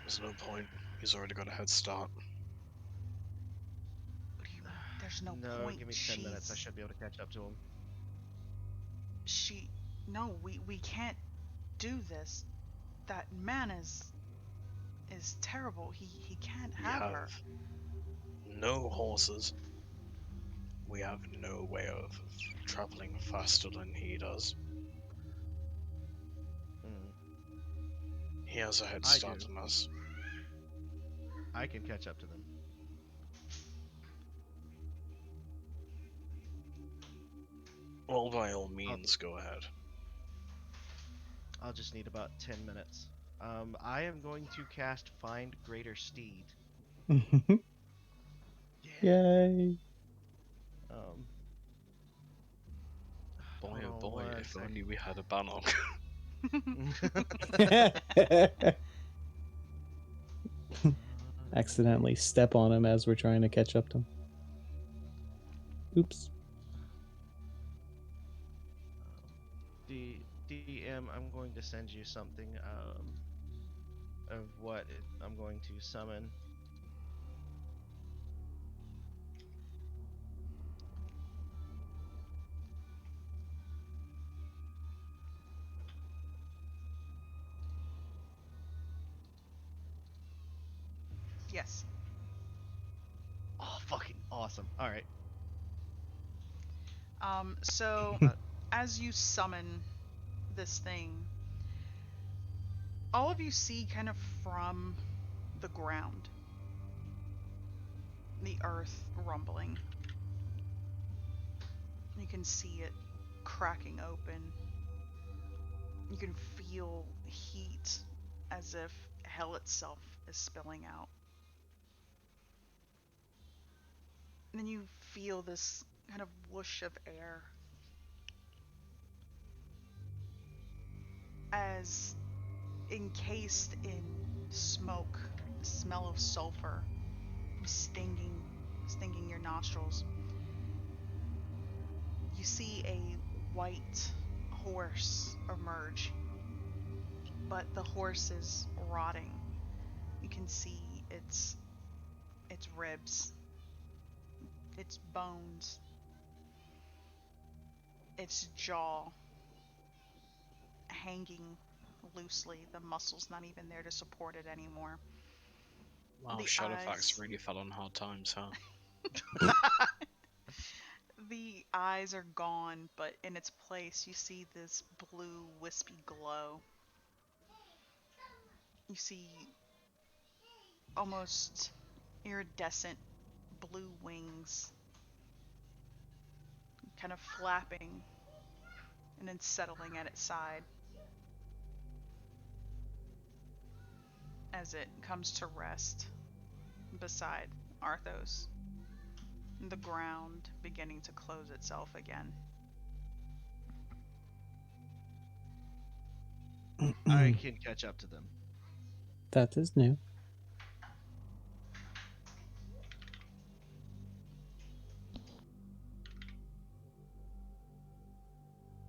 D: There's no point. He's already got a head start.
F: What do you mean? There's no
C: No,
F: point.
C: give me 10 minutes. I should be able to catch up to him.
F: No, we can't do this. That man is terrible. He can't
D: We
F: have
D: have
F: her.
D: no horses. We have no way of traveling faster than he does.
C: Mm,
D: He has a head
C: I
D: start
C: do.
D: on us.
C: I can catch up to them.
D: Well, by all means, go ahead.
C: I'll just need about 10 minutes. I am going to cast Find Greater Steed.
E: Yay!
C: Um,
D: Boy,
C: hold
D: oh
C: on
D: boy,
C: one
D: if
C: sec.
D: only we had a bannock.
E: Accidentally step on him as we're trying to catch up to him. Oops.
C: DM, I'm going to send you something of what I'm going to summon.
F: Yes.
C: Oh, fucking awesome. Alright.
F: So as you summon this thing, all of you see kind of from the ground the earth rumbling. You can see it cracking open. You can feel heat as if hell itself is spilling out. And then you feel this kind of whoosh of air as encased in smoke, the smell of sulfur stinging your nostrils. You see a white horse emerge, but the horse is rotting. You can see its ribs, its bones, its jaw hanging loosely, the muscles not even there to support it anymore.
D: Wow,
F: The
D: Shadowfax
F: eyes
D: really fell on hard times, huh?
F: the eyes are gone, but in its place you see this blue wispy glow. You see almost iridescent blue wings kind of flapping and then settling at its side as it comes to rest beside Arthos, the ground beginning to close itself again.
C: I can catch up to them.
E: That is new.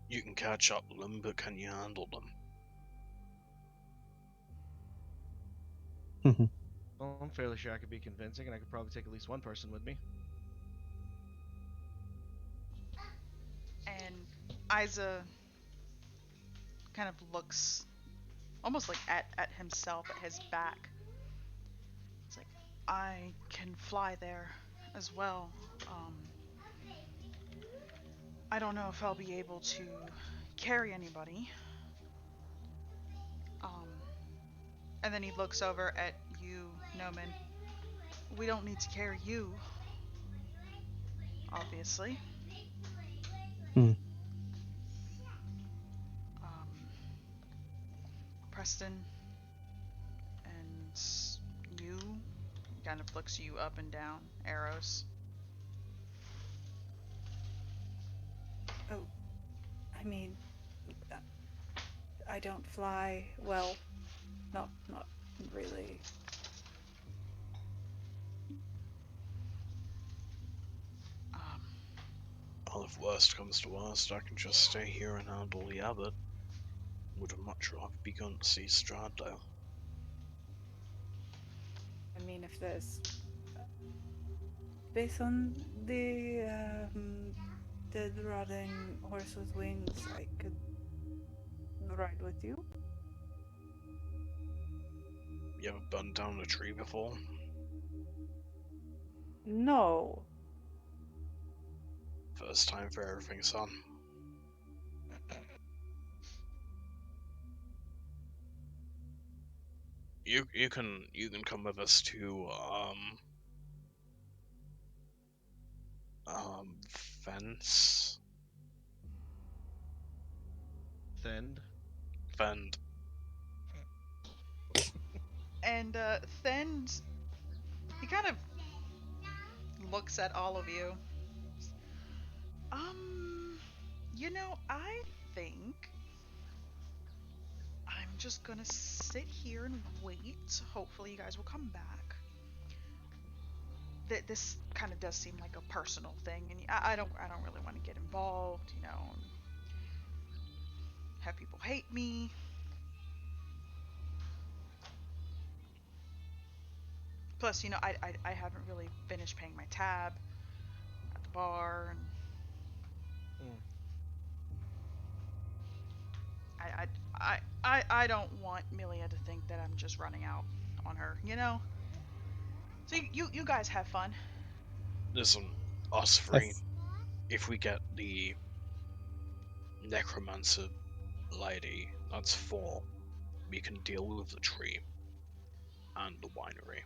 D: You can catch up with them, but can you handle them?
C: Well, I'm fairly sure I could be convincing, and I could probably take at least one person with me.
F: And Isa kind of looks almost like at himself, at his back. It's like, I can fly there as well. Um, I don't know if I'll be able to carry anybody. Um, and then he looks over at you, Noman. We don't need to carry you, obviously.
E: Hmm.
F: Um, Preston and you, kind of looks you up and down, arrows.
G: Oh, I mean, uh, I don't fly well. Not really.
F: Um,
D: Well, if worst comes to worst, I can just stay here and handle the abbot. Would have much rather begun to see Strahd though.
G: I mean, if there's based on the dead rotting horse with wings, I could ride with you.
D: You ever burned down a tree before?
G: No.
D: First time for everything, son. You can come with us to fence
C: Fend.
D: fend.
F: and Thend, he kind of looks at all of you. I think I'm just gonna sit here and wait. Hopefully, you guys will come back. This kind of does seem like a personal thing, and I don't really want to get involved. And have people hate me. Plus, I haven't really finished paying my tab at the bar, and
C: Mm.
F: I don't want Milia to think that I'm just running out on her. So you guys have fun.
D: Listen, us
E: I
D: three. If we get the necromancer lady, that's four. We can deal with the tree and the winery,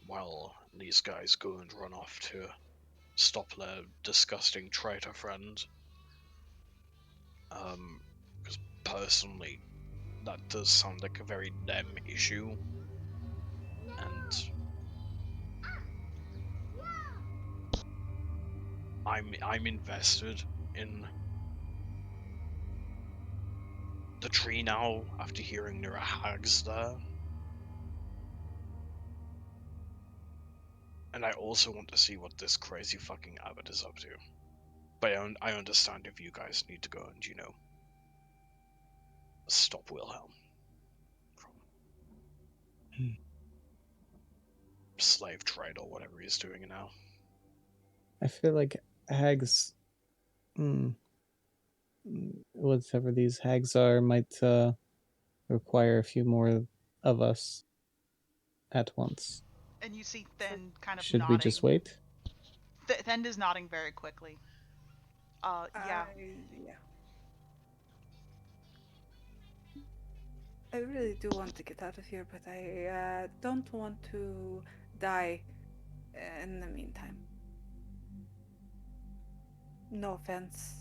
D: while these guys go and run off to stop their disgusting traitor friend. Because personally, that does sound like a very them issue, and I'm invested in the tree now after hearing there are hags there. And I also want to see what this crazy fucking abbot is up to. But I understand if you guys need to go and, stop Wilhelm from
E: Hmm.
D: slave trade or whatever he's doing now.
E: I feel like hags, mm, whatever these hags are, might require a few more of us at once.
F: And you see Thend kind of
E: Should we just
F: nodding.
E: wait?
F: Thend is nodding very quickly. Yeah.
G: Yeah. I really do want to get out of here, but I don't want to die in the meantime. No offense.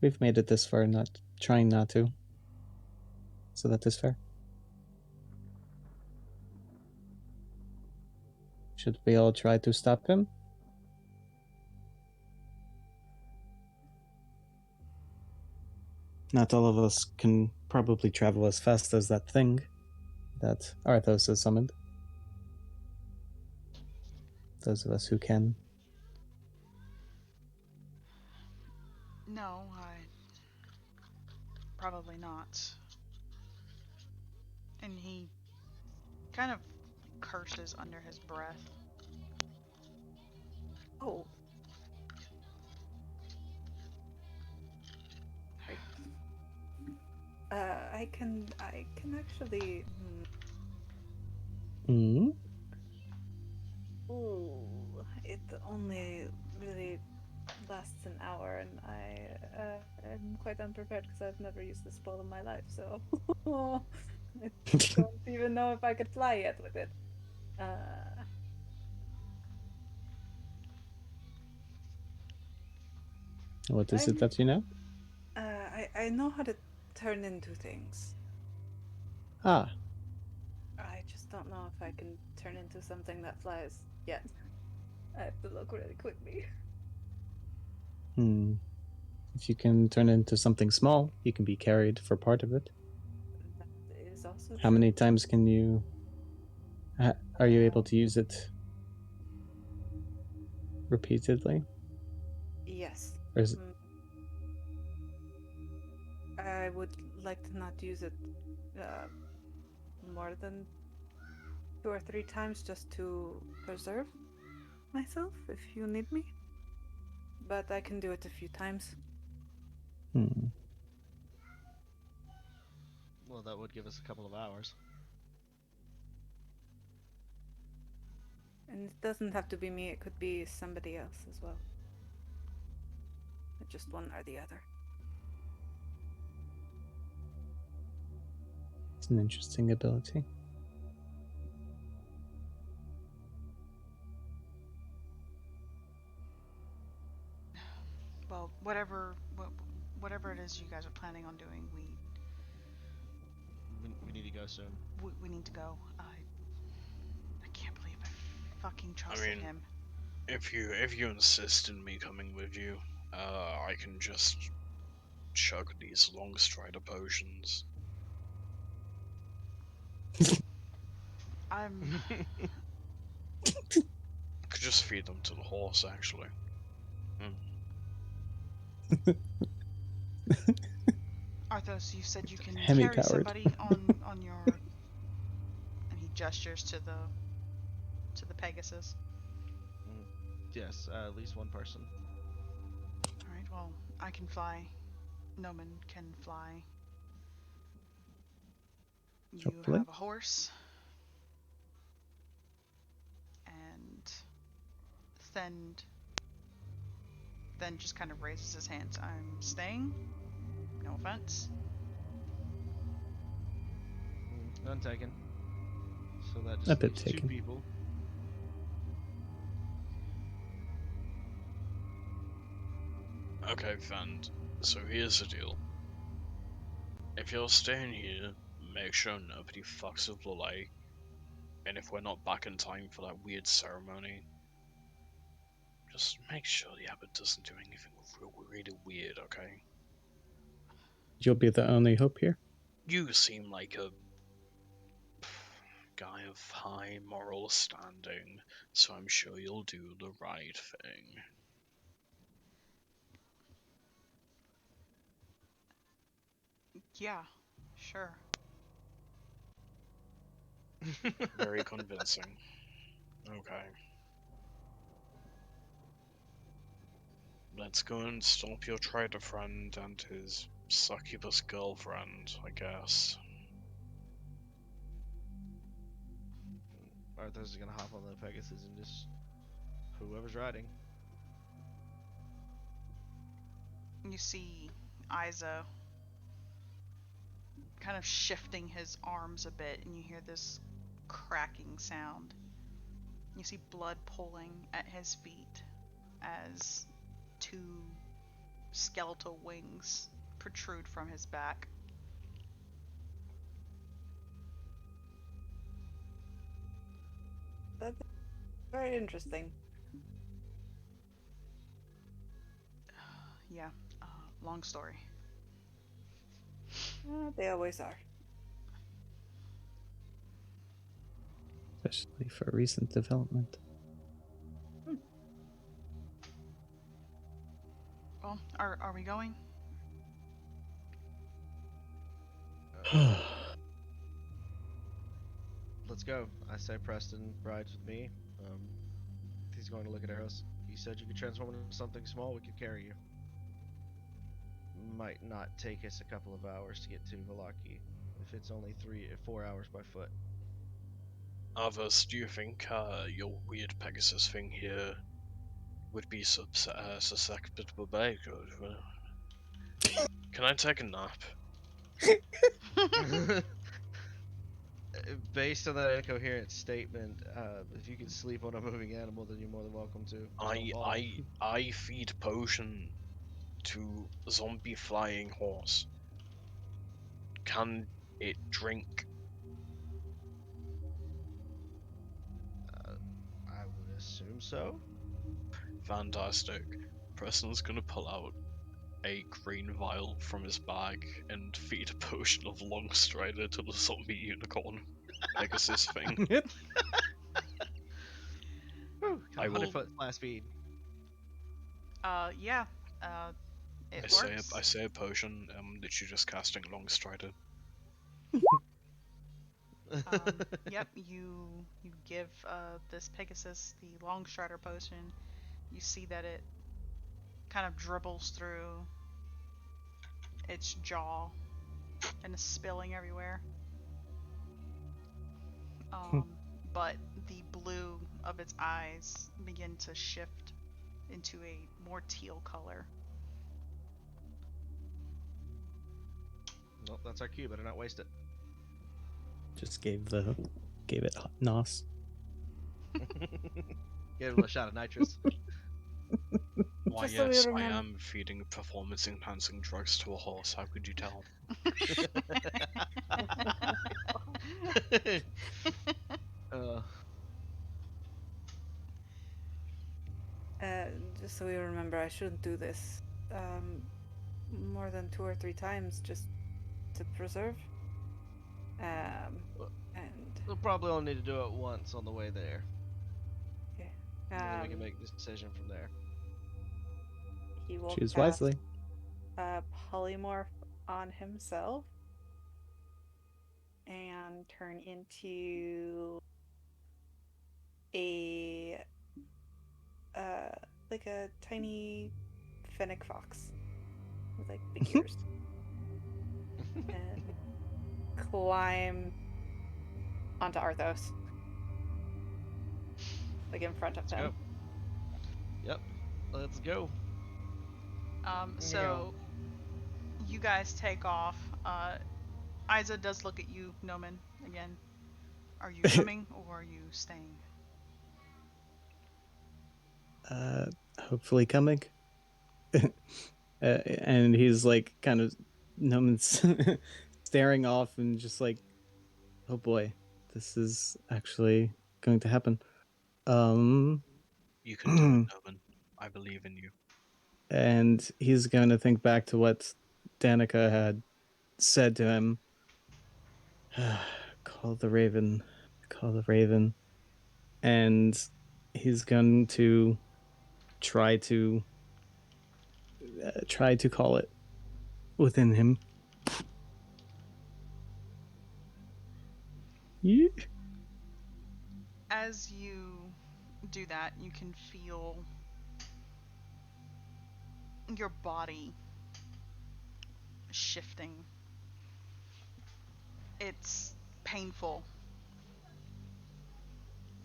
E: We've made it this far, not trying not to. So that is fair. Should we all try to stop him? Not all of us can probably travel as fast as that thing that Arthos has summoned. Those of us who can.
F: No, probably not. And he kind of curses under his breath.
G: Oh, I I can actually.
E: Hmm.
G: Ooh, it only really lasts an hour, and I am quite unprepared because I've never used the spell in my life, so I don't even know if I could fly yet with it. Uh,
E: What is it
G: I'm.
E: that you know?
G: I know how to turn into things.
E: Ah.
G: I just don't know if I can turn into something that flies yet. I have to look really quickly.
E: Hmm. If you can turn it into something small, you can be carried for part of it.
G: That is also
E: How
G: true.
E: many times can you? Are you able
G: Uh,
E: to use it repeatedly,
G: yes.
E: or is it?
G: Mm, I would like to not use it uh, more than 2 or 3 times just to preserve myself if you need me. But I can do it a few times.
E: Hmm.
C: Well, that would give us a couple of hours.
G: And it doesn't have to be me, it could be somebody else as well. Just one or the other.
E: It's an interesting ability.
F: Well, whatever it is you guys are planning on doing,
C: We need to go soon.
F: we need to go. I can't believe I fucking
D: I
F: trusted
D: mean,
F: him.
D: if you insist in me coming with you, I can just chug these long strider potions.
F: I'm
D: I could just feed them to the horse, actually.
F: Arthos. You said you can
E: Hemi
F: carry
E: powered.
F: somebody on your, and he gestures to the Pegasus.
C: Yes, at least one person.
F: All right. Well, I can fly. Noman can fly. You
E: Hopefully.
F: have a horse, and Thend then just kind of raises his hands. I'm staying. No offense.
C: None taken. So that
E: A
C: just
E: bit
C: leaves two
E: taken.
C: people.
D: Okay, Fand. So here's the deal. If you're staying here, make sure nobody fucks with the lake. And if we're not back in time for that weird ceremony, just make sure the abbot doesn't do anything really weird, okay?
E: You'll be the only hope here.
D: You seem like a guy of high moral standing, so I'm sure you'll do the right thing.
F: Yeah, sure.
D: Very convincing. Okay. Let's go and stop your traitor friend and his succubus girlfriend, I guess.
C: Arthur's gonna hop on the Pegasus and just whoever's riding.
F: You see Isa kind of shifting his arms a bit, and you hear this cracking sound. You see blood pooling at his feet as two skeletal wings protrude from his back.
G: That's very interesting.
F: Yeah, long story.
G: They always are.
E: Especially for recent development.
F: Well, are we going?
C: Let's go. I say Preston rides with me. He's going to look at Eros. You said you could transform into something small. We could carry you. might not take us a couple of hours to get to Valaki if it's only 4 hours by foot.
D: Arvus, do you think your weird Pegasus thing here would be susceptible by? Can I take a nap?
C: Based on that incoherent statement, if you can sleep on a moving animal, then you're more than welcome to. Just don't fall.
D: I feed potion to zombie flying horse. Can it drink?
C: I would assume so.
D: Fantastic. Preston's gonna pull out a green vial from his bag and feed a potion of Long Strider to the zombie unicorn Pegasus thing.
C: Whew,
D: I
C: 100
D: will.
C: foot flat speed.
F: Yeah. It works.
D: I say a potion. Literally just casting Long Strider.
F: Yep. You give this Pegasus the Long Strider potion. You see that it kind of dribbles through its jaw and is spilling everywhere. But the blue of its eyes begin to shift into a more teal color.
C: Nope, that's our cue. Better not waste it.
E: Just gave it nos.
C: Give it a shot of nitrous.
D: Why,
G: Just so we
D: yes, I
G: remember-
D: am feeding performance-enhancing drugs to a horse. How could you tell?
C: uh,
G: Just so we remember, I shouldn't do this more than 2 or 3 times just to preserve. And
C: we'll probably only need to do it once on the way there.
G: okay.
C: And then we can make the decision from there.
G: He will
E: Choose
G: cast
E: wisely.
G: polymorph on himself and turn into a like a tiny fennec fox with like big ears and climb onto Arthos, like in front of
C: Let's
G: him.
C: go. Yep, let's go.
F: So you guys take off. Isa does look at you, Noman, again. Are you coming or are you staying?
E: Hopefully coming. And he's like kind of Noman's staring off and just like, oh boy, this is actually going to happen.
D: You can do it, Noman. I believe in you.
E: And he's going to think back to what Danica had said to him. Call the raven. Call the raven. And he's going to try to call it within him. Yeah.
F: As you do that, you can feel your body shifting. It's painful.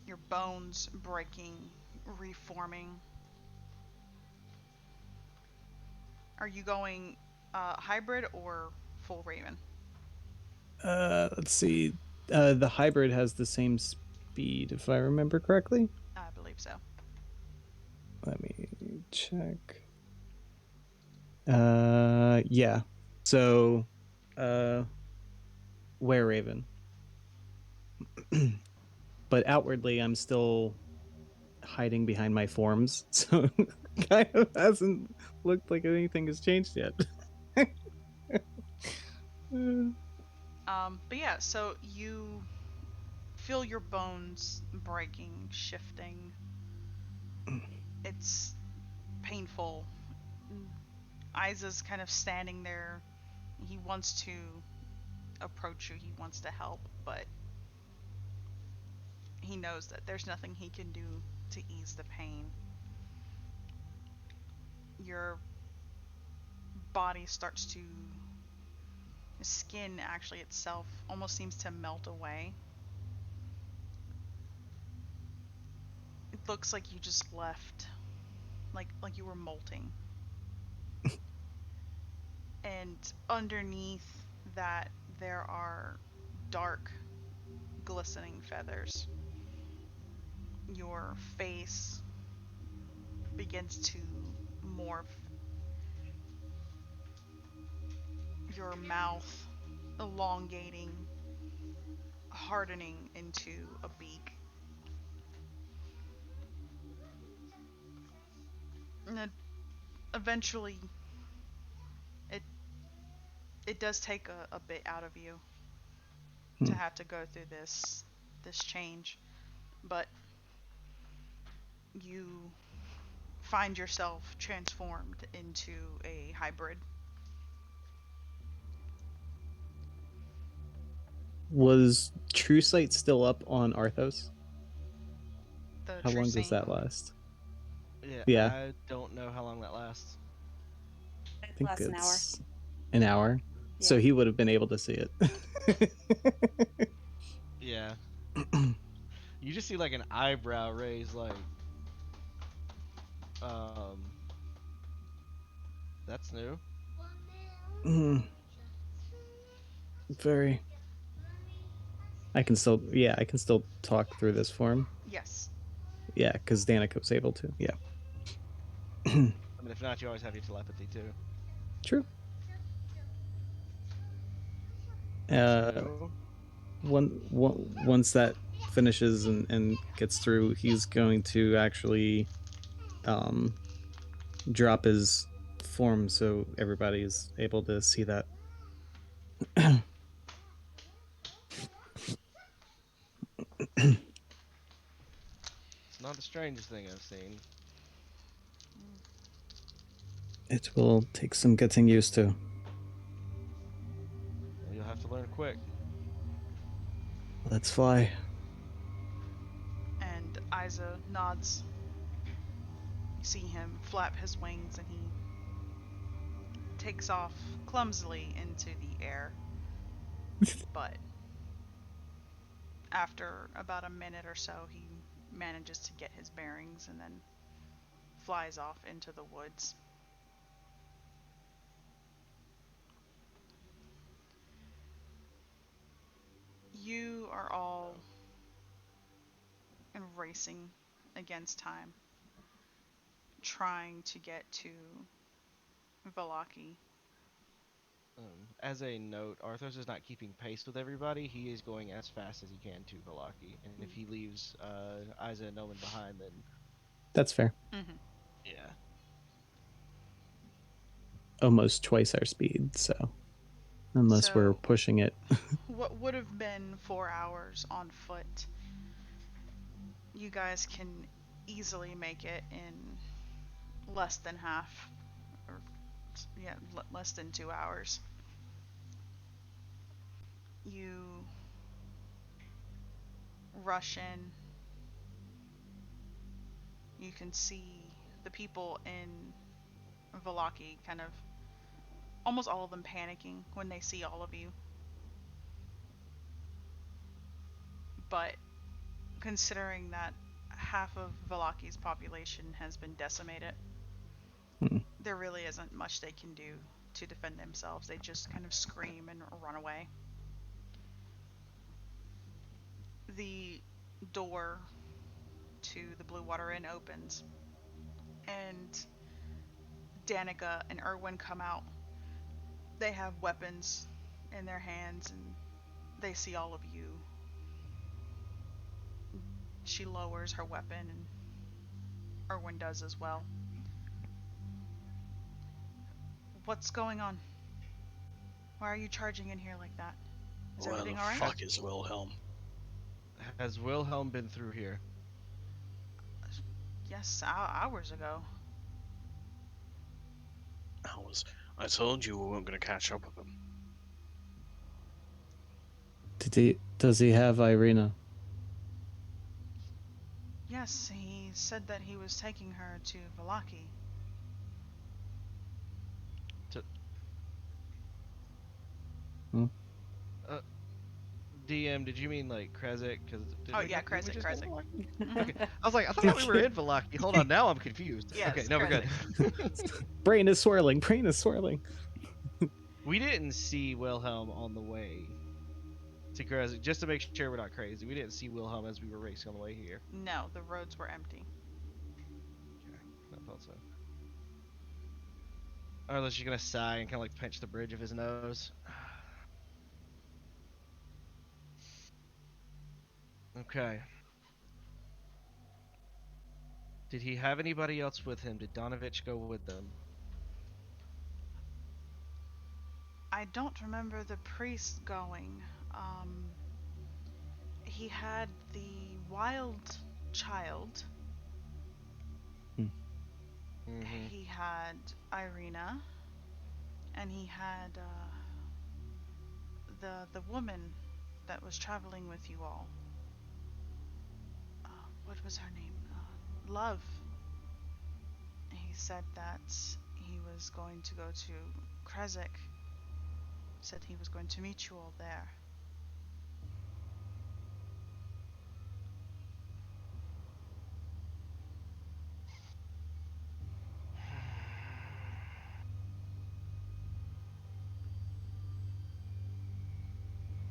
F: Your bones breaking, reforming. Are you going hybrid or full raven?
E: Let's see. The hybrid has the same speed, if I remember correctly.
F: I believe so.
E: Let me check. Yeah. So, Were Raven. But outwardly, I'm still hiding behind my forms, so kind of hasn't looked like anything has changed yet.
F: But yeah, so you feel your bones breaking, shifting. It's painful. Isa's kind of standing there. He wants to approach you, he wants to help, but he knows that there's nothing he can do to ease the pain. Your body starts to, the skin actually itself almost seems to melt away. It looks like you just left, like you were molting. And underneath that there are dark glistening feathers. Your face begins to morph, your mouth elongating, hardening into a beak. And then eventually it it does take a bit out of you to have to go through this change, but you find yourself transformed into a hybrid.
E: Was True Sight still up on Arthos?
F: The
E: How
F: true
E: long does
F: seeing.
E: that last?
C: Yeah,
E: Yeah.
C: I don't know how long that lasts.
E: I think
G: Less an hour.
E: it's an hour. So
G: Yeah.
E: he would have been able to see it.
C: Yeah. You just see like an eyebrow raise, like, um, that's new.
E: Mm, very. I can still talk through this form.
F: Yes.
E: Yeah, because Danica was able to. Yeah.
C: I mean, if not, you always have your telepathy too.
E: True.
C: That's new.
E: Once that finishes and gets through, he's going to actually um, drop his form so everybody is able to see that.
C: It's not the strangest thing I've seen.
E: It will take some getting used to.
C: Well, you'll have to learn quick.
E: Let's fly.
F: And Isa nods. You see him flap his wings and he takes off clumsily into the air. But after about a minute or so, he manages to get his bearings and then flies off into the woods. You are all racing against time, trying to get to Valaki.
C: As a note, Arthos is not keeping pace with everybody. He is going as fast as he can to Valaki, and if he leaves Isa and Nolan behind, then
E: That's fair.
F: Mm-hmm.
C: yeah.
E: Almost twice our speed, so unless we're
F: So,
E: pushing it.
F: what would have been 4 hours on foot, you guys can easily make it in less than half, or yeah, less than 2 hours. You rush in. You can see the people in Valaki kind of, almost all of them panicking when they see all of you. But considering that half of Valaki's population has been decimated,
E: Hmm.
F: there really isn't much they can do to defend themselves. They just kind of scream and run away. The door to the Blue Water Inn opens, and Danica and Erwin come out. They have weapons in their hands, and they see all of you. She lowers her weapon, and Erwin does as well. What's going on? Why are you charging in here like that? Is
D: Where
F: everything
D: the
F: alright?
D: fuck is Wilhelm?
C: Has Wilhelm been through here?
F: Yes, hours ago.
D: I told you we weren't going to catch up with him.
E: Does he have Irina?
F: Yes, he said that he was taking her to Valaki.
C: DM, did you mean like Krezek? Because
F: Oh yeah,
C: did we
F: Krezek,
C: just go to
F: Krezek.
C: Velaki? Okay, I was like, I thought we were in Velaki. Hold on, now I'm confused.
F: Yes,
C: Okay, no, we're good.
E: Brain is swirling. Brain is swirling.
C: We didn't see Wilhelm on the way to Krezek, just to make sure we're not crazy. We didn't see Wilhelm as we were racing on the way here.
F: No, the roads were empty.
C: Okay, I thought so. Arlo's just gonna sigh and kind of like pinch the bridge of his nose. Okay. Did he have anybody else with him? Did Donovich go with them?
F: I don't remember the priest going. He had the wild child.
C: Mm-hmm.
F: He had Irina, and he had the woman that was traveling with you all. What was her name? Love. He said that he was going to go to Krezek. Said he was going to meet you all there.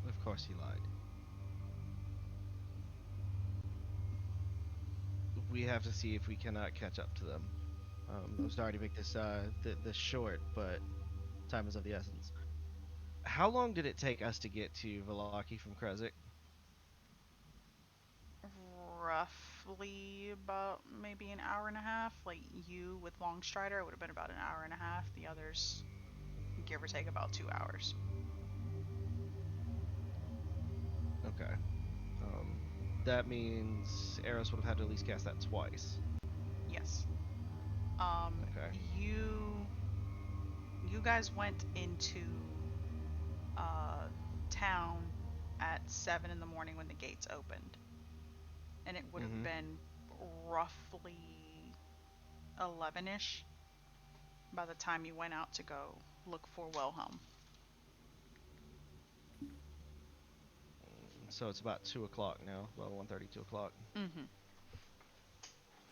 C: Of course he lied. We have to see if we cannot catch up to them. I'm sorry to make this this short, but time is of the essence. How long did it take us to get to Velaki from Krezek?
F: Roughly about maybe an hour and a half. Like you with Longstrider, it would have been about an hour and a half. The others, give or take, about 2 hours.
C: Okay. That means Eros would have had to at least cast that twice.
F: Yes.
C: Okay.
F: You guys went into town at 7 in the morning when the gates opened, and it would have been roughly 11ish by the time you went out to go look for Wilhelm.
C: So it's about 2 o'clock now. About 1:30, 2 o'clock.
F: Mm-hmm.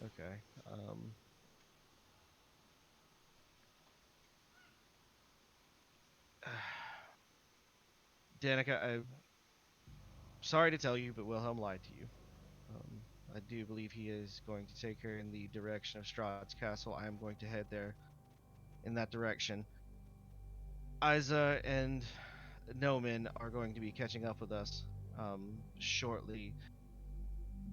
C: Okay. Danica, I'm sorry to tell you, but Wilhelm lied to you. I do believe he is going to take her in the direction of Strahd's castle. I am going to head there in that direction. Isa and Noman are going to be catching up with us shortly,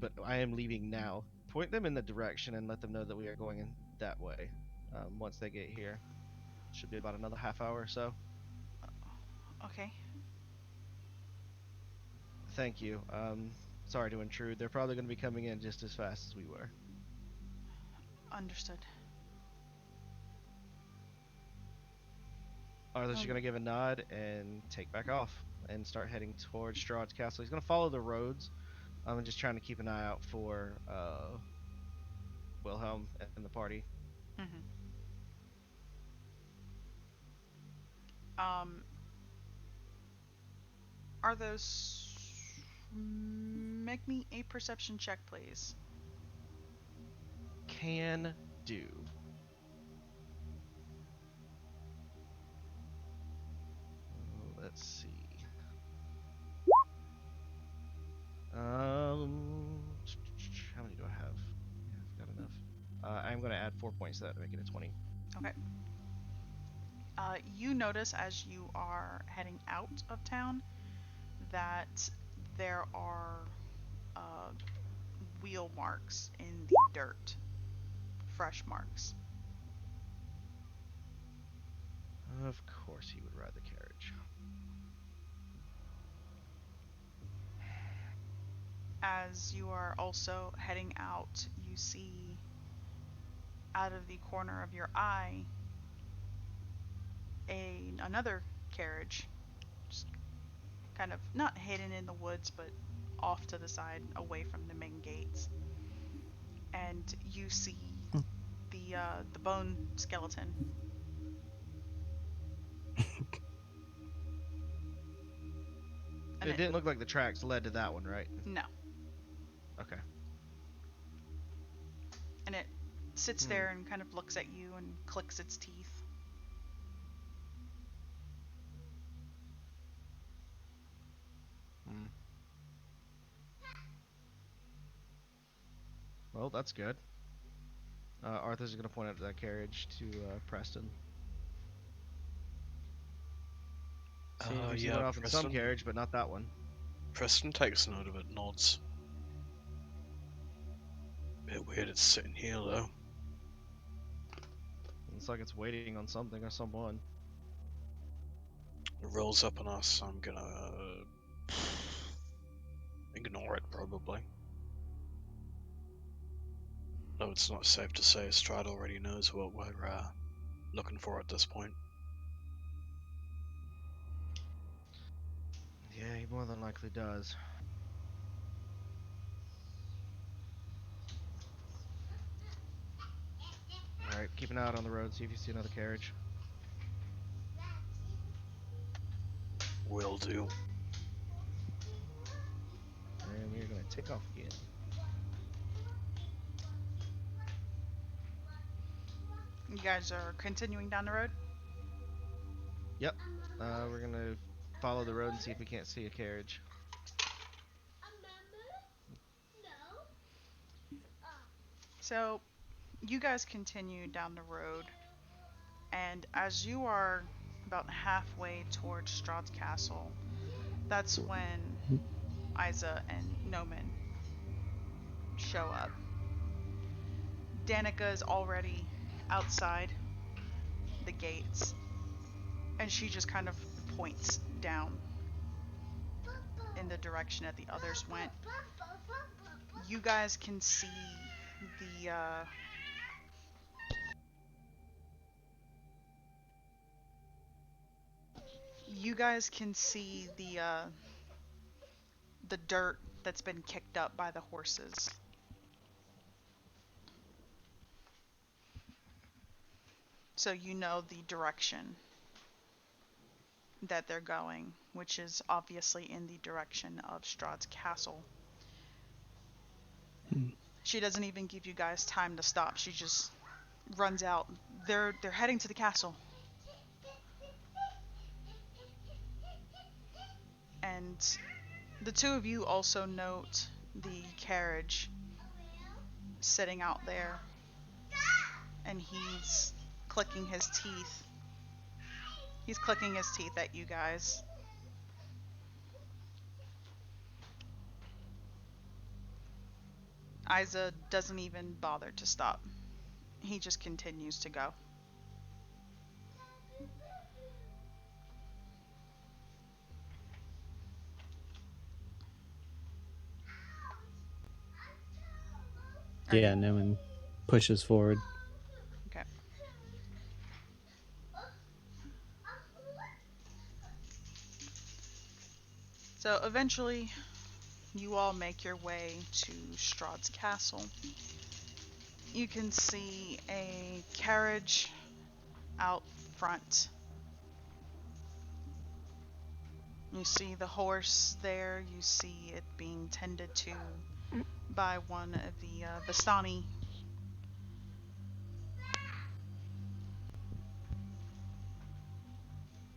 C: but I am leaving now. Point them in the direction and let them know that we are going in that way once they get here. Should be about another half hour or so.
F: Okay.
C: Thank you. Sorry to intrude. They're probably going to be coming in just as fast as we were.
F: Understood.
C: Arthur's going to give a nod and take back off and start heading towards Strahd's castle. He's going to follow the roads. I'm just trying to keep an eye out for Wilhelm and the party.
F: Mm-hmm. Are those... Make me a perception check, please.
C: Can do. Let's see. How many do I have? Yeah, I've got enough. I'm going to add 4 points to that to make it a 20.
F: Okay. You notice as you are heading out of town that there are wheel marks in the dirt. Fresh marks.
C: Of course he would ride the carriage.
F: As you are also heading out, you see out of the corner of your eye another carriage, just kind of not hidden in the woods, but off to the side, away from the main gates. And you see the bone skeleton. And
C: It didn't look like the tracks led to that one, right?
F: no,
C: Okay.
F: and it sits there and kind of looks at you and clicks its teeth.
C: Hmm. Well, that's good. Arthur's gonna point out that carriage to Preston. Seems he
D: Yeah,
C: went off in some carriage, but not that one.
D: Preston takes note of it, nods. Bit weird it's sitting here though.
C: Looks like it's waiting on something or someone.
D: It rolls up on us, I'm gonna ignore it probably. Though it's not safe to say Strahd already knows what we're looking for at this point.
C: Yeah, he more than likely does. Alright, keep an eye out on the road, see if you see another carriage.
D: Will do.
C: And we're gonna take off again.
F: You guys are continuing down the road?
C: Yep. We're gonna follow the road and see if we can't see a carriage.
F: So, you guys continue down the road, and as you are about halfway towards Strahd's castle, that's when Isa and Noman show up. Danica is already outside the gates, and she just kind of points down in the direction that the others went. You guys can see the the dirt that's been kicked up by the horses. So you know the direction that they're going, which is obviously in the direction of Strahd's castle. She doesn't even give you guys time to stop. She just runs out. They're heading to the castle. And the two of you also note the carriage sitting out there, and he's clicking his teeth. He's clicking his teeth at you guys. Isa doesn't even bother to stop. He just continues to go.
E: Yeah, no one pushes forward.
F: Okay. So eventually, you all make your way to Strahd's castle. You can see a carriage out front. You see the horse there. You see it being tended to by one of the Vistani.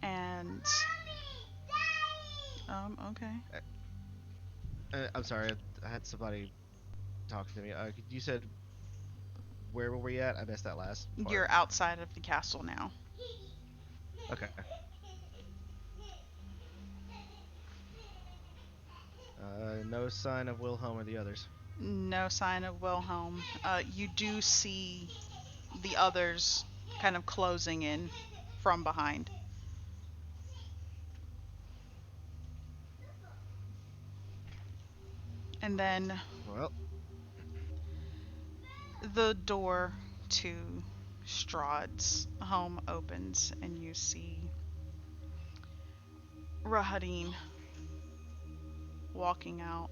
F: And okay.
C: I'm sorry, I had somebody talking to me. You said where were we at? I missed that last part.
F: You're outside of the castle now.
C: Okay. No sign of Wilhelm or the others.
F: No sign of Wilhelm. You do see the others kind of closing in from behind. And then
C: Well,
F: the door to Strahd's home opens, and you see Rahadin walking out.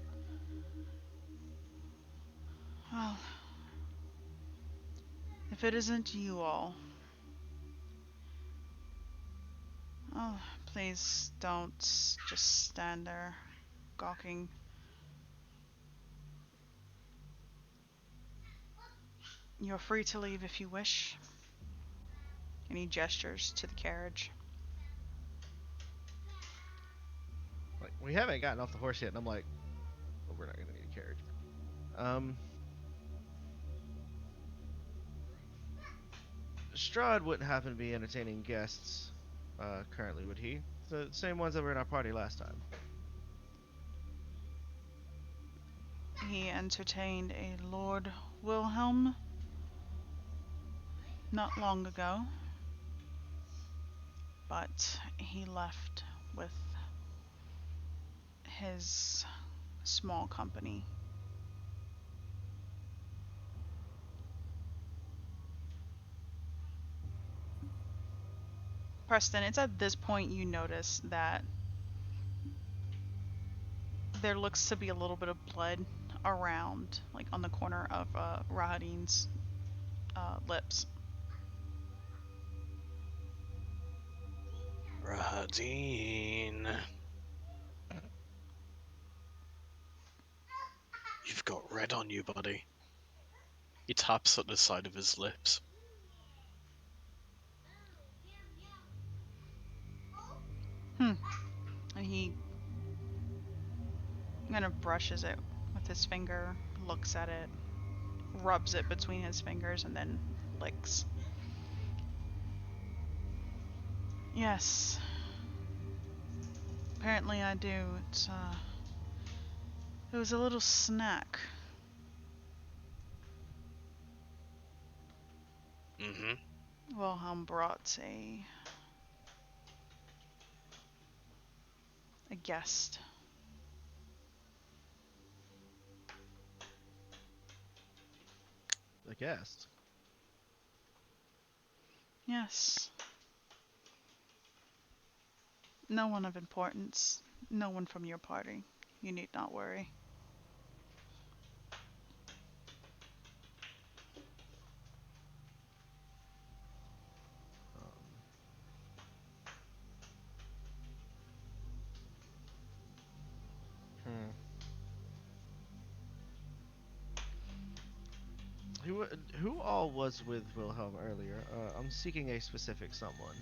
F: Well, if it isn't you all, oh, please don't just stand there. gawking. You're free to leave if you wish. And he gestures to the carriage.
C: Like, we haven't gotten off the horse yet, and I'm like, well, we're not gonna need a carriage. Strahd wouldn't happen to be entertaining guests currently, would he? The same ones that were in our party last time.
F: He entertained a Lord Wilhelm not long ago, but he left with his small company. Preston, it's at this point you notice that there looks to be a little bit of blood around, like on the corner of Rahadin's lips.
D: Rahadin. You've got red on you, buddy. He taps at the side of his lips.
F: And he kind of brushes it with his finger, looks at it, rubs it between his fingers, and then licks. Yes. Apparently I do. It was a little snack.
D: Mm-hmm.
F: Wilhelm brought a guest.
C: A guest.
F: Yes. No one of importance. No one from your party. You need not worry.
C: Um, hmm. Who all was with Wilhelm earlier? I'm seeking a specific someone.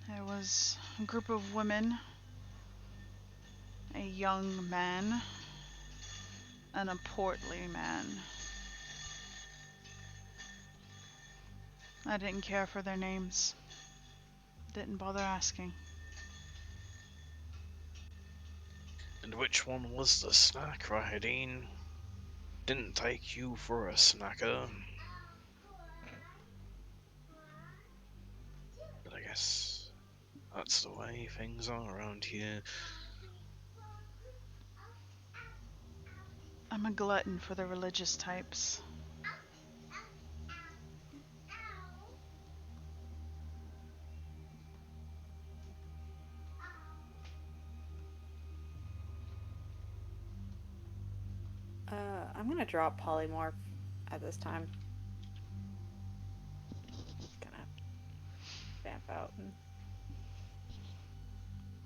F: There was a group of women, a young man, and a portly man. I didn't care for their names. Didn't bother asking.
D: And which one was the snack, Rahadin? Didn't take you for a snacker. But I guess that's the way things are around here.
F: I'm a glutton for the religious types.
G: I'm gonna drop polymorph at this time. Gonna vamp out and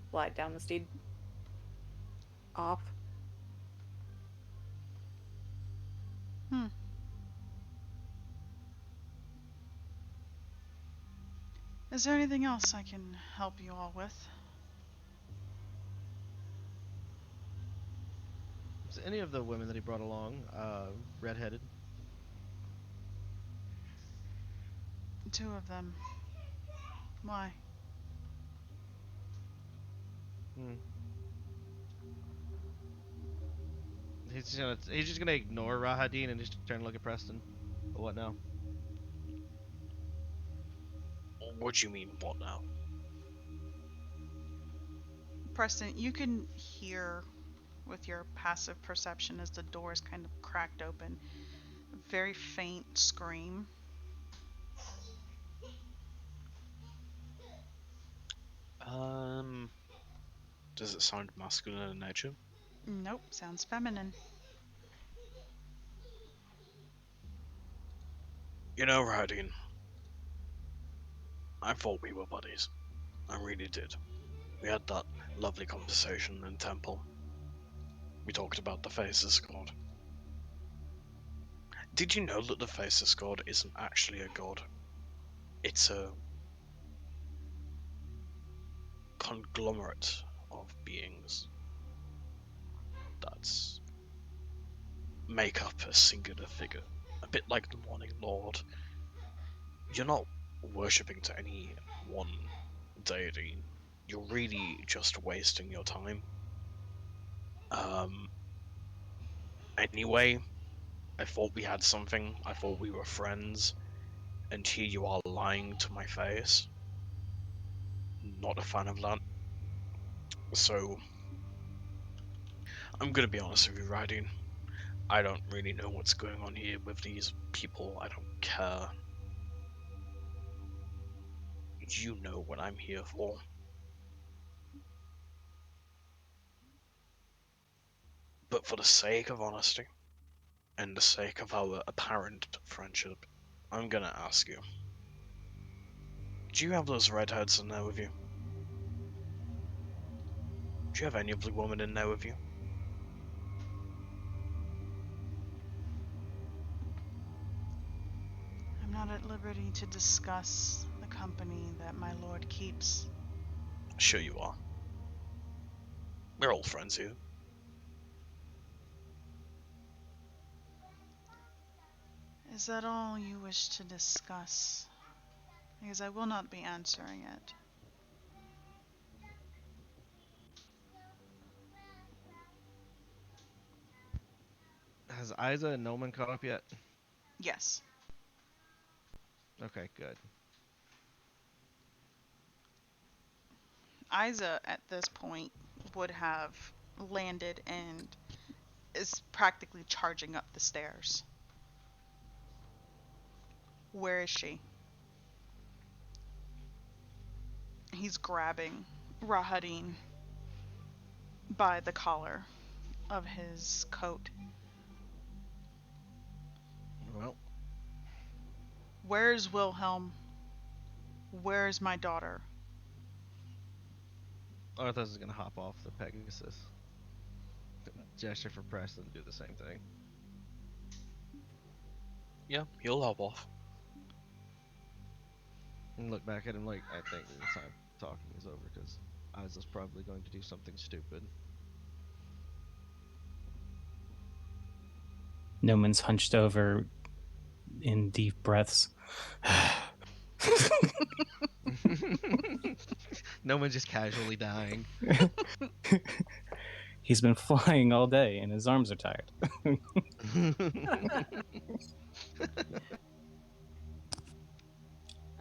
G: glide down the steed. Off.
F: Is there anything else I can help you all with?
C: Was any of the women that he brought along redheaded?
F: 2 of them. Why?
C: Hmm. He's just gonna ignore Rahadin and just turn to look at Preston. But what now?
D: What do you mean, what now?
F: Preston, you can hear with your passive perception as the door is kind of cracked open. A very faint scream.
D: Does it sound masculine in nature?
F: Nope, sounds feminine.
D: You know, Rahadin, I thought we were buddies. I really did. We had that lovely conversation in temple. We talked about the Faceless God. Did you know that the Faceless God isn't actually a god? It's a conglomerate of beings that make up a singular figure, a bit like the Morning Lord. You're not worshipping to any one deity. You're really just wasting your time. Um, anyway, I thought we had something. I thought we were friends. And here you are lying to my face. Not a fan of that. So, I'm gonna be honest with you, Ryden. I don't really know what's going on here with these people. I don't care. You know what I'm here for. But for the sake of honesty, and the sake of our apparent friendship, I'm gonna ask you. Do you have those redheads in there with you? Do you have any of the women in there with you?
F: I'm not at liberty to discuss the company that my lord keeps.
D: Sure you are. We're all friends here.
F: Is that all you wish to discuss? Because I will not be answering it.
C: Has Isa and Noman caught up yet?
F: Yes.
C: Okay, good.
F: Isa, at this point, would have landed and is practically charging up the stairs. Where is she? He's grabbing Rahadin by the collar of his coat.
C: Well,
F: Where's Wilhelm? Where's my daughter?
C: Arthas is gonna hop off the Pegasus. Gesture for Preston to do the same thing.
D: Yeah, he'll hop off.
C: And look back at him like, I think the time talking is over because Isa's probably going to do something stupid.
H: Noman's hunched over in deep breaths.
C: No one's just casually dying.
H: He's been flying all day and his arms are tired.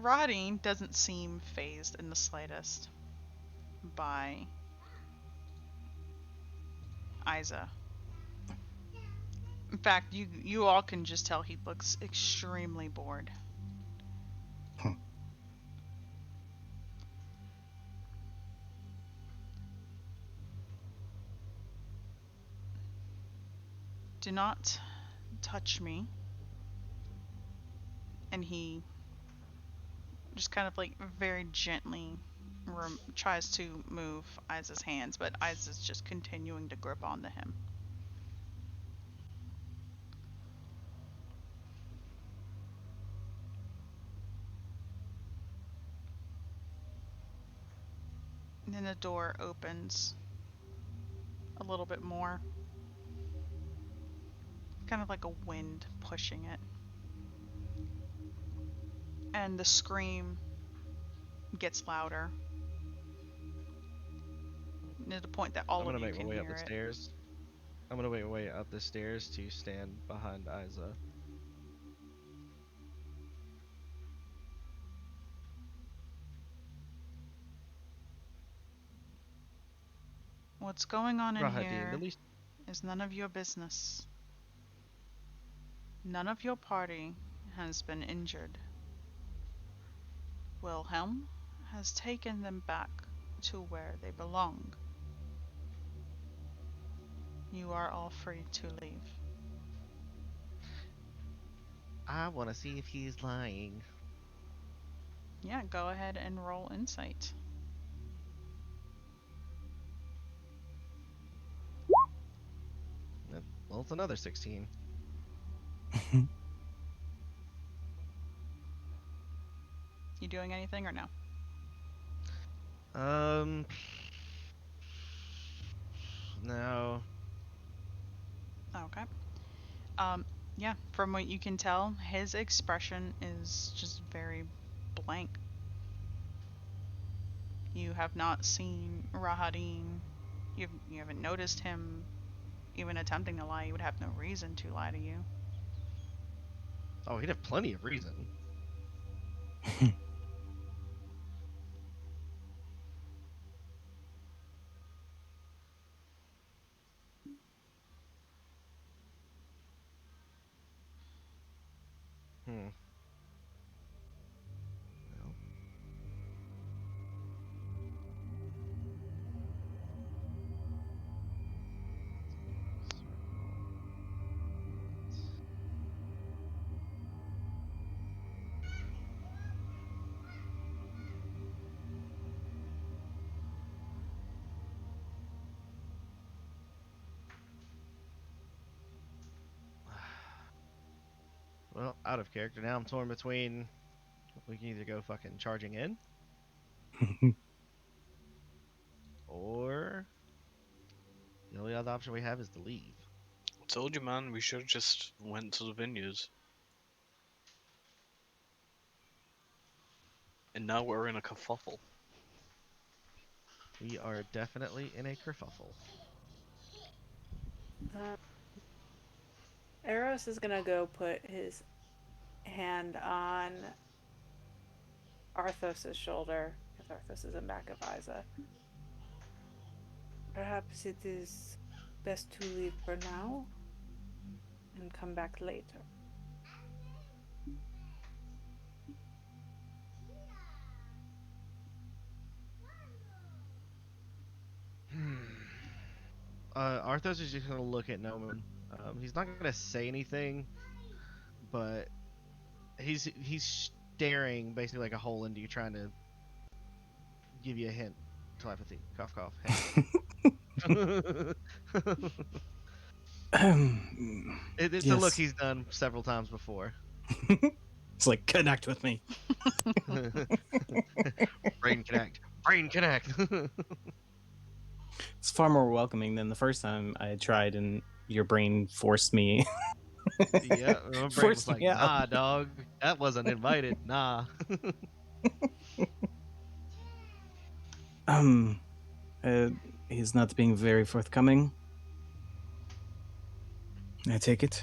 F: Rahadin doesn't seem fazed in the slightest by Isa. In fact, you all can just tell he looks extremely bored. Do not touch me. And he just kind of like very gently tries to move Isa's hands, but Isa's just continuing to grip onto him. And then the door opens a little bit more. Kind of like a wind pushing it. And the scream gets louder. To the point that all
C: I'm
F: of
C: gonna
F: you
C: make my
F: can
C: way up
F: hear
C: the
F: it.
C: stairs. I'm gonna make my way up the stairs to stand behind Isa.
F: What's going on in
C: Rahadin,
F: here
C: at least
F: is none of your business. None of your party has been injured. Wilhelm has taken them back to where they belong. You are all free to leave.
C: I wanna see if he's lying.
F: Yeah, go ahead and roll insight.
C: it's another 16.
F: You doing anything or no?
C: No.
F: Okay. Yeah, from what you can tell, his expression is just very blank. You have not seen Rahadin. You haven't noticed him even attempting to lie. He would have no reason to lie to you.
C: Oh, he'd have plenty of reason. Hmm. Well. Circle. Well, out of character now. I'm torn between. We can either go fucking charging in, or the only other option we have is to leave.
D: Told you, man. We should have just went to the vineyards. And now we're in a kerfuffle.
C: We are definitely in a kerfuffle.
G: Eros is gonna go put his hand on Arthos' shoulder, because Arthos is in back of Isa. Perhaps it is best to leave for now and come back later.
C: Arthos is just gonna look at Noman. He's not gonna say anything, but he's staring basically like a hole into you, trying to give you a hint. Telepathy. Cough, cough. It's a look
H: Yes.
C: he's done several times before.
H: It's like, connect with me.
C: Brain connect. Brain connect.
H: It's far more welcoming than the first time I tried and your brain forced me.
C: Yeah, my brain
H: Forced
C: was like,
H: me out.
C: nah, dog, that wasn't invited. Nah.
H: Um, uh, he's not being very forthcoming. I take it.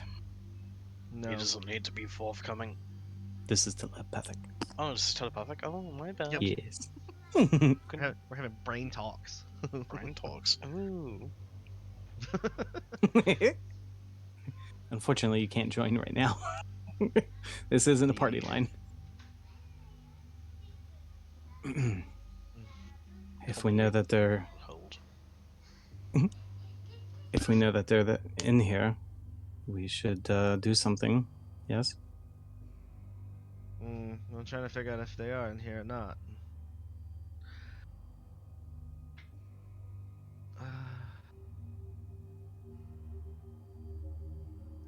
C: No.
D: He doesn't need to be forthcoming.
H: This is telepathic.
D: Oh, this is telepathic? Oh, my bad.
C: Yep.
H: Yes.
C: We're having brain talks.
D: Brain talks. Ooh.
H: Unfortunately, you can't join right now. This isn't a party line. If we know that they're
D: Hold.
H: if we know that they're in here, we should do something. Yes.
C: I'm trying to figure out if they are in here or not.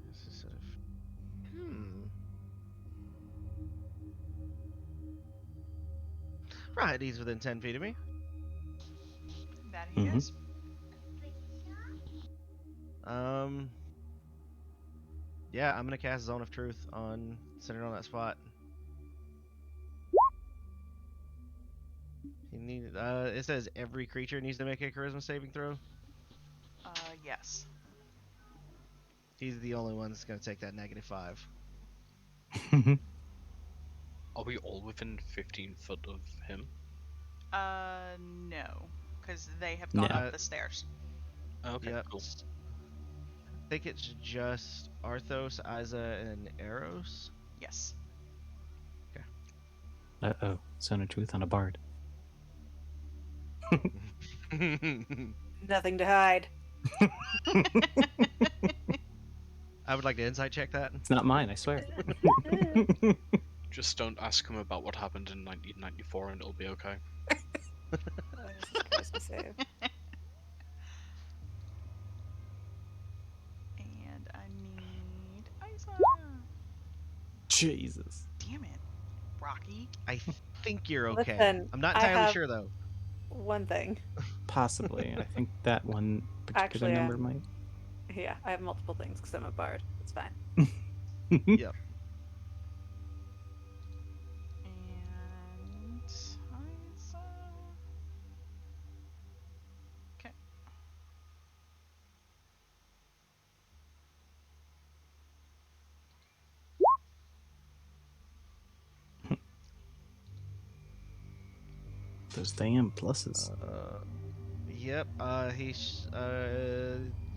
C: This is sort of. Right, he's within 10 feet of me.
F: That he is.
C: Yeah, I'm gonna cast Zone of Truth on centered on that spot. He need. It says every creature needs to make a charisma saving throw.
F: Yes.
C: He's the only one that's gonna take that -5.
D: Are we all within 15 foot of him?
F: No, because they have gone
H: No.
F: up the stairs.
D: Okay,
C: Yep.
D: cool.
C: I think it's just Arthos, Isa, and Eros.
F: Yes.
H: Uh-oh. Son of Truth on a bard.
G: Nothing to hide.
C: I would like to insight check that.
H: It's not mine, I swear.
D: Just don't ask him about what happened in 1994 and it'll be okay.
G: Charisma save.
F: And
H: Jesus.
F: Damn it, Rocky.
C: I think you're okay.
G: Listen,
C: I'm not
G: I
C: entirely
G: have
C: sure though.
G: one thing.
H: Possibly. I think that one particular
G: Actually,
H: number might.
G: yeah, I have multiple things because I'm a bard. It's fine.
C: Yep.
F: And Isa. Okay.
H: Those damn pluses.
C: Yep. He's.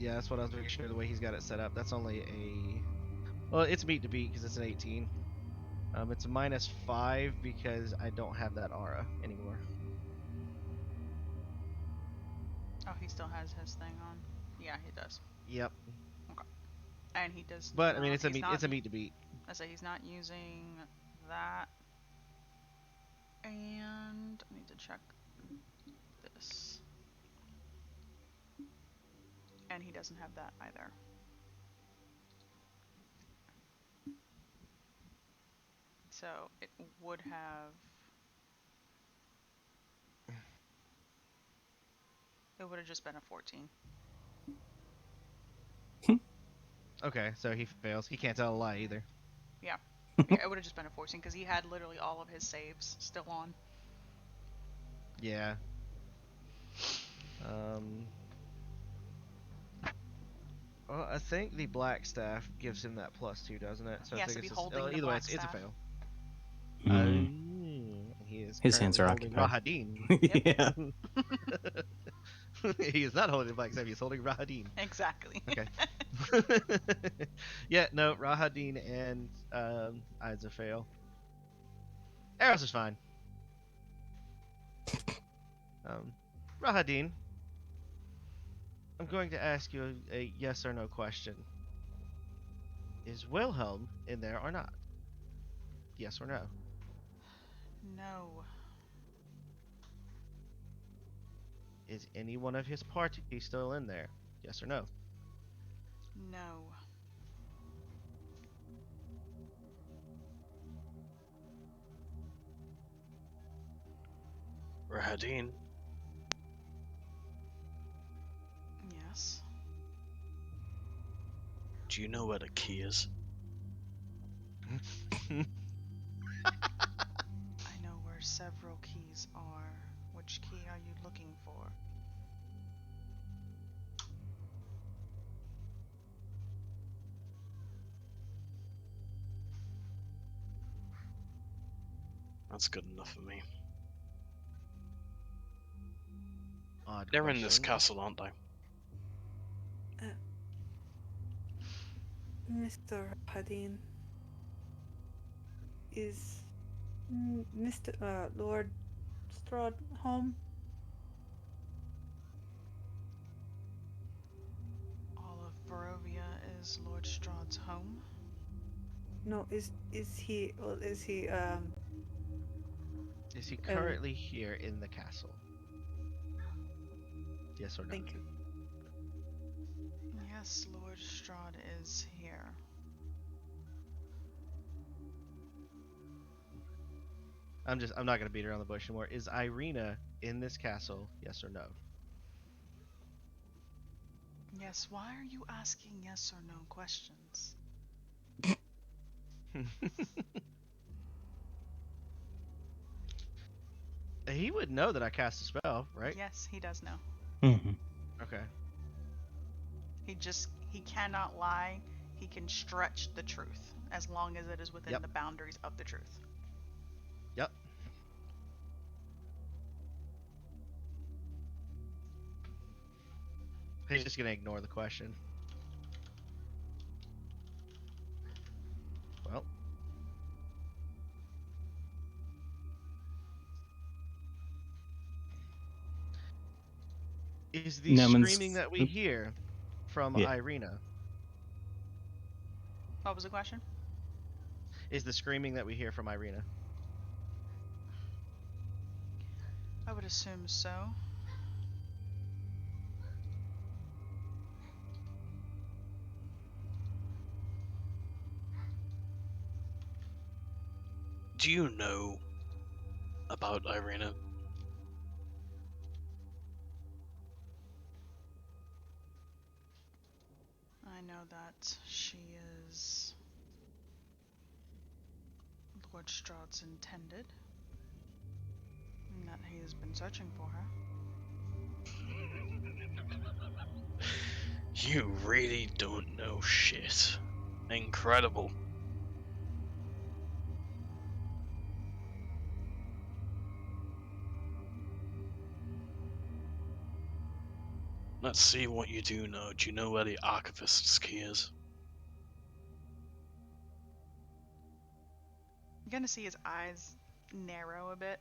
C: Yeah, that's what I was making sure. The way he's got it set up, that's only a. Well, it's meet to beat because it's an 18. It's a -5 because I don't have that aura anymore.
F: Oh, he still has his thing on. Yeah, he does.
C: Yep.
F: And he does.
C: But I mean,
F: he's not,
C: it's a meet to beat.
F: I say he's not using that. And I need to check this. And he doesn't have that either. So it would have. It would have just been a 14.
C: Okay, so he fails. He can't tell a lie either.
F: Yeah. Yeah, it would have just been a 14 because he had literally all of his saves still on.
C: Yeah. Well, I think the black staff gives him that +2, doesn't it? So
F: He
C: I
F: has
C: think
F: to be
C: it's
F: holding the
C: either way,
F: black
C: it's a
F: staff.
C: fail.
H: Mhm.
C: He is
H: His hands
C: currently
H: are
C: holding
H: occupied.
C: Rahadin.
H: Yeah.
C: He is not holding the black staff. He's holding Rahadin.
F: Exactly.
C: Okay. Yeah, no, Rahadin and Isa fail. Eros is fine. Rahadin, I'm going to ask you a yes or no question. Is Wilhelm in there or not? Yes or no?
F: No.
C: Is any one of his party still in there? Yes or no?
F: No.
D: Rahadin,
F: Yes.
D: do you know where the key is?
F: I know where several keys are. Which key are you looking for?
D: That's good enough for me.
C: Odd
D: They're in this
C: question.
D: castle, aren't they?
G: Mr. Hadin, is Mr. Lord Strahd home?
F: All of Barovia is Lord Strahd's home.
G: No, is he? Well, is he?
C: Is he currently here in the castle? Yes or no?
G: Thank you.
F: Yes, Lord Strahd is here.
C: I'm not gonna beat around the bush anymore. Is Irina in this castle? Yes or no?
F: Yes, why are you asking yes or no questions?
C: He would know that I cast a spell, right?
F: Yes, he does know.
H: Mhm.
C: Okay.
F: He cannot lie. He can stretch the truth as long as it is within
C: Yep.
F: the boundaries of the truth.
C: Yep. He's just gonna ignore the question. Well. Is the
H: Nemon's-
C: screaming that we hear from
H: Yeah.
C: Irina?
F: What was the question?
C: Is the screaming that we hear from Irina?
F: I would assume so.
D: Do you know about Irina?
F: I know that she is Lord Strahd's intended, and that he has been searching for her.
D: You really don't know shit. Incredible. Let's see what you do know. Do you know where the Archivist's key is?
F: You're gonna see his eyes narrow a bit.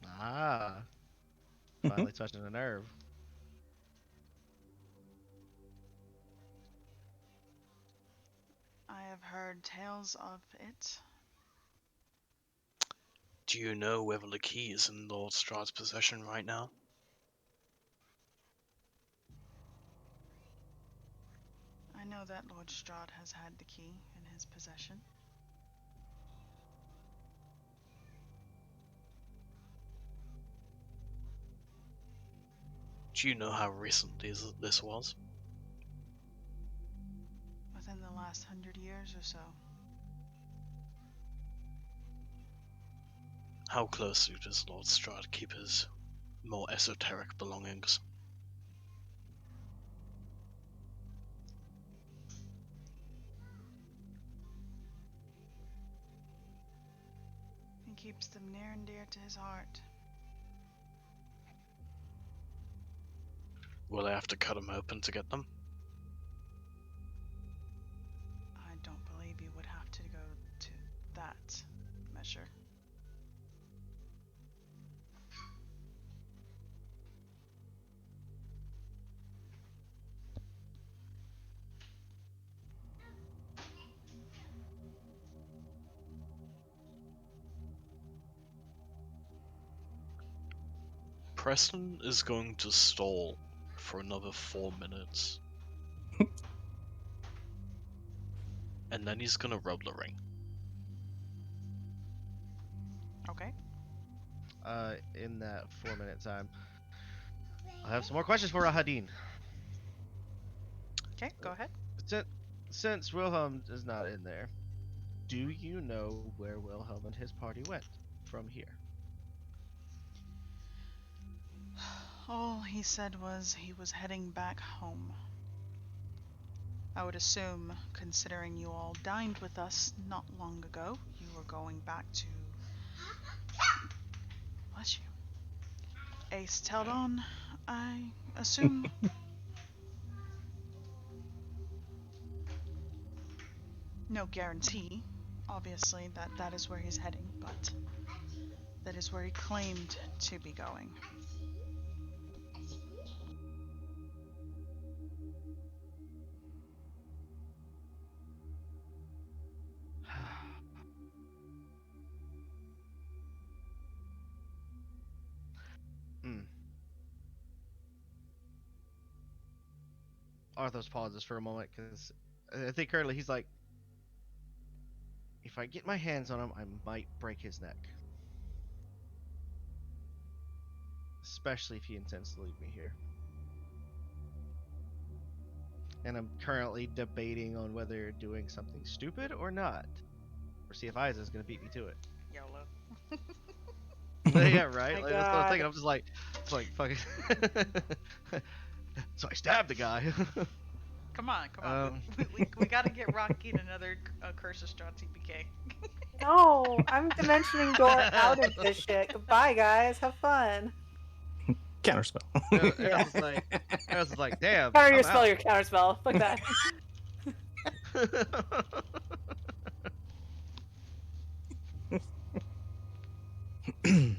C: Ah, finally touching a nerve.
F: I have heard tales of it.
D: Do you know whether the key is in Lord Strahd's possession right now?
F: I know that Lord Strahd has had the key in his possession.
D: Do you know how recently this was?
F: Within the last 100 years or so.
D: How closely does Lord Strahd keep his more esoteric belongings?
F: He keeps them near and dear to his heart.
D: Will I have to cut them open to get them?
F: I don't believe you would have to go to that measure.
D: Preston is going to stall for another 4 minutes. And then he's gonna rub the ring.
F: Okay.
C: In that 4-minute time, I have some more questions for Rahadin.
F: Okay, go ahead.
C: Since Wilhelm is not in there, do you know where Wilhelm and his party went from here?
F: All he said was he was heading back home. I would assume, considering you all dined with us not long ago, you were going back to... Bless you. Ace Teldon, I assume. No guarantee, obviously, that that is where he's heading, but that is where he claimed to be going.
C: Hmm. Arthos pauses for a moment because I think currently he's like, if I get my hands on him, I might break his neck. Especially if he intends to leave me here. And I'm currently debating on whether doing something stupid or not. Or see if Isa is going to beat me to it.
F: YOLO.
C: Yeah, right?
G: My
C: Like, that's what I'm thinking.
G: God.
C: I'm just like, it's like, fucking. So I stabbed the guy.
F: Come on. We gotta get Rocky another Curse of Strahd TPK.
G: No, I'm dimensioning door out of this shit. Goodbye, guys. Have fun.
H: Counterspell.
C: Eros is like, damn,
G: Counter your
C: I'm
G: spell,
C: out.
G: your counter spell. Fuck that.
C: Hmm.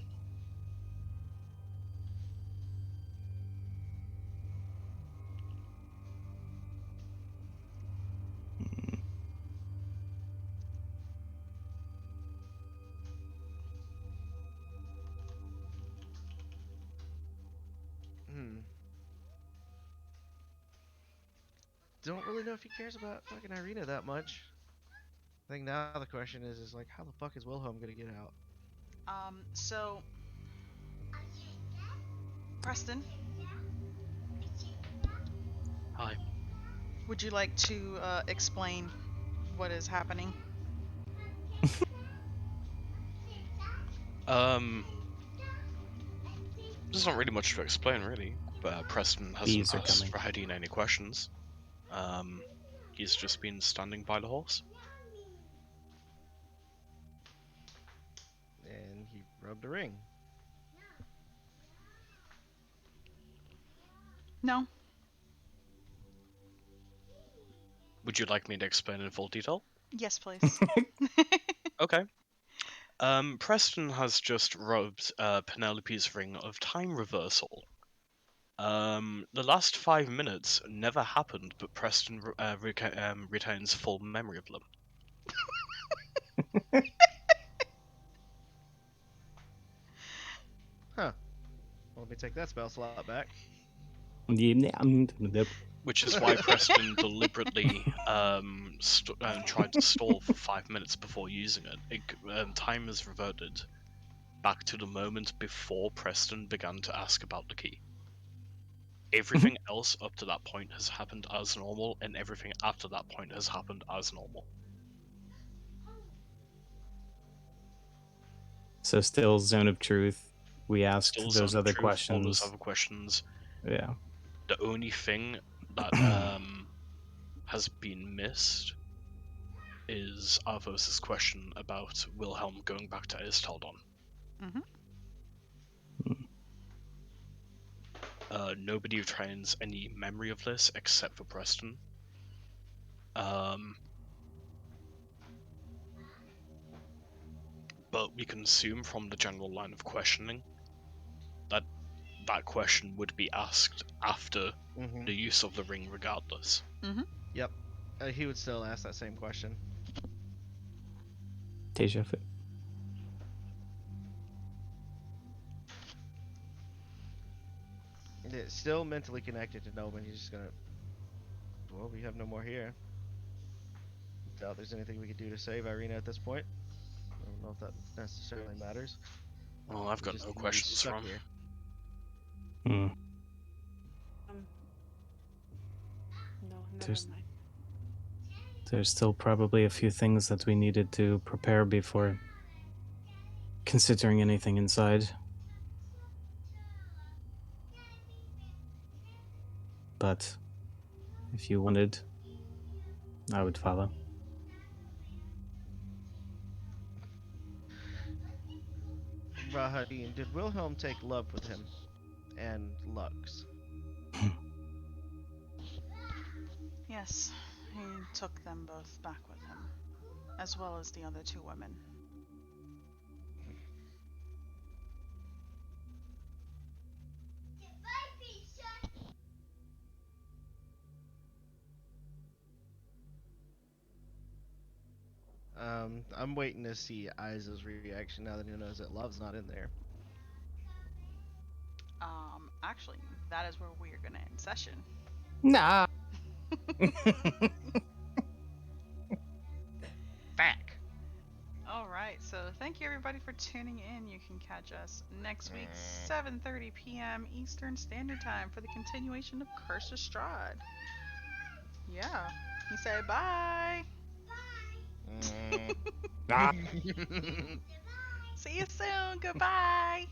C: Don't really know if he cares about fucking Irina that much. think now the question is like, how the fuck is Wilhelm gonna get out?
F: So Preston,
D: Hi.
F: would you like to explain what is happening?
D: There's not really much to explain, really. But Preston hasn't
H: Bees are
D: asked
H: coming.
D: Rahadin any questions. He's just been standing by the horse.
C: And he rubbed a ring.
F: No.
D: Would you like me to explain in full detail?
F: Yes, please.
D: Okay. Preston has just rubbed Penelope's ring of time reversal. The last 5 minutes never happened, but Preston retains full memory of them.
C: Huh. Well, let me take that spell slot back.
D: Which is why Preston deliberately tried to stall for 5 minutes before using it. Time has reverted back to the moment before Preston began to ask about the key. Everything else up to that point has happened as normal, and everything after that point has happened as normal.
H: So still zone of truth. We asked
D: Still
H: those
D: zone of
H: other
D: truth, all those
H: questions.
D: other questions.
H: Yeah.
D: The only thing that has been missed is Arvos's question about Wilhelm going back to Istaldon.
F: Mm-hmm.
D: Nobody retains any memory of this except for Preston. But we can assume from the general line of questioning that that question would be asked after
C: Mm-hmm.
D: the use of the ring regardless.
F: Mm-hmm.
C: Yep. He would still ask that same question.
H: Deja vu.
C: It's still mentally connected to Noman. He's just gonna. Well, we have no more here. Doubt there's anything we could do to save Irina at this point. I don't know if that necessarily matters.
D: Well, I've
C: We're
D: got
C: just
D: no
C: gonna be
D: questions
C: stuck
D: from.
C: here.
H: Hmm.
G: No, never
H: There's-
G: mind.
H: There's still probably a few things that we needed to prepare before considering anything inside. But if you wanted, I would follow.
C: Rahadin, did Wilhelm take love with him? And Lux?
F: Yes, he took them both back with him, as well as the other two women.
C: I'm waiting to see Isa's reaction now that he knows that Love's not in there.
F: Actually, that is where we are gonna end session.
H: Nah.
C: Back.
F: All right, so thank you everybody for tuning in. You can catch us next week, 7:30 p.m. Eastern Standard Time for the continuation of Curse of Strahd. Yeah, you say bye. See you soon. Goodbye.